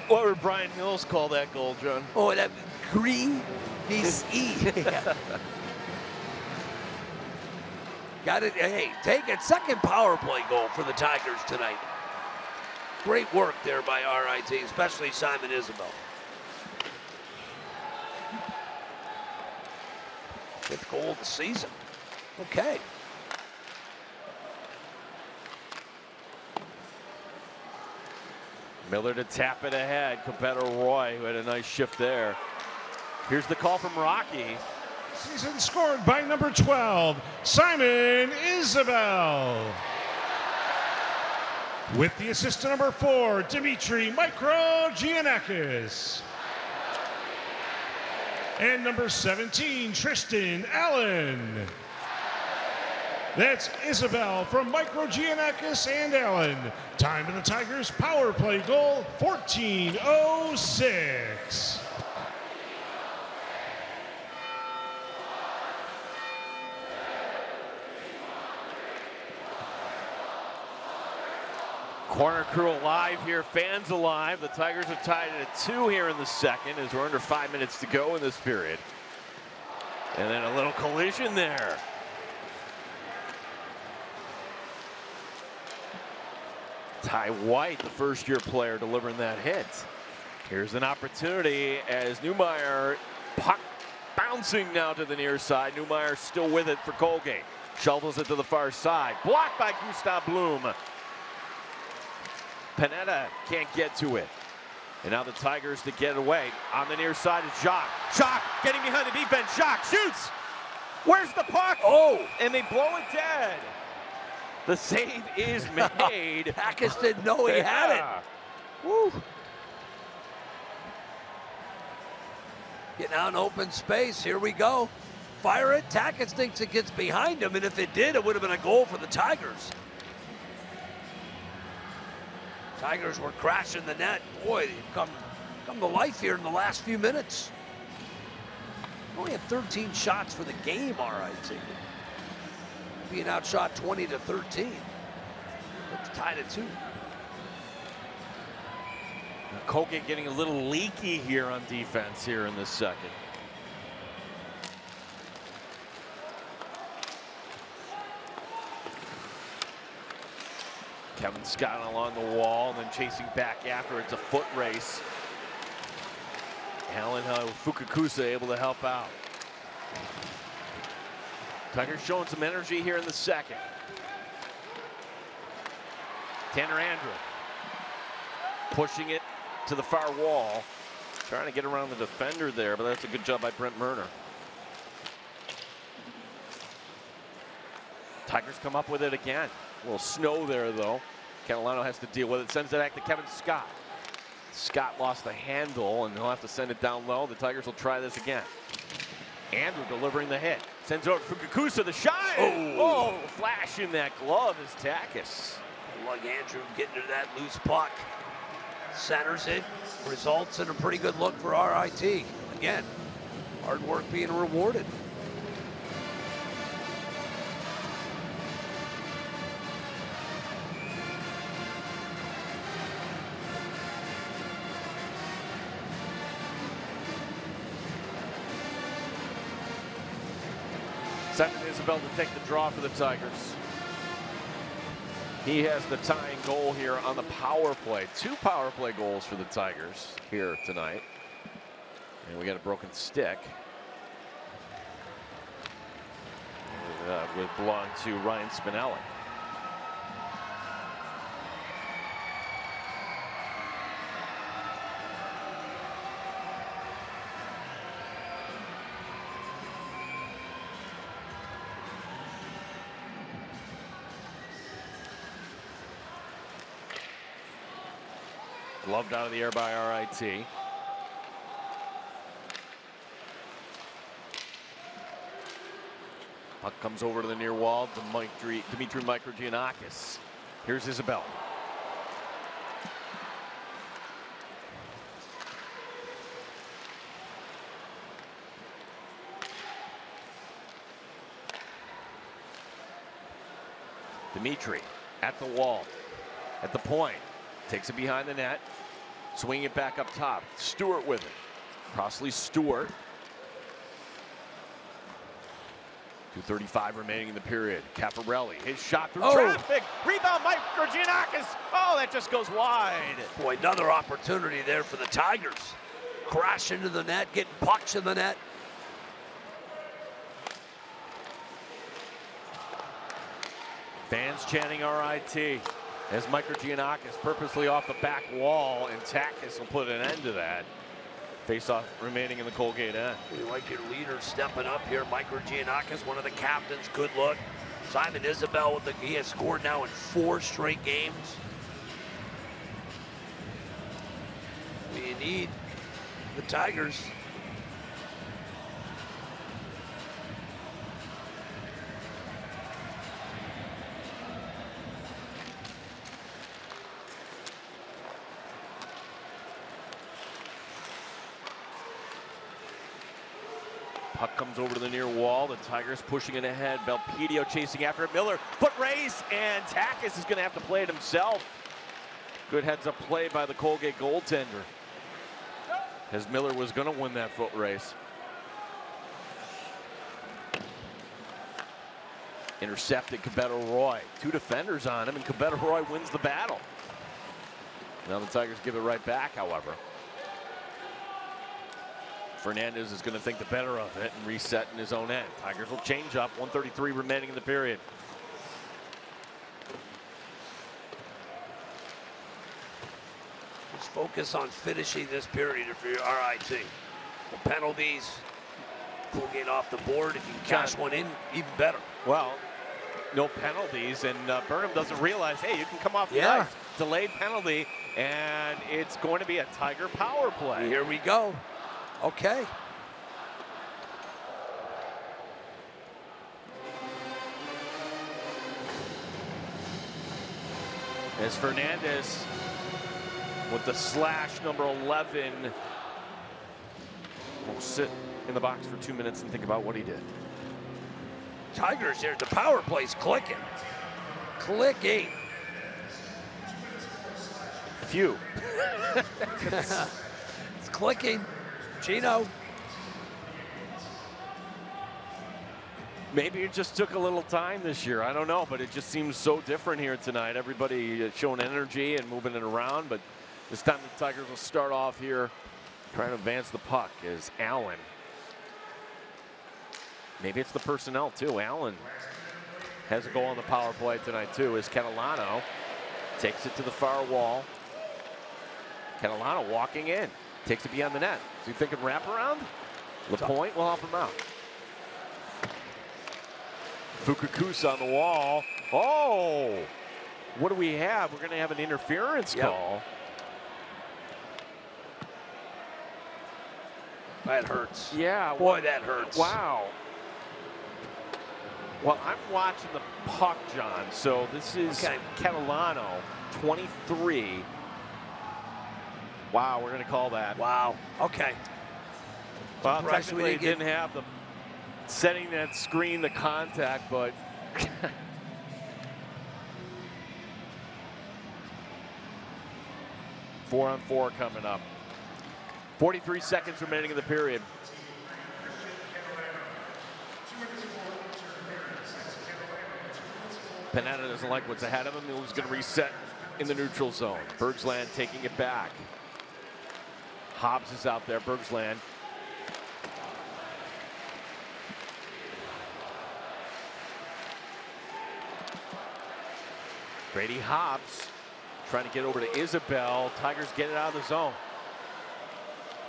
What would Brian Hills call that goal, John? Oh, that green is E. Got it. Hey, take it. Second power play goal for the Tigers tonight. Great work there by RIT, especially Simon Isabel. 5th goal of the season. Okay. Miller to tap it ahead. Cabello Roy, who had a nice shift there. Here's the call from Rocky. Season scored by number 12, Simon Isabel. With the assist to number 4, Dimitri Micro Giannakis. And number 17, Tristan Allen. That's Isabel from Micro Giannakis and Allen. Time of the Tigers' power play goal, 14:06. Corner crew alive here, fans alive. The Tigers are tied at 2 here in the second as we're under 5 minutes to go in this period. And then a little collision there. Ty White, the first-year player, delivering that hit. Here's an opportunity as Newmeyer, puck bouncing now to the near side. Newmeyer still with it for Colgate. Shovels it to the far side. Blocked by Gustav Bloom. Panetta can't get to it. And now the Tigers to get it away. On the near side is Jacques. Jacques getting behind the defense. Jacques shoots. Where's the puck? Oh! And they blow it dead. The save is made. Hackis didn't know he had it. Woo. Getting out in open space. Here we go. Fire it. Tackett thinks it gets behind him, and if it did, it would have been a goal for the Tigers. Tigers were crashing the net. Boy, they've come to life here in the last few minutes. Only had 13 shots for the game, RIT. Being outshot 20-13. It's tied at 2. Colgate getting a little leaky here on defense here in this second. Kevin Scott along the wall and then chasing back after. It's a foot race. Allen Fukakusa able to help out. Tigers showing some energy here in the second. Tanner Andrew pushing it to the far wall. Trying to get around the defender there, but that's a good job by Brent Murner. Tigers come up with it again. A little snow there, though. Catalano has to deal with it. Sends it back to Kevin Scott. Scott lost the handle, and he'll have to send it down low. The Tigers will try this again. Andrew delivering the hit. Sends it over to Fukakusa, the shot. Oh, flash in that glove is Takis. Like Andrew getting to that loose puck. Centers it, results in a pretty good look for RIT. Again, Hard work being rewarded. Simon Isabel to take the draw for the Tigers. He has the tying goal here on the power play. 2 power play goals for the Tigers here tonight. And we got a broken stick. Would belong to Ryan Spinelli. Gloved out of the air by RIT. Puck comes over to the near wall to Dimitri Microgiannakis. Here's Isabel. Dimitri at the wall, at the point. Takes it behind the net. Swing it back up top. Stewart with it. Crossley Stewart. 2:35 remaining in the period. Caffarelli, his shot through traffic. Rebound, Microgiannakis. Oh, that just goes wide. Boy, another opportunity there for the Tigers. Crash into the net, getting pucks in the net. Fans chanting RIT as Microgiannakis purposely off the back wall, and Takis will put an end to that. Face-off remaining in the Colgate end. You like your leader stepping up here. Microgiannakis, one of the captains, good look. Simon Isabel, he has scored now in 4 straight games. You need the Tigers. Puck comes over to the near wall. The Tigers pushing it ahead. Belpedio chasing after it. Miller, foot race, and Takis is going to have to play it himself. Good heads-up play by the Colgate goaltender, as Miller was going to win that foot race. Intercepted Cabeto Roy. 2 defenders on him, and Cabeto Roy wins the battle. Now the Tigers give it right back, however. Fernandez is going to think the better of it and reset in his own end. Tigers will change up. 1:33 remaining in the period. Just focus on finishing this period for your RIT. The penalties, Colgate off the board. If you can cash one in, even better. Well, no penalties, and Burnham doesn't realize, hey, you can come off the ice. Delayed penalty, and it's going to be a Tiger power play. Here we go. Okay. As Fernandez with the slash, number 11, will sit in the box for 2 minutes and think about what he did. Tigers here, the power play's clicking. Clicking. Phew. It's clicking. Gino. Maybe it just took a little time this year. I don't know, but it just seems so different here tonight. Everybody showing energy and moving it around, but this time the Tigers will start off here trying to advance the puck as Allen. Maybe it's the personnel too. Allen has a goal on the power play tonight too, as Catalano takes it to the far wall. Catalano walking in, takes it beyond the net. So you thinking wraparound? LaPointe will help him out. Fukakusa on the wall. Oh, what do we have? We're going to have an interference call. That hurts. Yeah. Boy, that hurts. Wow. Well, I'm watching the puck, John. So this is Catalano, 23. Wow, we're going to call that. Wow. Okay. Well, surprised technically we he didn't have the setting that screen, the contact, but 4-on-4 coming up. 43 seconds remaining in the period. Panetta doesn't like what's ahead of him. He was going to reset in the neutral zone. Bergsland taking it back. Hobbs is out there. Bergsland. Brady Hobbs trying to get over to Isabel. Tigers get it out of the zone.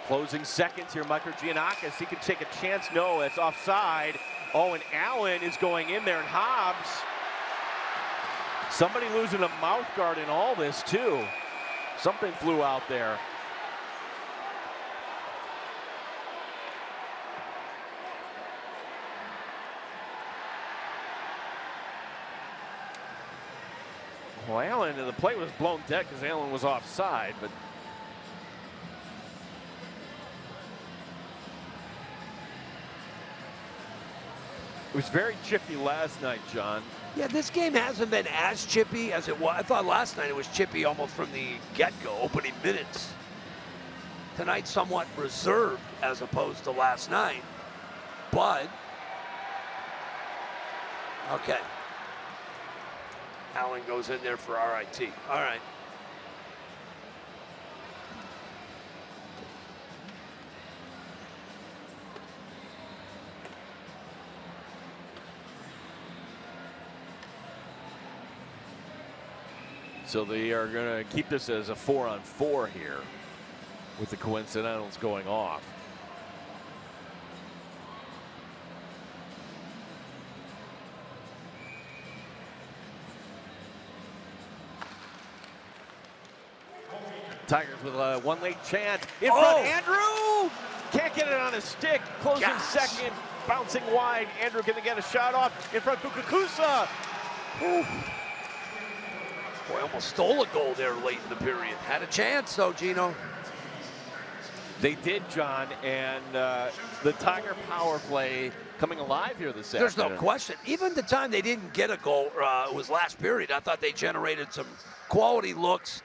Closing seconds here, Michael Giannakis. He can take a chance. No, that's offside. Oh, and Allen is going in there, and Hobbs. Somebody losing a mouth guard in all this, too. Something flew out there. Well, Allen, the play was blown dead because Allen was offside, but it was very chippy last night, John. Yeah, this game hasn't been as chippy as it was. I thought last night it was chippy almost from the get-go, opening minutes. Tonight, somewhat reserved as opposed to last night, but okay. Allen goes in there for RIT. All right. So they are going to keep this as a 4-on-4 here with the coincidentals going off. Tigers with one late chance. In front, Andrew! Can't get it on his stick. Closing second, bouncing wide. Andrew going to get a shot off. In front, Kukakusa. Boy, almost stole a goal there late in the period. Had a chance, though, Gino. They did, John, and the Tiger power play coming alive here this There's afternoon. no question. Even the time they didn't get a goal, it was last period, I thought they generated some quality looks.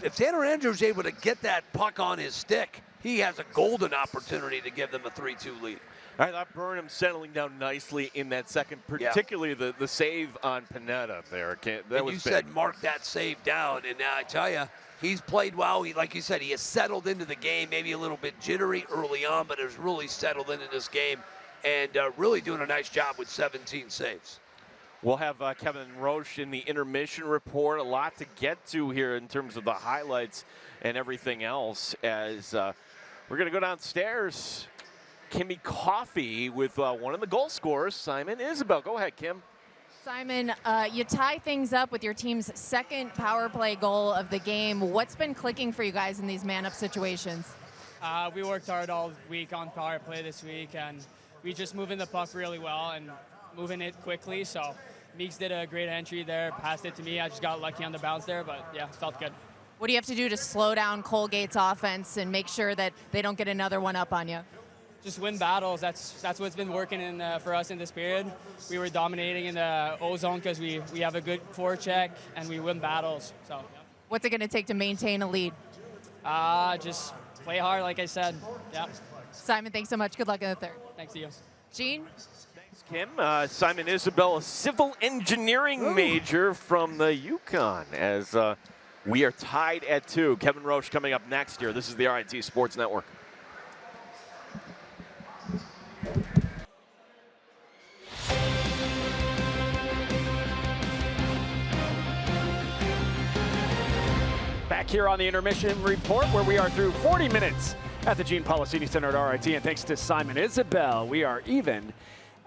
If Tanner Andrews is able to get that puck on his stick, he has a golden opportunity to give them a 3-2 lead. I thought Burnham settling down nicely in that second, particularly the save on Panetta there. You said mark that save down, and now I tell you, he's played well. Like you said, he has settled into the game, maybe a little bit jittery early on, but has really settled into this game and really doing a nice job with 17 saves. We'll have Kevin Roche in the intermission report. A lot to get to here in terms of the highlights and everything else as we're going to go downstairs. Kimmy Coffey with one of the goal scorers, Simon Isabel. Go ahead, Kim. Simon, you tie things up with your team's second power play goal of the game. What's been clicking for you guys in these man-up situations? We worked hard all week on power play this week, and we just moving the puck really well and moving it quickly. So Meeks did a great entry there, passed it to me. I just got lucky on the bounce there, but yeah, felt good. What do you have to do to slow down Colgate's offense and make sure that they don't get another one up on you? Just win battles. That's what's been working for us in this period. We were dominating in the O zone because we have a good forecheck and we win battles. So, yeah. What's it going to take to maintain a lead? Just play hard, like I said. Yeah. Simon, thanks so much. Good luck in the third. Thanks to you. Gene? Thanks, Kim. Simon Isabel, a civil engineering major from the Yukon, as we are tied at 2. Kevin Roche coming up next here. This is the RIT Sports Network. Back here on the intermission report, where we are through 40 minutes at the Gene Policini Center at RIT, and thanks to Simon Isabel, we are even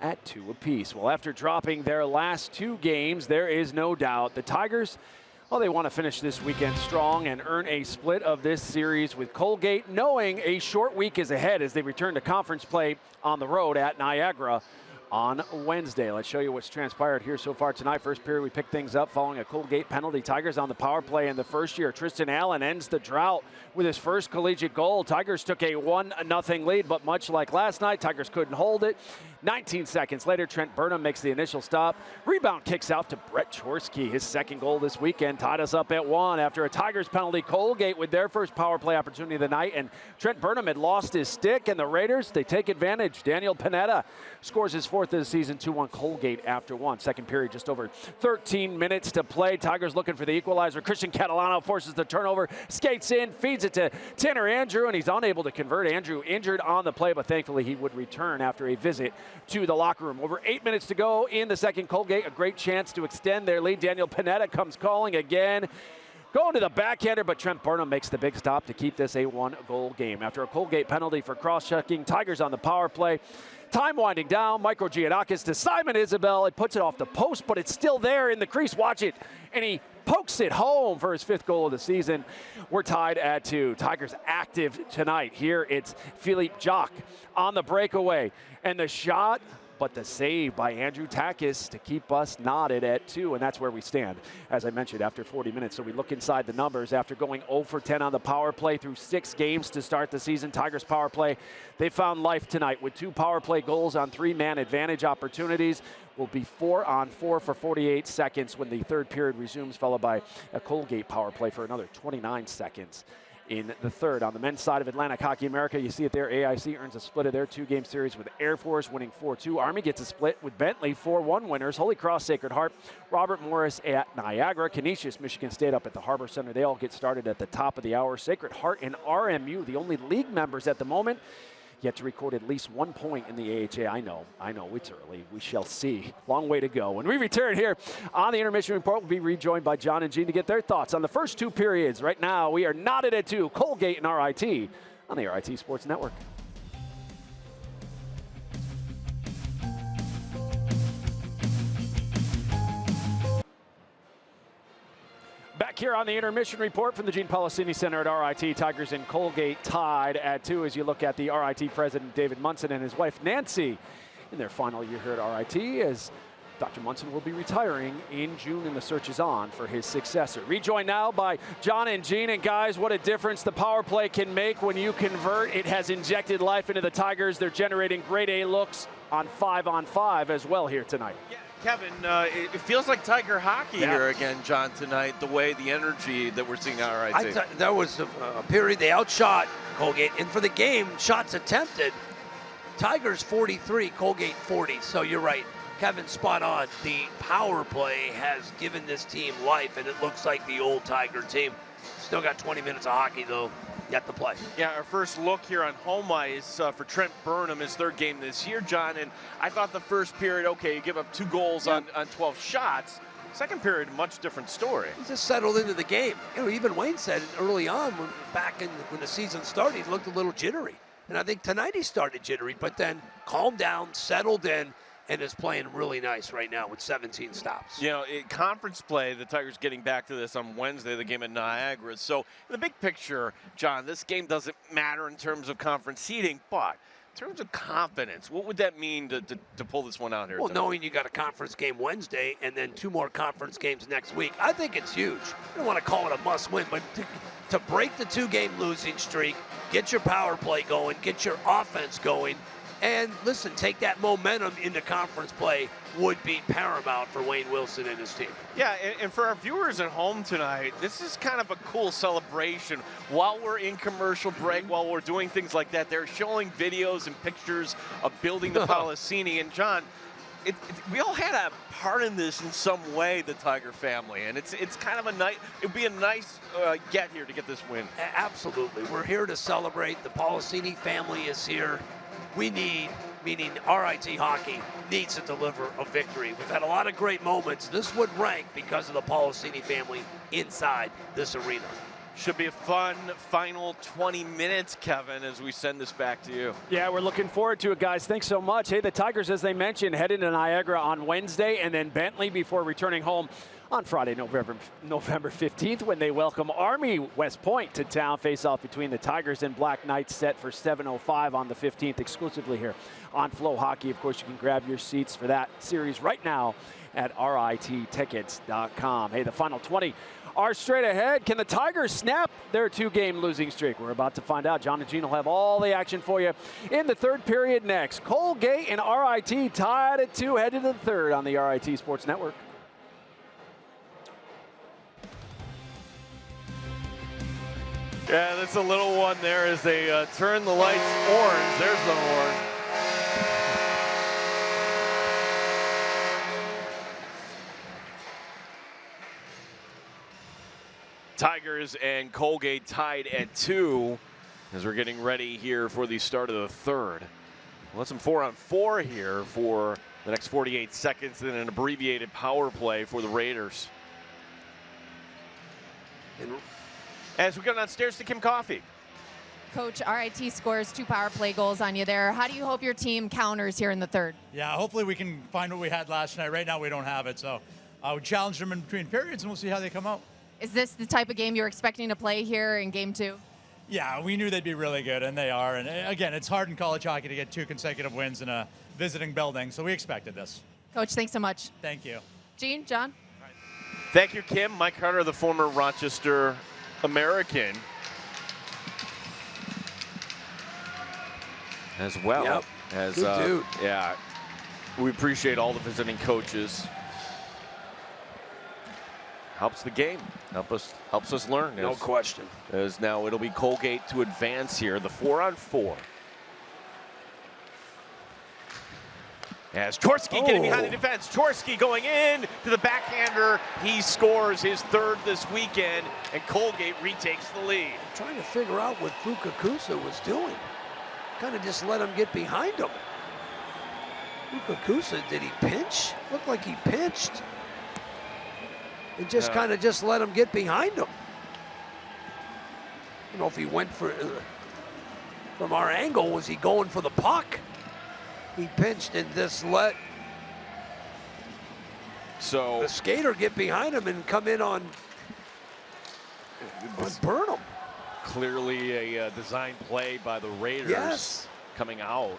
at 2 apiece. Well, after dropping their last 2 games, there is no doubt the Tigers, well, they want to finish this weekend strong and earn a split of this series with Colgate, knowing a short week is ahead as they return to conference play on the road at Niagara on Wednesday. Let's show you what's transpired here so far tonight. First period, we pick things up following a Colgate penalty. Tigers on the power play in the first year. Tristan Allen ends the drought with his first collegiate goal. Tigers took a 1-0 lead, but much like last night, Tigers couldn't hold it. 19 seconds later, Trent Burnham makes the initial stop. Rebound kicks out to Brett Chorsky. His second goal this weekend tied us up at 1 after a Tigers penalty. Colgate with their first power play opportunity of the night, and Trent Burnham had lost his stick, and the Raiders, they take advantage. Daniel Pineda scores his fourth of the season, 2-1 Colgate after 1. Second period, just over 13 minutes to play. Tigers looking for the equalizer. Christian Catalano forces the turnover, skates in, feeds it to Tanner Andrew, and he's unable to convert. Andrew injured on the play, but thankfully he would return after a visit to the locker room. Over 8 minutes to go in the second. Colgate, a great chance to extend their lead. Daniel Pineda comes calling again. Going to the backhander, but Trent Burnham makes the big stop to keep this a 1-goal game. After a Colgate penalty for cross-checking, Tigers on the power play. Time winding down, Micro Giannakis to Simon Isabel. It puts it off the post, but it's still there in the crease. Watch it. And he pokes it home for his 5th goal of the season. We're tied at 2. Tigers active tonight. Here it's Philippe Jacques on the breakaway. And the shot, but the save by Andrew Takis to keep us knotted at 2, and that's where we stand, as I mentioned, after 40 minutes. So we look inside the numbers. After going 0 for 10 on the power play through 6 games to start the season, Tigers power play, they found life tonight with 2 power play goals on 3-man advantage opportunities. Will be 4 on 4 for 48 seconds when the third period resumes, followed by a Colgate power play for another 29 seconds. In the third. On the men's side of Atlantic Hockey America, you see it there. AIC earns a split of their 2-game series with Air Force winning 4-2. Army gets a split with Bentley, 4-1 winners. Holy Cross, Sacred Heart, Robert Morris at Niagara, Canisius, Michigan State up at the Harbor Center. They all get started at the top of the hour. Sacred Heart and RMU, the only league members at the moment, yet to record at least 1 point in the AHA. I know, it's early. We shall see. Long way to go. When we return here on the Intermission Report, we'll be rejoined by John and Gene to get their thoughts on the first 2 periods. Right now, we are knotted at 2, Colgate and RIT on the RIT Sports Network. Back here on the Intermission Report from the Gene Policini Center at RIT, Tigers and Colgate tied at 2 as you look at the RIT president David Munson and his wife Nancy in their final year here at RIT, as Dr. Munson will be retiring in June and the search is on for his successor. Rejoined now by John and Gene, and guys, what a difference the power play can make when you convert. It has injected life into the Tigers. They're generating grade A looks on 5-on-5 as well here tonight. Yeah. Kevin, it feels like Tiger hockey here again, John, tonight, the way, the energy that we're seeing on RIT. I thought that was a period they outshot Colgate. And for the game, shots attempted, Tigers 43, Colgate 40. So you're right, Kevin, spot on. The power play has given this team life, and it looks like the old Tiger team. Still got 20 minutes of hockey, though, yet to play. Yeah, our first look here on home ice for Trent Burnham, his 3rd game this year, John. And I thought the first period, okay, you give up 2 goals on 12 shots. Second period, much different story. He just settled into the game. You know, even Wayne said early on, when the season started, he looked a little jittery. And I think tonight he started jittery, but then calmed down, settled in, and is playing really nice right now with 17 stops. You know, in conference play, the Tigers getting back to this on Wednesday, the game at Niagara. So in the big picture, John, this game doesn't matter in terms of conference seeding, but in terms of confidence, what would that mean to pull this one out here? Well, tonight? knowing you got a conference game Wednesday and then 2 more conference games next week, I think it's huge. I don't want to call it a must-win, but to break the 2-game losing streak, get your power play going, get your offense going, and listen, take that momentum into conference play would be paramount for Wayne Wilson and his team. Yeah, and for our viewers at home tonight, this is kind of a cool celebration. While we're in commercial break, while we're doing things like that, they're showing videos and pictures of building the Policini. And John, we all had a part in this in some way, the Tiger family, and it's kind of a nice. It'd be a nice get here to get this win. Absolutely, we're here to celebrate. The Policini family is here. We need, meaning RIT Hockey, needs to deliver a victory. We've had a lot of great moments. This would rank because of the Policini family inside this arena. Should be a fun final 20 minutes, Kevin, as we send this back to you. Yeah, we're looking forward to it, guys. Thanks so much. Hey, the Tigers, as they mentioned, head into Niagara on Wednesday and then Bentley before returning home on Friday, November 15th, when they welcome Army West Point to town. Face-off between the Tigers and Black Knights set for 7:05 on the 15th, exclusively here on Flow Hockey. Of course, you can grab your seats for that series right now at RITtickets.com. Hey, the final 20 are straight ahead. Can the Tigers snap their 2-game losing streak? We're about to find out. John and Gene will have all the action for you in the third period next. Colgate and RIT tied at 2, headed to the third on the RIT Sports Network. Yeah, that's a little one there as they turn the lights orange. There's the horn. Tigers and Colgate tied at 2 as we're getting ready here for the start of the third. Well, some 4-on-4 here for the next 48 seconds, and an abbreviated power play for the Raiders. And as we go downstairs to Kim Coffey. Coach, RIT scores 2 power play goals on you there. How do you hope your team counters here in the third? Yeah, hopefully we can find what we had last night. Right now we don't have it, so we challenge them in between periods, and we'll see how they come out. Is this the type of game you're expecting to play here in Game 2? Yeah, we knew they'd be really good, and they are. And again, it's hard in college hockey to get 2 consecutive wins in a visiting building, so we expected this. Coach, thanks so much. Thank you. Gene, John? Thank you, Kim. Mike Carter, the former Rochester American, as well. Yep. As good dude. Yeah, we appreciate all the visiting coaches. Helps the game. Helps us learn. No question. As now it'll be Colgate to advance here, the 4-on-4. As Chorsky getting behind the defense. Chorsky going in to the backhander. He scores his 3rd this weekend, and Colgate retakes the lead. I'm trying to figure out what Fukakusa was doing. Kind of just let him get behind him. Fukakusa, did he pinch? Looked like he pinched. And just kind of just let him get behind him. I don't know if he went for, from our angle, was he going for the puck? He pinched and just let the skater get behind him and come in on Burnham. Clearly a design play by the Raiders coming out.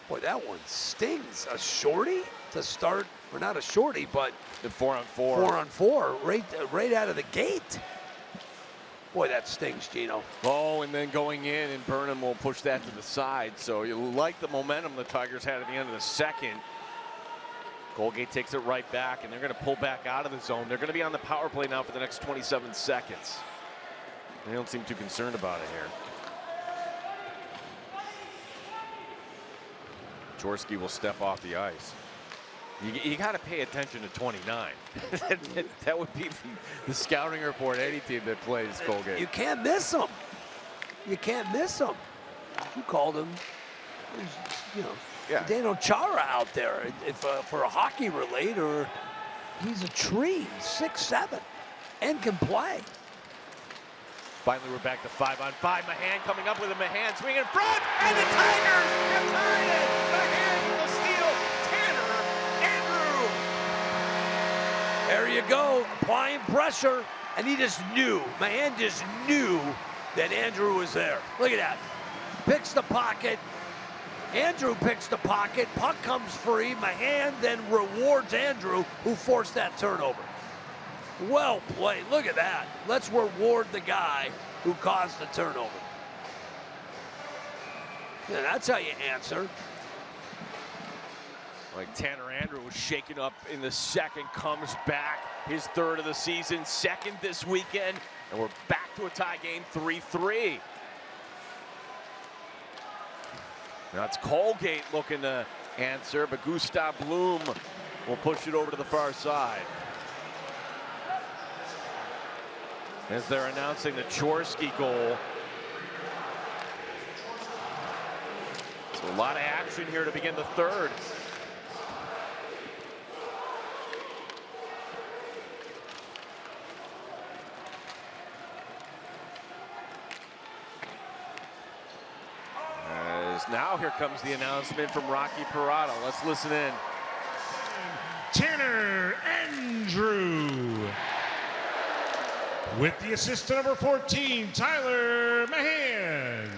Boy, that one stings. A shorty to start, or not a shorty, but the 4-on-4. 4-on-4, right out of the gate. Boy, that stings, Gino. Oh, and then going in, and Burnham will push that to the side. So you like the momentum the Tigers had at the end of the second. Colgate takes it right back, and they're going to pull back out of the zone. They're going to be on the power play now for the next 27 seconds. They don't seem too concerned about it here. Chorsky will step off the ice. You got to pay attention to 29. That would be the scouting report any team that plays Colgate. You can't miss him. You can't miss him. You called him, you know, Dano Chara out there. If for a hockey relator, he's a tree, 6'7", and can play. Finally, we're back to 5-on-5. Mahan coming up with a Mahan swing in front, and the Tigers have tied it. Mahan with a steal. There you go, applying pressure, and he just knew, Mahan just knew that Andrew was there. Look at that. Picks the pocket. Andrew picks the pocket. Puck comes free. Mahan then rewards Andrew, who forced that turnover. Well played. Look at that. Let's reward the guy who caused the turnover. Yeah, that's how you answer. Like Tanner Andrew was shaken up in the second, comes back, his 3rd of the season, 2nd this weekend, and we're back to a tie game, 3-3. Now it's Colgate looking to answer, but Gustav Bloom will push it over to the far side. As they're announcing the Chorsky goal. So a lot of action here to begin the third. Now here comes the announcement from Rocky Parada. Let's listen in. Tanner Andrew. with the assist to number 14, Tyler Mahan.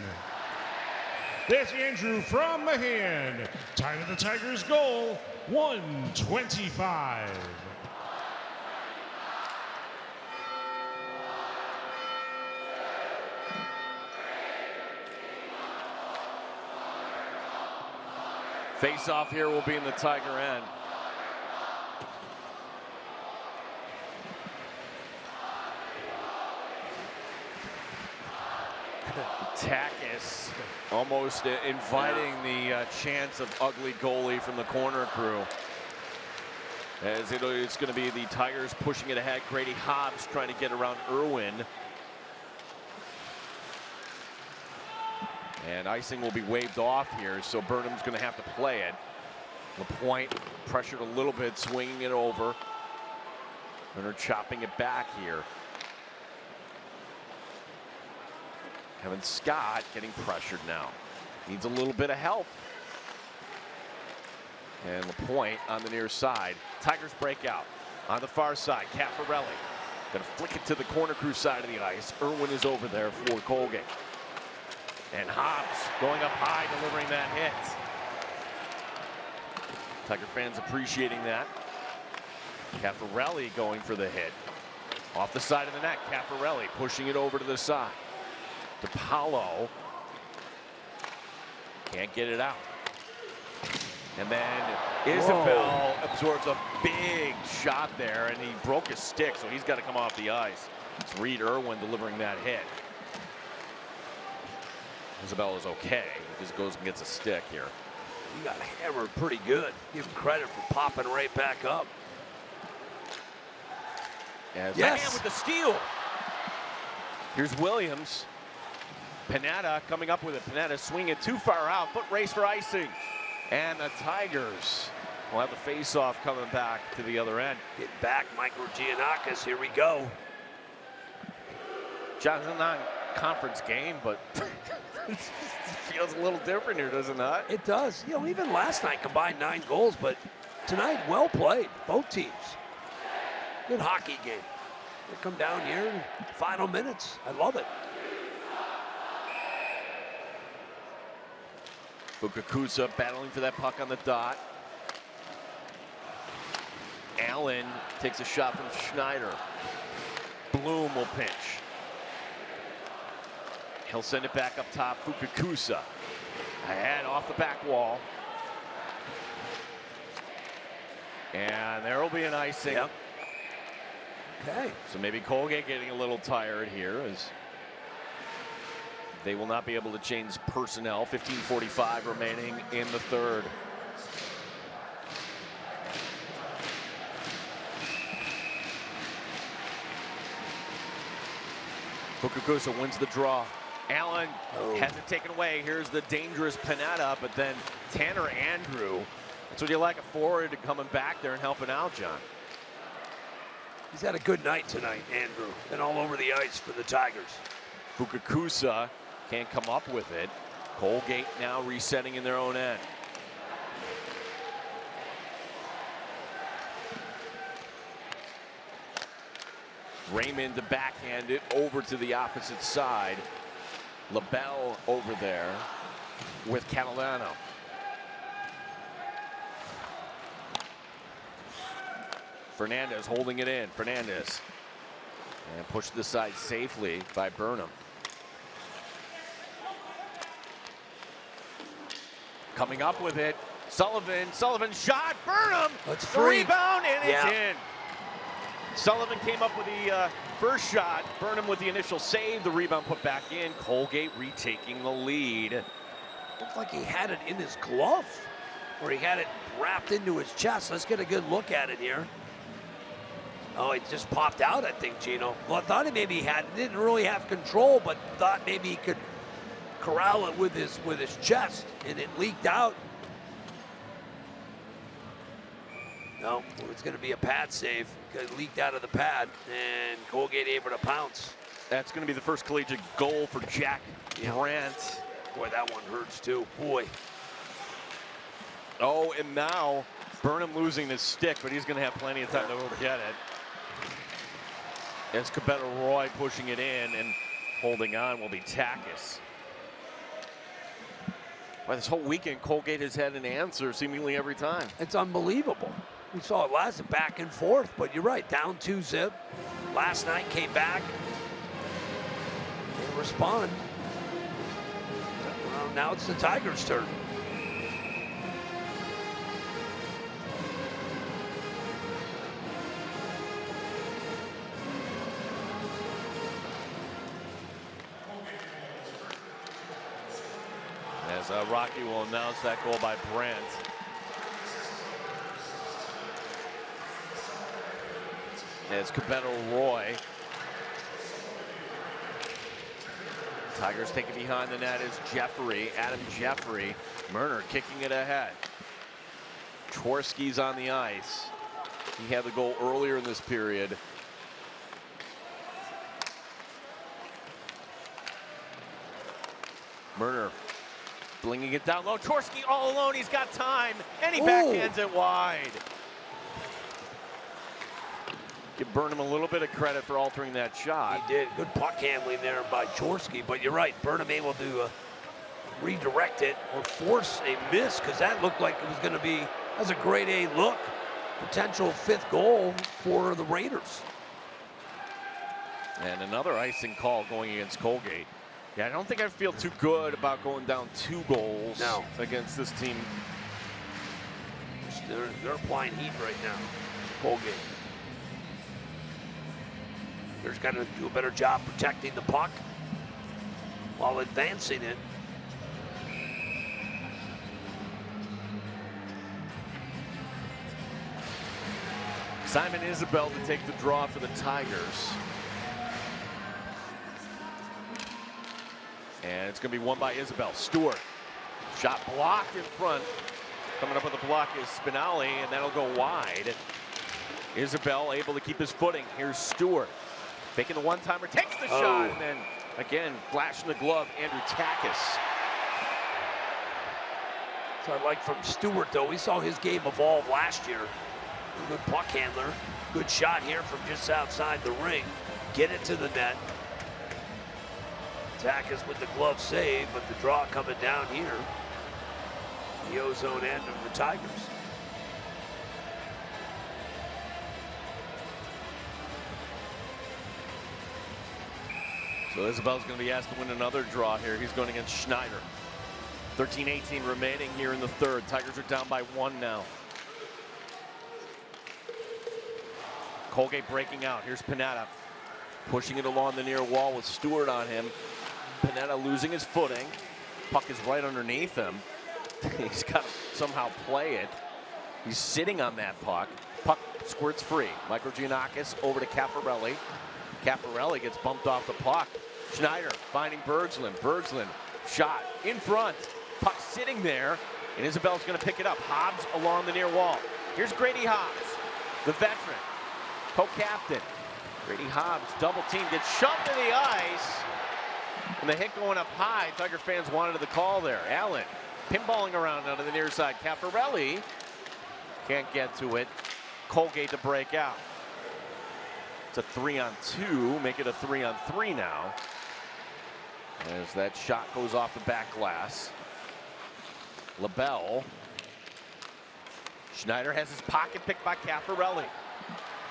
There's Andrew from Mahan. Tied to the Tigers' goal, 125. Face-off here will be in the Tiger end. Takis almost inviting the chance of ugly goalie from the corner crew. As it's going to be the Tigers pushing it ahead. Grady Hobbs trying to get around Irwin. And icing will be waved off here, so Burnham's going to have to play it. LaPointe pressured a little bit, swinging it over. And they're chopping it back here. Kevin Scott getting pressured now. Needs a little bit of help. And LaPointe on the near side. Tigers break out. On the far side, Caffarelli. Gonna flick it to the corner crew side of the ice. Irwin is over there for Colgate. And Hobbs going up high, delivering that hit. Tiger fans appreciating that. Caffarelli going for the hit. Off the side of the net, Caffarelli pushing it over to the side. DePaulo can't get it out. And then Isabel absorbs a big shot there, and he broke his stick, so he's got to come off the ice. It's Reed Irwin delivering that hit. Isabel is okay. He just goes and gets a stick here. He got hammered pretty good. Give him credit for popping right back up. Yes. Man with the steal. Here's Williams. Panetta coming up with it. Panetta swinging too far out. Foot race for icing. And the Tigers will have the face-off coming back to the other end. Get back, Michael Giannakis. Here we go. John's not a conference game, but it feels a little different here, does it not? It does. You know, even last night combined 9 goals, but tonight, well played, both teams. Good hockey game. They come down here in final minutes. I love it. Fukakusa battling for that puck on the dot. Allen takes a shot from Schneider. Bloom will pinch. He'll send it back up top. Fukakusa ahead off the back wall. And there will be an icing. Yep. Okay. So maybe Colgate getting a little tired here as they will not be able to change personnel. 15:45 remaining in the third. Fukakusa wins the draw. Allen has it taken away. Here's the dangerous Panetta, but then Tanner Andrew. That's what you like, a forward coming back there and helping out, John. He's had a good night tonight, Andrew. Been all over the ice for the Tigers. Fukakusa can't come up with it. Colgate now resetting in their own end. Raymond to backhand it over to the opposite side. LaBelle over there with Catalano. Fernandez holding it in. Fernandez. And pushed to the side safely by Burnham. Coming up with it. Sullivan shot. Burnham. That's free. Rebound, and it's in. Sullivan came up with the first shot. Burnham with the initial save. The rebound put back in. Colgate retaking the lead. Looked like he had it in his glove, or he had it wrapped into his chest. Let's get a good look at it here. Oh, it just popped out, I think, Gino. Well, I thought he maybe didn't really have control, but thought maybe he could corral it with his chest, and it leaked out. No, it's going to be a pad save. It leaked out of the pad, and Colgate able to pounce. That's going to be the first collegiate goal for Jack Brandt. Boy, that one hurts too. Boy. Oh, and now Burnham losing his stick, but he's going to have plenty of time to go get it. As Roy pushing it in, and holding on will be Takis. Well, this whole weekend, Colgate has had an answer seemingly every time. It's unbelievable. We saw it last back and forth, but you're right, down 2-zip. Last night came back. They respond. Well, now it's the Tigers' turn. As Rocky will announce that goal by Brent. As Roy. Tigers taking behind the net is Jeffrey, Adam Jeffrey. Murner kicking it ahead. Tworski's on the ice. He had the goal earlier in this period. Murner blinging it down low. Tworski all alone. He's got time, and he backhands it wide. Give Burnham a little bit of credit for altering that shot. He did. Good puck handling there by Tworski, but you're right. Burnham able to redirect it or force a miss, because that looked like it was going to be, that's a grade A look. Potential 5th goal for the Raiders. And another icing call going against Colgate. Yeah, I don't think I feel too good about going down 2 goals against this team. They're applying heat right now, Colgate. They're got to do a better job protecting the puck while advancing it. Simon Isabel to take the draw for the Tigers. And it's going to be won by Isabel. Stewart. Shot blocked in front. Coming up with a block is Spinelli, and that'll go wide. Isabel able to keep his footing. Here's Stewart. Making the one-timer. Takes the shot, and then, again, flashing the glove, Andrew Takis. So I like from Stewart, though. We saw his game evolve last year. A good puck handler. Good shot here from just outside the ring. Get it to the net. Takis with the glove save, but the draw coming down here. The ozone end of the Tigers. So Isabel's going to be asked to win another draw here. He's going against Schneider. 13-18 remaining here in the third. Tigers are down by 1 now. Colgate breaking out. Here's Panetta. Pushing it along the near wall with Stewart on him. Panetta losing his footing. Puck is right underneath him. He's got to somehow play it. He's sitting on that puck. Puck squirts free. Michael Giannakis over to Caffarelli. Caffarelli gets bumped off the puck. Schneider finding Bergslin. Bergslin shot in front. Puck sitting there, and Isabel's going to pick it up. Hobbs along the near wall. Here's Grady Hobbs, the veteran, co-captain. Grady Hobbs, double team, gets shoved to the ice. And the hit going up high. Tiger fans wanted the call there. Allen pinballing around onto the near side. Caffarelli can't get to it. Colgate to break out. It's a 3-on-2, make it a 3-on-3 now. As that shot goes off the back glass. LaBelle. Schneider has his pocket picked by Caffarelli.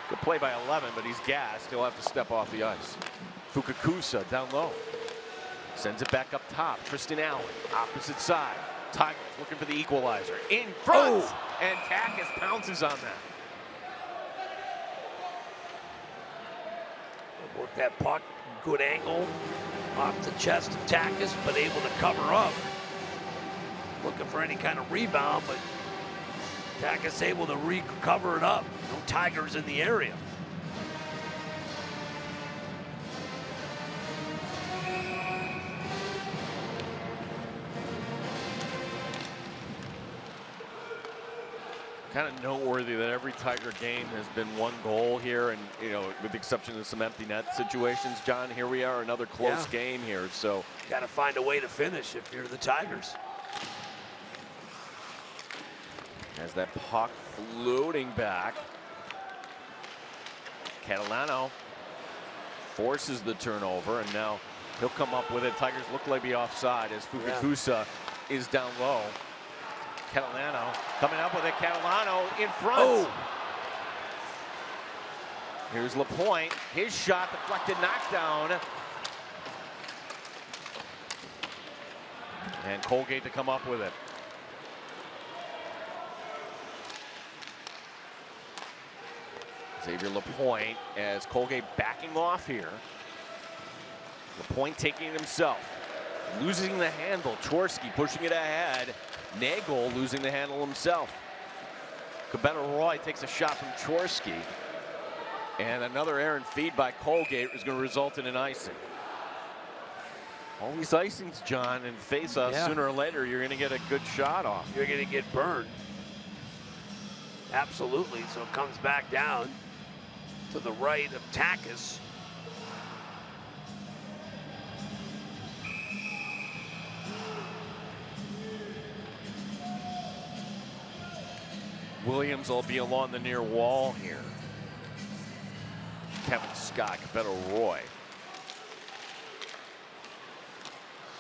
Good play by 11, but he's gassed. He'll have to step off the ice. Fukakusa down low. Sends it back up top. Tristan Allen, opposite side. Tigers looking for the equalizer. In front! And Takis pounces on that. Work that puck, good angle, off the chest of Takis, but able to cover up. Looking for any kind of rebound, but Takis able to recover it up. No Tigers in the area. Kind of noteworthy that every Tiger game has been 1 goal here, and with the exception of some empty net situations, John, here we are, another close game here. So got to find a way to finish if you're the Tigers. As that puck floating back, Catalano forces the turnover, and now he'll come up with it. Tigers look like be offside as Fukakusa is down low. Catalano coming up with it. Catalano in front. Oh. Here's LaPointe. His shot deflected, knockdown. And Colgate to come up with it. Xavier LaPointe as Colgate backing off here. LaPointe taking it himself. Losing the handle. Chorsky pushing it ahead. Nagel losing the handle himself. Cabetta-Roy takes a shot from Chorsky. And another errant feed by Colgate is going to result in an icing. All these icings, John, and face-offs, sooner or later, you're going to get a good shot off. You're going to get burned. Absolutely. So it comes back down to the right of Takis. Williams will be along the near wall here. Kevin Scott, Cabetta-Roy.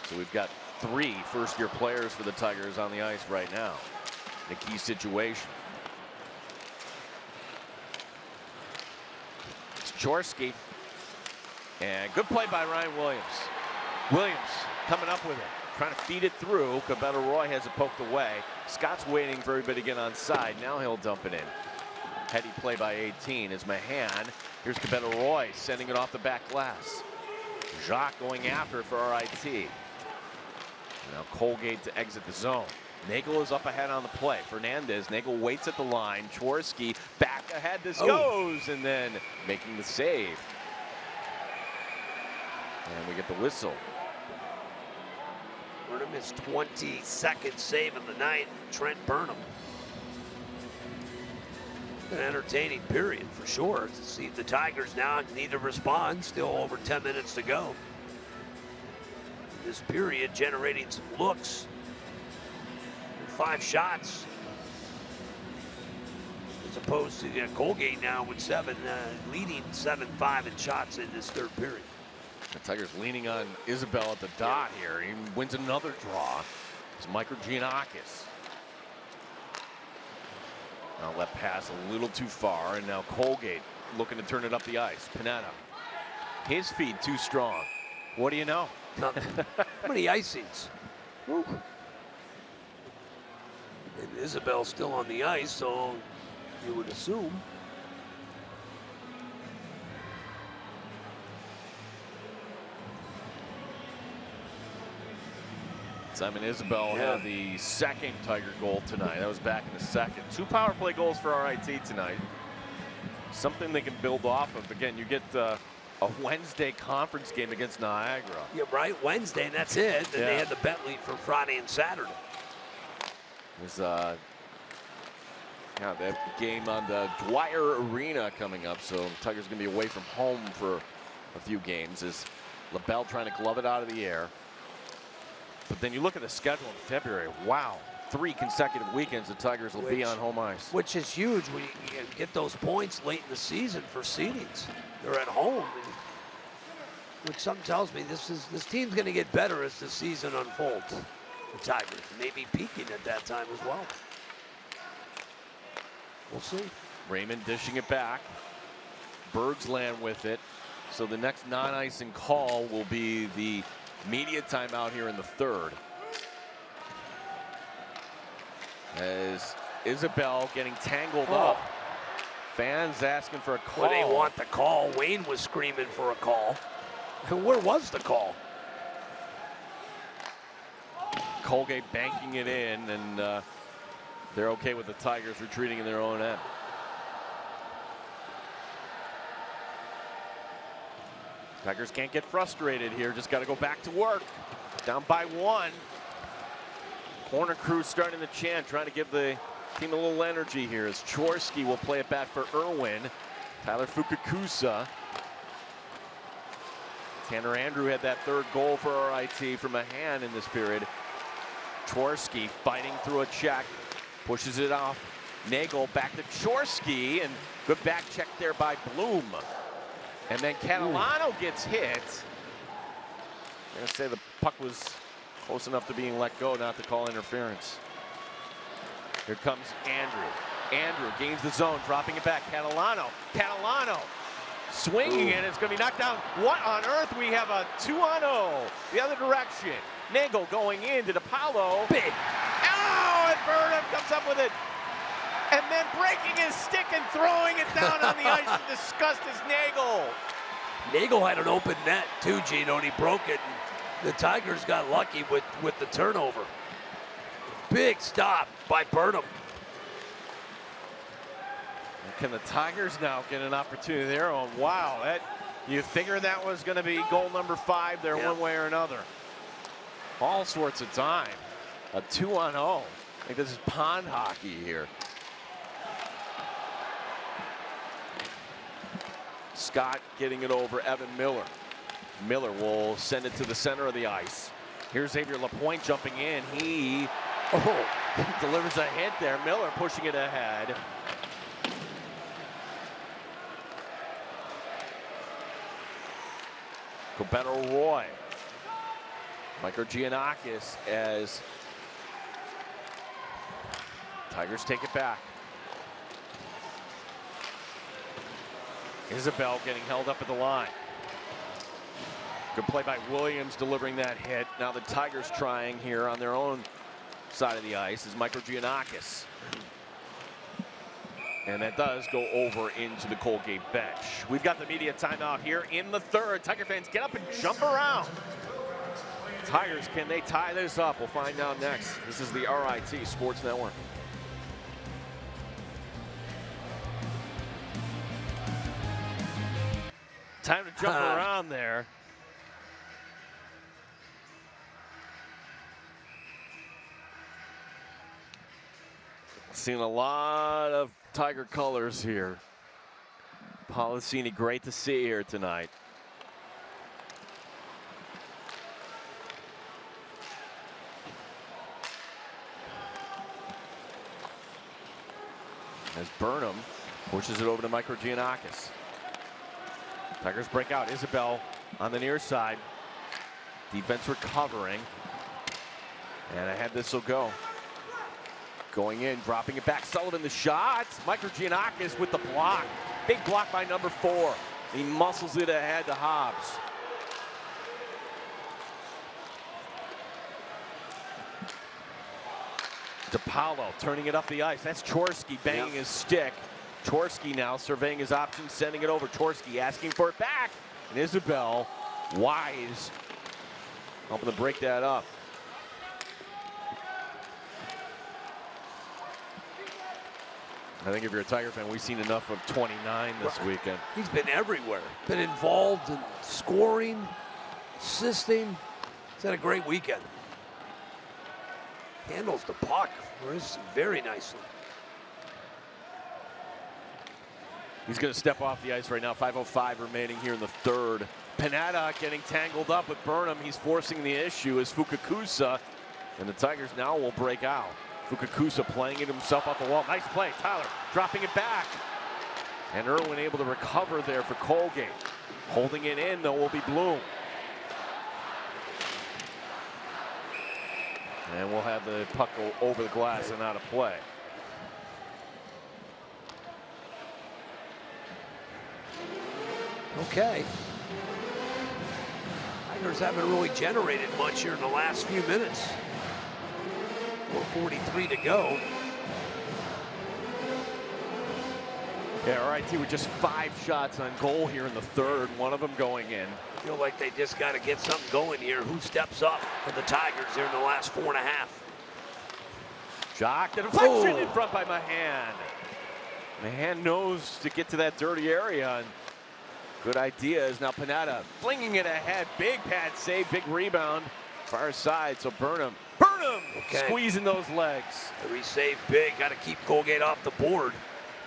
So we've got 3 first-year players for the Tigers on the ice right now in a key situation. It's Chorsky. And good play by Ryan Williams. Williams coming up with it, trying to feed it through. Cabetta-Roy has it poked away. Scott's waiting for everybody to get on side. Now he'll dump it in. Heady play by 18 is Mahan. Here's Cabetta-Roy sending it off the back glass. Jacques going after it for RIT. Now Colgate to exit the zone. Nagel is up ahead on the play. Fernandez, Nagel waits at the line. Chorsky back ahead. This goes, and then making the save. And we get the whistle. Burnham, his 22nd save of the night. Trent Burnham. An entertaining period for sure. To see the Tigers now need to respond. Still over 10 minutes to go. This period generating some looks. 5 shots. As opposed to Colgate now with 7, leading 7-5 in shots in this third period. The Tigers leaning on Isabel at the dot here. He wins another draw. It's Michael Giannakis. Now let pass a little too far, and now Colgate looking to turn it up the ice. Panetta. His feed too strong. What do you know? How many icings? Woo. And Isabel's still on the ice, so you would assume. Simon Isabel had the second Tiger goal tonight. That was back in the second. 2 power play goals for RIT tonight. Something they can build off of. Again, you get a Wednesday conference game against Niagara. Yeah, right. Wednesday, and that's it. Then they had the Bentley for Friday and Saturday. There's that game on the Dwyer Arena coming up, so the Tigers going to be away from home for a few games. As LaBelle trying to glove it out of the air. But then you look at the schedule in February. Wow, 3 consecutive weekends the Tigers will be on home ice. Which is huge when you get those points late in the season for seedings. They're at home, which something tells me this team's going to get better as the season unfolds. The Tigers may be peaking at that time as well. We'll see. Raymond dishing it back. Bergsland with it. So the next non-icing call will be the media timeout here in the third. As Isabel getting tangled up. Fans asking for a call. Well, they want the call. Wayne was screaming for a call. And where was the call? Colgate banking it in, and they're okay with the Tigers retreating in their own end. Tigers can't get frustrated here, just got to go back to work. Down by 1. Corner crew starting the chant, trying to give the team a little energy here as Chorsky will play it back for Irwin. Tyler Fukakusa. Tanner Andrew had that 3rd goal for RIT from a hand in this period. Chorsky fighting through a check, pushes it off. Nagel back to Chorsky, and good back check there by Bloom. And then Catalano gets hit. I'm going to say the puck was close enough to being let go not to call interference. Here comes Andrew. Andrew gains the zone, dropping it back. Catalano. Catalano swinging it. It's going to be knocked down. What on earth? We have a 2-on-0. The other direction. Nagel going into DePaulo. Big. Oh, and Burnham comes up with it. And then breaking his stick and throwing it down on the ice in disgust is Nagel. Nagel had an open net too, Gino, and he broke it. And the Tigers got lucky with the turnover. Big stop by Burnham. Can the Tigers now get an opportunity there? Oh, wow. You figured that was going to be goal number 5 there one way or another. All sorts of time. A 2-on-0. I think this is pond hockey here. Scott getting it over Evan Miller. Miller will send it to the center of the ice. Here's Xavier Lapointe jumping in. He delivers a hit there. Miller pushing it ahead. Cobeto Roy. Micro Giannakis as Tigers take it back. Isabel getting held up at the line. Good play by Williams delivering that hit. Now the Tigers trying here on their own side of the ice is Micro Giannakis. And that does go over into the Colgate bench. We've got the media timeout here in the third. Tiger fans, get up and jump around. Tigers, can they tie this up? We'll find out next. This is the RIT Sports Network. Time to jump around there. Seen a lot of Tiger colors here. Policini, great to see here tonight. As Burnham pushes it over to Micro Giannakis. Tigers break out. Isabel on the near side. Defense recovering. And ahead this will go. Going in, dropping it back. Sullivan the shot. Micro Giannakis with the block. Big block by number 4. He muscles it ahead to Hobbs. DePaulo turning it up the ice. That's Chorsky banging his stick. Chorsky now surveying his options, sending it over. Chorsky asking for it back. And Isabel, wise, helping to break that up. I think if you're a Tiger fan, we've seen enough of 29 this weekend. He's been everywhere. Been involved in scoring, assisting. He's had a great weekend. Handles the puck very nicely. He's going to step off the ice right now. 5:05 remaining here in the third. Panetta getting tangled up with Burnham. He's forcing the issue as Fukakusa. And the Tigers now will break out. Fukakusa playing it himself off the wall. Nice play. Tyler dropping it back. And Irwin able to recover there for Colgate. Holding it in, though, will be Bloom. And we'll have the puck go over the glass and out of play. Okay. Tigers haven't really generated much here in the last few minutes. 4:43 to go. Yeah, RIT with just 5 shots on goal here in the third, one of them going in. Feel like they just got to get something going here. Who steps up for the Tigers here in the last 4.5? Jock, the deflection in front by Mahan. Mahan knows to get to that dirty area. And good idea is now Panetta flinging it ahead. Big pad save, big rebound. Far side, so Burnham squeezing those legs. Every save big, got to keep Colgate off the board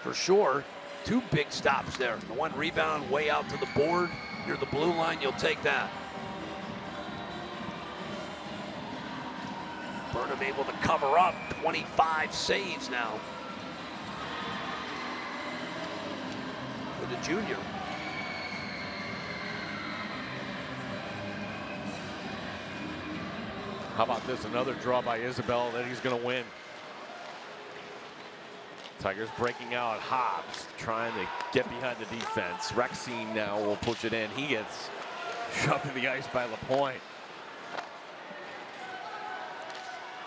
for sure. 2 big stops there. The one rebound way out to the board. Near the blue line, you'll take that. Burnham able to cover up. 25 saves now for the junior. How about this? Another draw by Isabel that he's going to win. Tigers breaking out. Hobbs trying to get behind the defense. Rexine now will push it in. He gets shoved to the ice by LaPointe.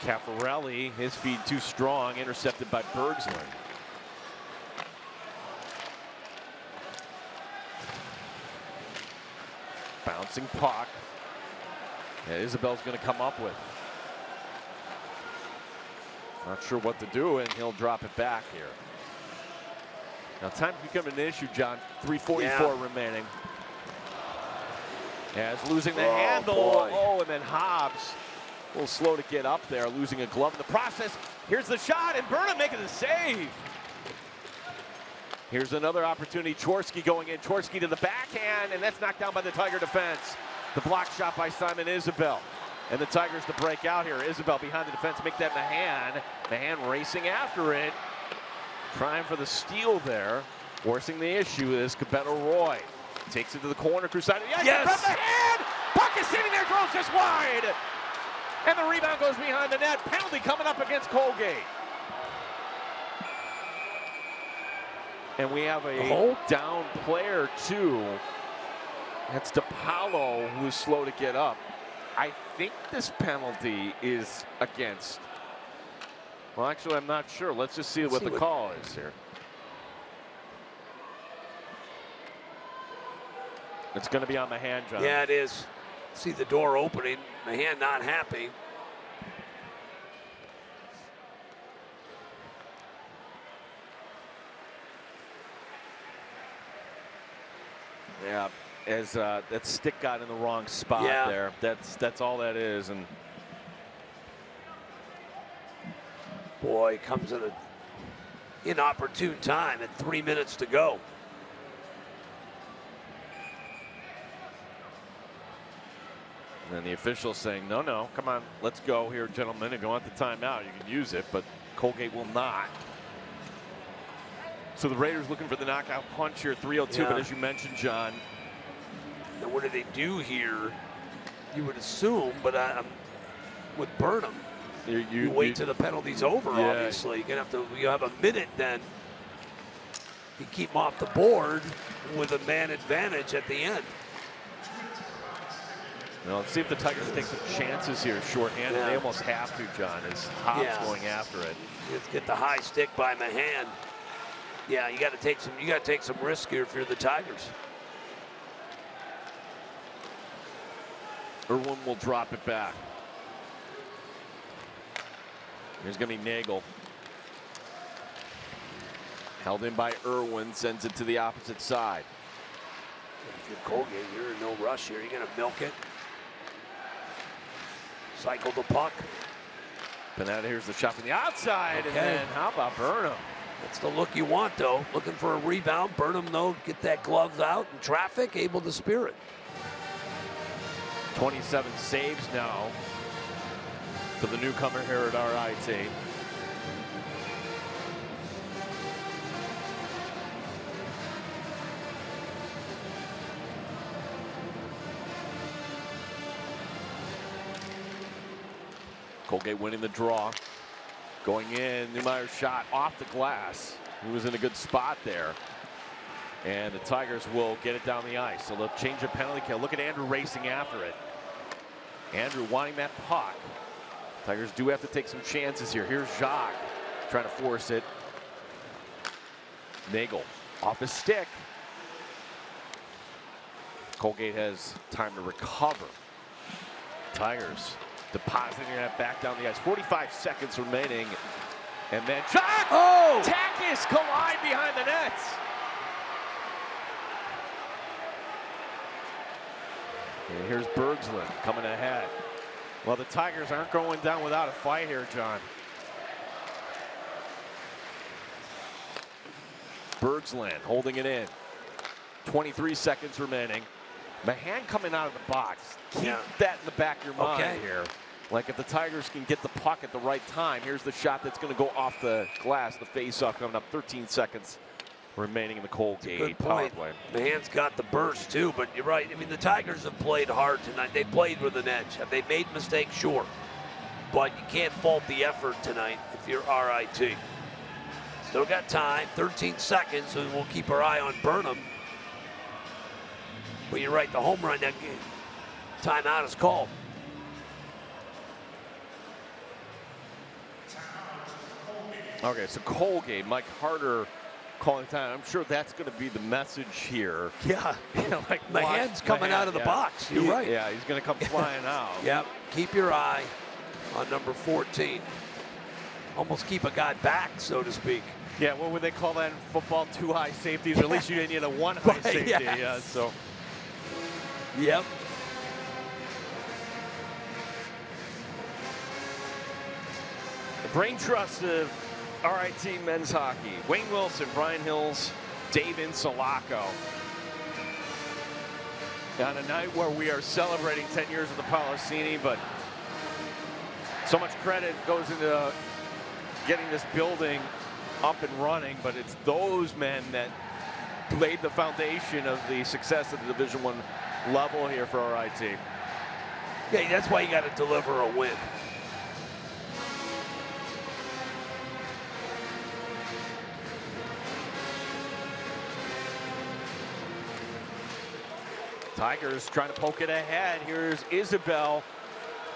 Caffarelli, his feed too strong, intercepted by Bergslund. Bouncing puck. Yeah, Isabel's going to come up with. Not sure what to do, and he'll drop it back here. Now, time's becoming an issue, John. 3:44 remaining. As losing the handle. Boy. Oh, and then Hobbs. A little slow to get up there, losing a glove in the process. Here's the shot, and Burnham making the save. Here's another opportunity. Chorsky going in. Chorsky to the backhand, and that's knocked down by the Tiger defense. The block shot by Simon Isabel. And the Tigers to break out here. Isabel behind the defense, make that Mahan. Mahan racing after it. Trying for the steal there. Forcing the issue is Cabeto Roy. Takes it to the corner, Crusade. Yes! Mahan! Puck is sitting there, throws just wide. And the rebound goes behind the net. Penalty coming up against Colgate. And we have a down player, too. That's DePaulo, who's slow to get up. I think this penalty is against. Well, actually, I'm not sure. Let's just see what the call is here. It's going to be on Mahan, John. Yeah, it is. See the door opening. Mahan not happy. Yeah, as that stick got in the wrong spot there. That's all that is. And boy, comes at an inopportune time at 3 minutes to go. And then the official saying, no, no, come on, let's go here, gentlemen. If you want the timeout, you can use it, but Colgate will not. So the Raiders looking for the knockout punch here, 3:02, but as you mentioned, John. Now what do they do here? You would assume, but with Burnham, you wait till the penalty's over, obviously. You're gonna have to, you have a minute then. You keep him off the board with a man advantage at the end. Well, let's see if the Tigers take some chances here, shorthanded. They almost have to, John, as Hobbs going after it. Let's get the high stick by Mahan. Yeah, you got to take some risk here if you're the Tigers. Irwin will drop it back. Here's going to be Nagel. Held in by Irwin, sends it to the opposite side. If you're Colgate, you're in no rush here. You're going to milk it. Cycle the puck. Panetta, here's the shot from the outside, and then how about Burnham? That's the look you want, though. Looking for a rebound. Burnham, though, get that gloves out in traffic, able to spear it. 27 saves now for the newcomer here at RIT. Colgate winning the draw. Going in, Neumeyer's shot off the glass. He was in a good spot there. And the Tigers will get it down the ice. So they'll change the penalty kill. Look at Andrew racing after it. Andrew wanting that puck. Tigers do have to take some chances here. Here's Jacques trying to force it. Nagel off his stick. Colgate has time to recover. Tigers depositing that back down the ice. 45 seconds remaining. And then Jacques! Oh! Takis collide behind the nets. And here's Bergslund coming ahead. Well, the Tigers aren't going down without a fight here, John. Bergslund holding it in. 23 seconds remaining. Mahan coming out of the box. Keep that in the back of your mind here. Like if the Tigers can get the puck at the right time, here's the shot that's going to go off the glass. The face-off coming up. 13 seconds remaining in the Colgate power play. Mahan's got the burst too, but you're right. I mean, the Tigers have played hard tonight. They played with an edge. Have they made mistakes? Sure. but you can't fault the effort tonight if you're RIT. Still got time, 13 seconds, so we'll keep our eye on Burnham. But you're right, the home run, that game, timeout is called. Okay, so Colgate, Mike Harder calling time. I'm sure that's going to be the message here. Yeah, You know, like the watch hand's coming out of the yeah. box. You're right. Yeah, he's going to come flying out. Yep, keep your eye on number 14. Almost keep a guy back, so to speak. Yeah, what would they call that in football? 2 high safeties, or at least you didn't need a 1 high safety. Yes. Yeah, so. Yep. The brain trust of RIT men's hockey. Wayne Wilson, Brian Hills, Dave Insulaco. On a night where we are celebrating 10 years of the Policini, but so much credit goes into getting this building up and running, but it's those men that laid the foundation of the success of the Division I level here for RIT. Yeah, that's why you got to deliver a win. Tigers trying to poke it ahead. Here's Isabel.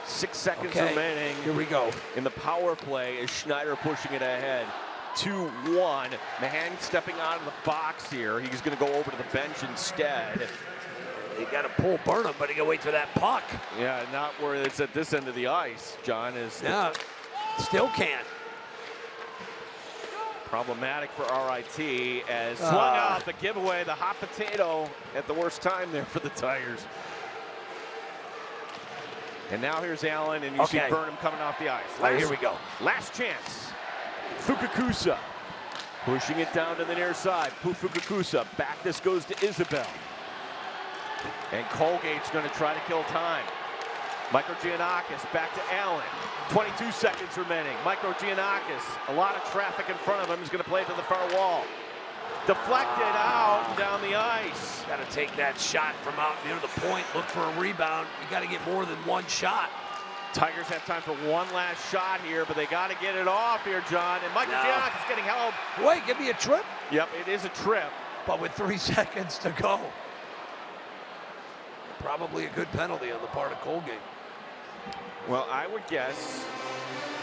6 seconds remaining. Here we go. In the power play is Schneider pushing it ahead. 2-1. Mahan stepping out of the box here. He's going to go over to the bench instead. You got to pull Burnham, but he got to wait for that puck. Yeah, not where it's at this end of the ice, John. Is yeah, still can't. Problematic for RIT as swung out the giveaway, the hot potato at the worst time there for the Tigers. And now here's Allen, and you see Burnham coming off the ice. Here we go. Last chance. Fukakusa pushing it down to the near side. Fukakusa back. This goes to Isabel. And Colgate's going to try to kill time. Micro Giannakis back to Allen. 22 seconds remaining. Micro Giannakis, a lot of traffic in front of him. He's going to play it to the far wall. Deflected out and down the ice. Got to take that shot from out near the point. Look for a rebound. You got to get more than one shot. Tigers have time for one last shot here, but they got to get it off here, John. And Micro Giannakis getting help. Wait, give me a trip. Yep, it is a trip. But with 3 seconds to go. Probably a good penalty on the part of Colgate. Well, I would guess,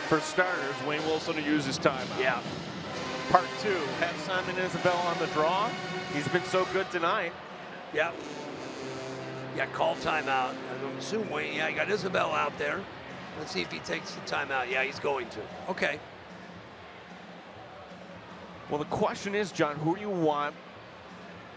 for starters, Wayne Wilson to use his timeout. Yeah. Part 2, have Simon Isabel on the draw. He's been so good tonight. Yep. Yeah, call timeout. I'm assuming Wayne, yeah, you got Isabel out there. Let's see if he takes the timeout. Yeah, he's going to. Okay. Well, the question is, John, who do you want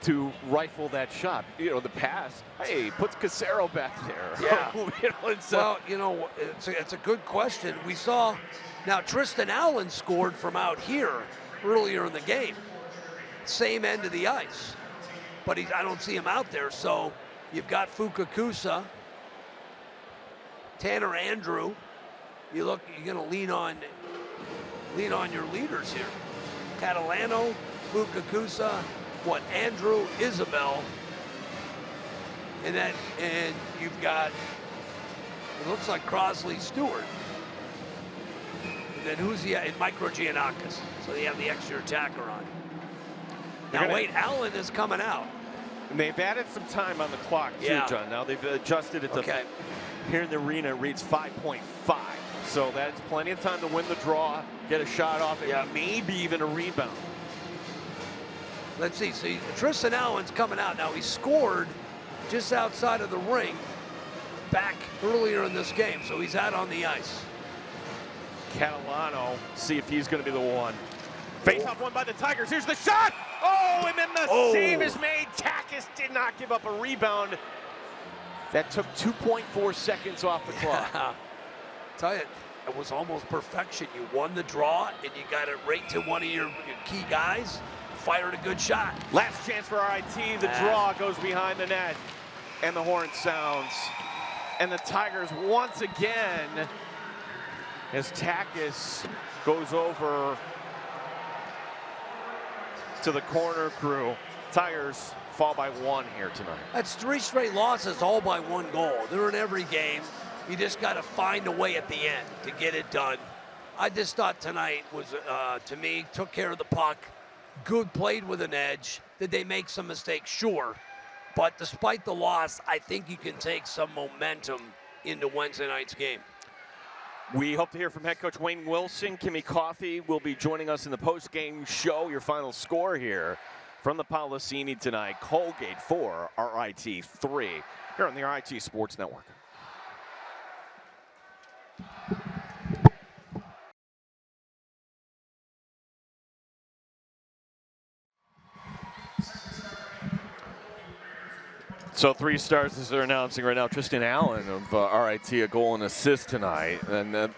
to rifle that shot? You know, the pass, hey, puts Casero back there. Yeah. Well, you know, it's a good question. We saw, now Tristan Allen scored from out here earlier in the game. Same end of the ice. But I don't see him out there, so you've got Fukakusa, Tanner Andrew. You're gonna lean on your leaders here. Catalano, Fukakusa, Andrew, Isabel, and you've got, it looks like Crosley Stewart. And then who's the, and Micro Giannakis. So they have the extra attacker on. Now wait, Allen is coming out. And they've added some time on the clock too, John. Now they've adjusted it to, here in the arena it reads 5.5. So that's plenty of time to win the draw, get a shot off, and maybe even a rebound. Let's see, Tristan Allen's coming out. Now he scored just outside of the ring back earlier in this game, so he's out on the ice. Catalano, see if he's gonna be the one. Face-off won by the Tigers, here's the shot! Oh, and then the save is made. Takis did not give up a rebound. That took 2.4 seconds off the clock. Tell you, it was almost perfection. You won the draw, and you got it right to one of your key guys. Fired a good shot. Last chance for RIT. The draw goes behind the net, and the horn sounds. And the Tigers once again, as Takis goes over to the corner crew. Tigers fall by 1 here tonight. That's 3 straight losses, all by 1 goal. They're in every game. You just got to find a way at the end to get it done. I just thought tonight was, to me, took care of the puck. Good, played with an edge. Did they make some mistakes? Sure. But despite the loss, I think you can take some momentum into Wednesday night's game. We hope to hear from head coach Wayne Wilson. Kimmy Coffey will be joining us in the post-game show. Your final score here from the Policini tonight. Colgate 4, RIT 3, here on the RIT Sports Network. So 3 stars as they're announcing right now. Tristan Allen of RIT, a goal and assist tonight. And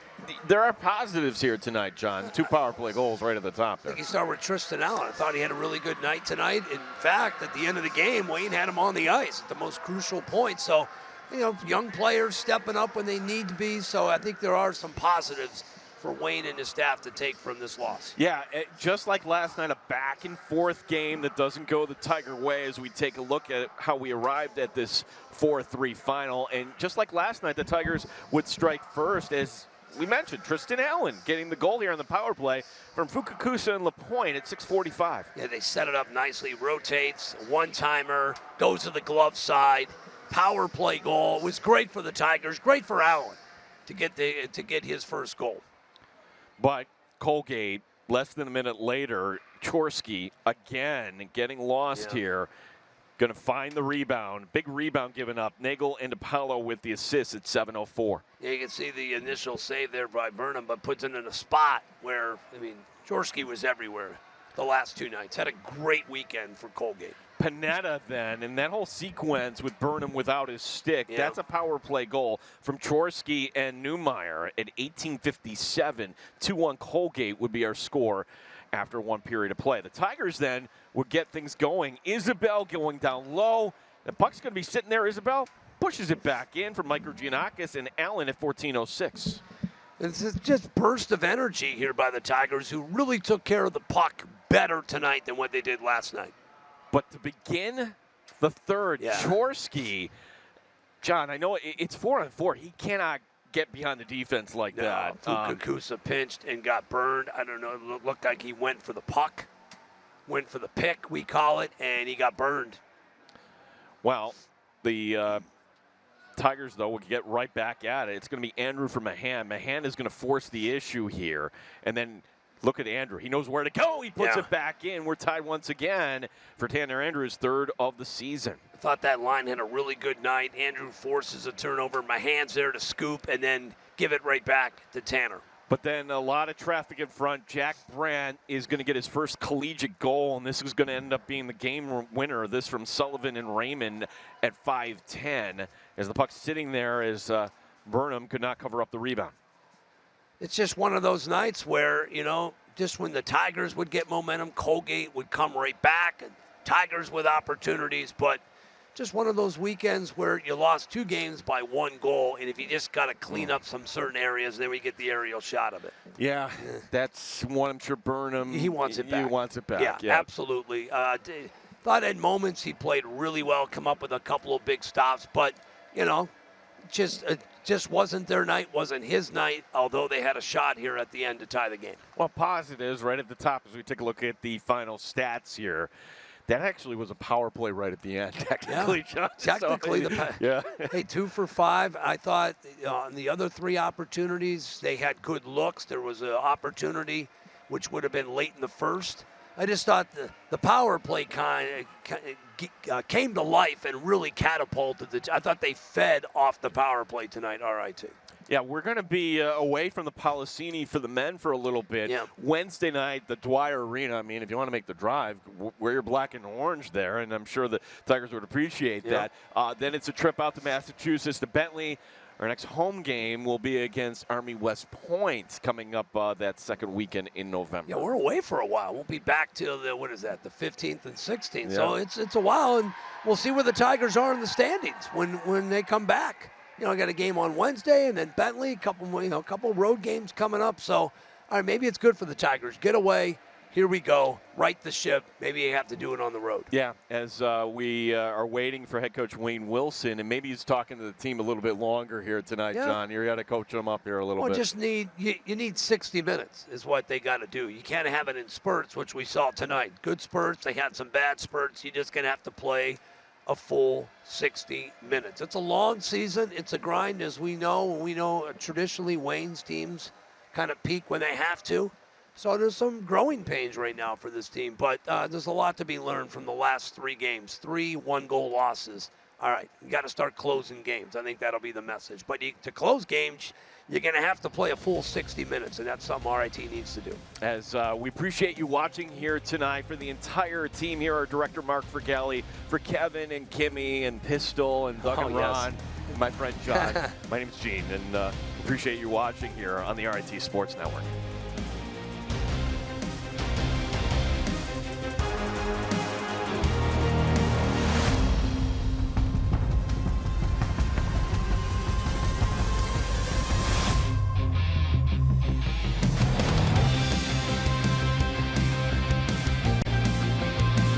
there are positives here tonight, John. 2 power play goals right at the top there. I think you start with Tristan Allen. I thought he had a really good night tonight. In fact, at the end of the game, Wayne had him on the ice at the most crucial point. So, you know, young players stepping up when they need to be. So I think there are some positives for Wayne and his staff to take from this loss. Yeah, just like last night, a back and forth game that doesn't go the Tiger way as we take a look at how we arrived at this 4-3 final. And just like last night, the Tigers would strike first, as we mentioned, Tristan Allen getting the goal here on the power play from Fukakusa and LaPointe at 6:45. Yeah, they set it up nicely, rotates, one-timer, goes to the glove side, power play goal. It was great for the Tigers, great for Allen to get his first goal. But Colgate, less than a minute later, Chorsky again getting lost here. Going to find the rebound. Big rebound given up. Nagel and DiPaolo with the assist at 7:04. Yeah, you can see the initial save there by Burnham, but puts it in a spot where, I mean, Chorsky was everywhere the last 2 nights. Had a great weekend for Colgate. Panetta then, and that whole sequence with Burnham without his stick, that's a power play goal from Chorsky and Neumeier at 18:57. 2-1 Colgate would be our score after 1 period of play. The Tigers then would get things going. Isabel going down low. The puck's going to be sitting there. Isabel pushes it back in for Mike Giannakis and Allen at 14:06. It's just burst of energy here by the Tigers, who really took care of the puck better tonight than what they did last night. But to begin the third, Chorsky, John, I know it's 4-on-4. He cannot get behind the defense like that. Fukakusa pinched and got burned. I don't know. It looked like he went for the puck, went for the pick, we call it, and he got burned. Well, the Tigers, though, will get right back at it. It's going to be Andrew for Mahan. Mahan is going to force the issue here. And then look at Andrew. He knows where to go. He puts it back in. We're tied once again for Tanner Andrews' 3rd of the season. I thought that line had a really good night. Andrew forces a turnover. Mahan's there to scoop and then give it right back to Tanner. But then a lot of traffic in front. Jack Brandt is going to get his first collegiate goal, and this is going to end up being the game winner. This from Sullivan and Raymond at 5:10. As the puck's sitting there, as Burnham could not cover up the rebound. It's just one of those nights where, you know, just when the Tigers would get momentum, Colgate would come right back, and Tigers with opportunities, but just one of those weekends where you lost 2 games by 1 goal, and if you just got to clean up some certain areas, then we get the aerial shot of it. Yeah, that's one I'm sure Burnham. He wants it back. He wants it back. Yeah, absolutely. Thought at moments he played really well, come up with a couple of big stops, but, you know, just wasn't their night, wasn't his night, although they had a shot here at the end to tie the game. Well, positives right at the top as we take a look at the final stats here. That actually was a power play right at the end, technically, John. Technically, yeah. Hey, 2 for 5. I thought on the other 3 opportunities, they had good looks. There was an opportunity which would have been late in the first. I just thought the power play kind of came to life and really catapulted. I thought they fed off the power play tonight, RIT. Yeah, we're going to be away from the Policini for the men for a little bit. Yeah. Wednesday night, the Dwyer Arena. I mean, if you want to make the drive, wear your black and orange there, and I'm sure the Tigers would appreciate that. Then it's a trip out to Massachusetts to Bentley. Our next home game will be against Army West Point coming up that second weekend in November. Yeah, we're away for a while. We'll be back till the 15th and 16th. Yeah. So it's a while, and we'll see where the Tigers are in the standings when they come back. You know, I got a game on Wednesday, and then Bentley, a couple road games coming up. So, all right, maybe it's good for the Tigers. Get away, here we go, right the ship. Maybe you have to do it on the road. Yeah, as we are waiting for head coach Wayne Wilson, and maybe he's talking to the team a little bit longer here tonight, Yeah. John. You got to coach them up here a little bit. Just you need 60 minutes is what they got to do. You can't have it in spurts, which we saw tonight. Good spurts. They had some bad spurts. You're just going to have to play a full 60 minutes. It's a long season. It's a grind, as we know. We know traditionally Wayne's teams kind of peak when they have to. So there's some growing pains right now for this team, but there's a lot to be learned from the last 3 games, 3 one-goal losses. All right, you got to start closing games. I think that'll be the message. But to close games, you're going to have to play a full 60 minutes, and that's something RIT needs to do. As we appreciate you watching here tonight for the entire team here, our director Mark Fergelli, for Kevin and Kimmy and Pistol and Doug and Ron, and my friend John. My name's Gene, and appreciate you watching here on the RIT Sports Network.